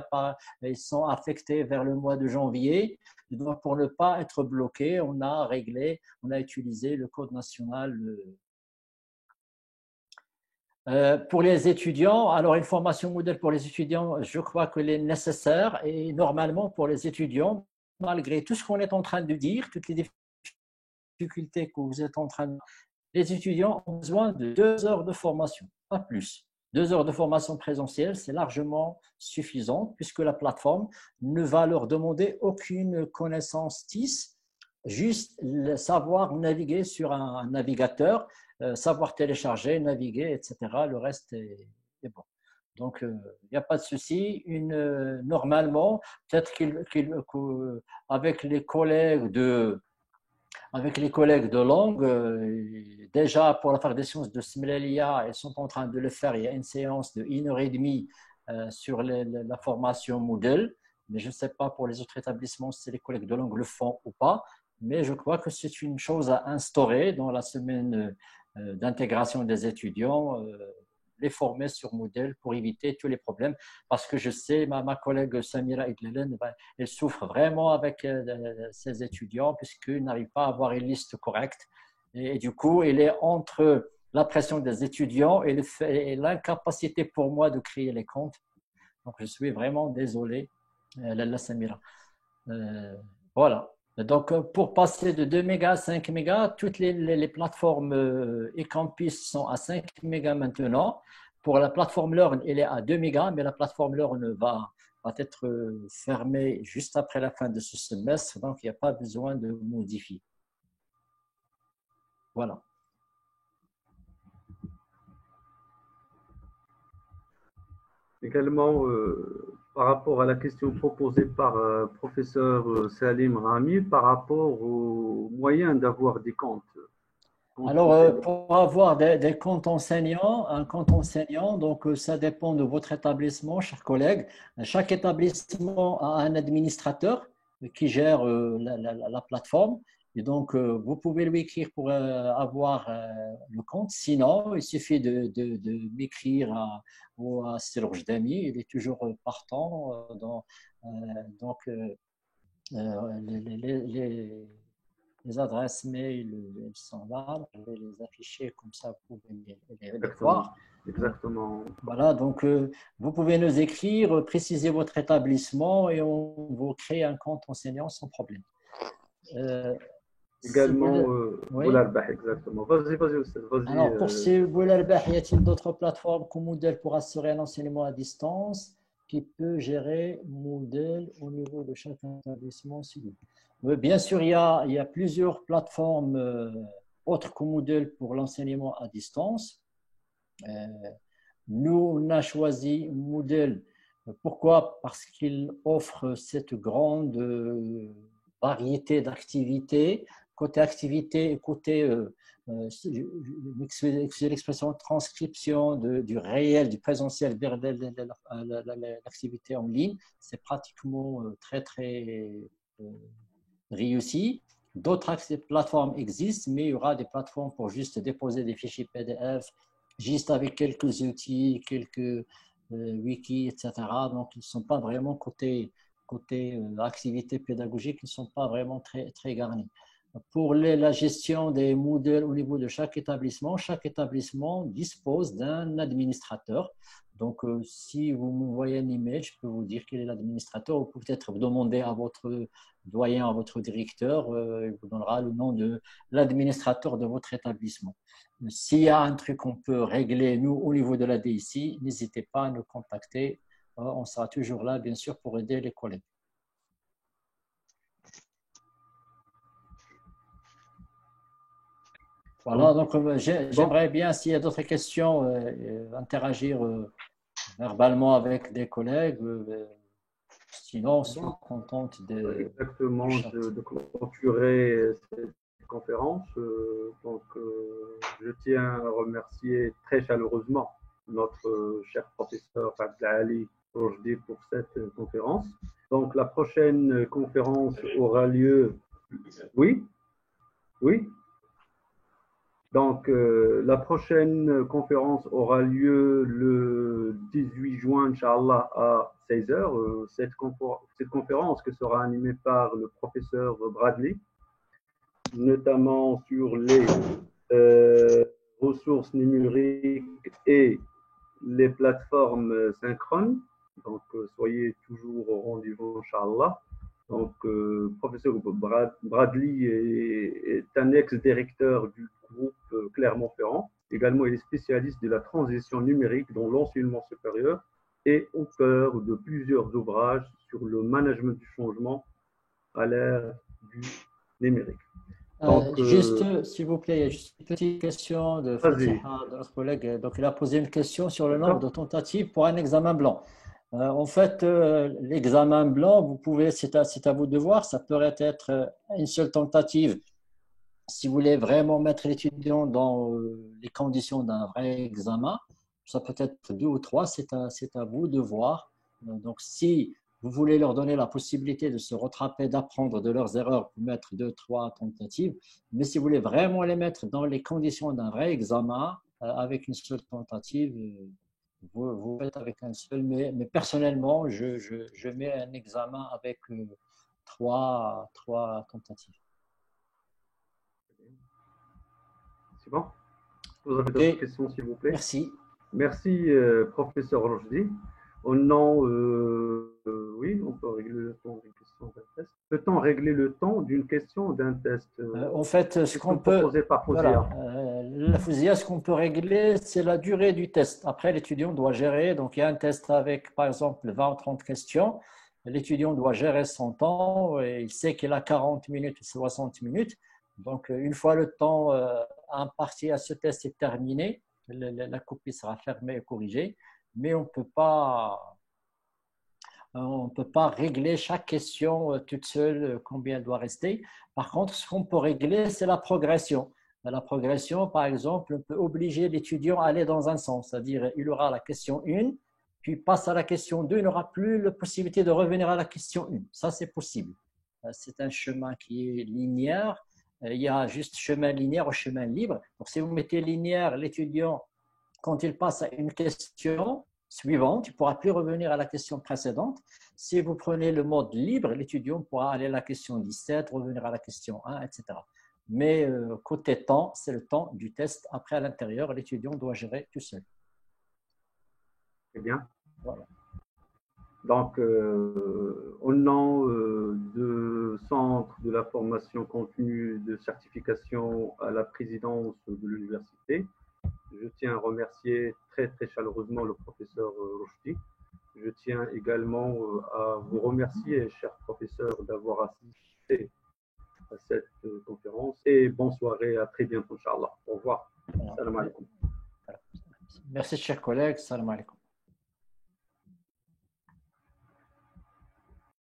ils sont affectés vers le mois de janvier. Donc, pour ne pas être bloqué, on a utilisé le code national. Pour les étudiants, alors une formation modèle pour les étudiants, je crois qu'elle est nécessaire et normalement pour les étudiants, malgré tout ce qu'on est en train de dire, toutes les difficultés que vous êtes en train de... Les étudiants ont besoin de 2 heures de formation, pas plus. 2 heures de formation présentielle, c'est largement suffisant puisque la plateforme ne va leur demander aucune connaissance TIS, juste savoir naviguer sur un navigateur, savoir télécharger, naviguer, etc. Le reste est bon. Donc, il n'y a pas de souci. Normalement, peut-être qu'avec les collègues de langue, déjà pour la fac des sciences de Smilalia, ils sont en train de le faire. Il y a une séance de 1 heure et demie sur la formation Moodle, mais je ne sais pas pour les autres établissements si les collègues de langue le font ou pas. Mais je crois que c'est une chose à instaurer dans la semaine d'intégration des étudiants, les former sur Moodle pour éviter tous les problèmes. Parce que je sais, ma collègue Samira Idlelen, elle souffre vraiment avec ses étudiants puisqu'ils n'arrivent pas à avoir une liste correcte. Et du coup, elle est entre la pression des étudiants et l'incapacité pour moi de créer les comptes. Donc, je suis vraiment désolé, Lalla Samira. Voilà. Donc, pour passer de 2 mégas à 5 mégas, toutes les plateformes eCampus sont à 5 mégas maintenant. Pour la plateforme Learn, elle est à 2 mégas, mais la plateforme Learn va être fermée juste après la fin de ce semestre, donc il n'y a pas besoin de modifier. Voilà. Également, par rapport à la question proposée par professeur Salim Rami, par rapport aux moyens d'avoir des comptes. Alors, pour avoir des comptes enseignants, un compte enseignant, donc ça dépend de votre établissement, chers collègues. Chaque établissement a un administrateur qui gère la plateforme. Et donc, vous pouvez lui écrire pour avoir le compte. Sinon, il suffit de m'écrire à Serge Dami. Il est toujours partant. Donc, les adresses mail, elles sont là. Je vais les afficher comme ça, vous pouvez les voir. Exactement. Voilà, donc vous pouvez nous écrire, préciser votre établissement et on vous crée un compte enseignant sans problème. Également, oui. Boularbah, exactement. Vas-y, vas-y. Alors, pour ces Boularbah, y a-t-il d'autres plateformes comme Moodle pour assurer un enseignement à distance qui peut gérer Moodle au niveau de chaque établissement? Oui, bien sûr, il y a plusieurs plateformes autres que Moodle pour l'enseignement à distance. Nous, on a choisi Moodle. Pourquoi? Parce qu'il offre cette grande variété d'activités. Côté activité et côté, c'est l'expression transcription du réel, du présentiel vers l'activité en ligne. C'est pratiquement très, très réussi. D'autres plateformes existent, mais il y aura des plateformes pour juste déposer des fichiers PDF, juste avec quelques outils, quelques wikis, etc. Donc, ils ne sont pas vraiment côté activité pédagogique, ils ne sont pas vraiment très, très garnis. Pour la gestion des modèles au niveau de chaque établissement dispose d'un administrateur. Donc, si vous m'envoyez un email, je peux vous dire quel est l'administrateur. Vous pouvez peut-être demander à votre doyen, à votre directeur, il vous donnera le nom de l'administrateur de votre établissement. S'il y a un truc qu'on peut régler, nous, au niveau de la DIC, n'hésitez pas à nous contacter. On sera toujours là, bien sûr, pour aider les collègues. Voilà, donc j'aimerais bien, s'il y a d'autres questions, interagir verbalement avec des collègues. Sinon, on se contente de… Exactement, de clôturer cette conférence. Je tiens à remercier très chaleureusement notre cher professeur Abdelali Rojdi pour cette conférence. Donc, la prochaine conférence aura lieu… Oui? Oui? Donc, la prochaine conférence aura lieu le 18 juin, Inch'Allah, à 16 h. Cette conférence qui sera animée par le professeur Bradley, notamment sur les ressources numériques et les plateformes synchrones. Donc, soyez toujours au rendez-vous, Inch'Allah. Donc, professeur Bradley est un ex-directeur du groupe Clermont-Ferrand. Également, il est spécialiste de la transition numérique dans l'enseignement supérieur et auteur de plusieurs ouvrages sur le management du changement à l'ère du numérique. Donc, juste, s'il vous plaît, il y a juste une petite question de Fatiha, de notre collègue. Donc, il a posé une question sur le nombre de tentatives pour un examen blanc. En fait, l'examen blanc, vous pouvez, c'est à vous de voir, ça pourrait être une seule tentative. Si vous voulez vraiment mettre l'étudiant dans les conditions d'un vrai examen, ça peut être 2 ou 3, c'est à vous de voir. Donc, si vous voulez leur donner la possibilité de se rattraper, d'apprendre de leurs erreurs, vous mettre 2, 3 tentatives. Mais si vous voulez vraiment les mettre dans les conditions d'un vrai examen, avec une seule tentative, vous faites avec un seul. Mais personnellement, je mets un examen avec 3 tentatives. C'est bon? Vous avez d'autres questions, s'il vous plaît? Merci. Merci, professeur Rojdi. Au nom, oui, on peut régler le temps d'une question d'un test. Peut-on régler le temps d'une question d'un test? En fait, ce qu'on peut… Voilà, la Fouzia, ce qu'on peut régler, c'est la durée du test. Après, l'étudiant doit gérer. Donc, il y a un test avec, par exemple, 20 ou 30 questions. L'étudiant doit gérer son temps. Et il sait qu'il a 40 minutes ou 60 minutes. Donc, une fois le temps imparti à ce test est terminé, la copie sera fermée et corrigée. Mais on ne peut pas régler chaque question toute seule, combien elle doit rester. Par contre, ce qu'on peut régler, c'est la progression. La progression, par exemple, on peut obliger l'étudiant à aller dans un sens, c'est-à-dire il aura la question 1, puis passe à la question 2, il n'aura plus la possibilité de revenir à la question 1. Ça, c'est possible. C'est un chemin qui est linéaire. Il y a juste chemin linéaire ou chemin libre. Donc, si vous mettez linéaire, l'étudiant, quand il passe à une question suivante, il ne pourra plus revenir à la question précédente. Si vous prenez le mode libre, l'étudiant pourra aller à la question 17, revenir à la question 1, etc. Mais côté temps, c'est le temps du test. Après, à l'intérieur, l'étudiant doit gérer tout seul. Très bien. Voilà. Donc, au nom du Centre de la formation continue de certification à la présidence de l'université, je tiens à remercier très, très chaleureusement le professeur Rojdi. Je tiens également à vous remercier, cher professeur, d'avoir assisté à cette conférence. Et bonne soirée, à très bientôt, Inch'Allah. Au revoir. Salam alaikum. Merci, chers collègues. Salam alaikum.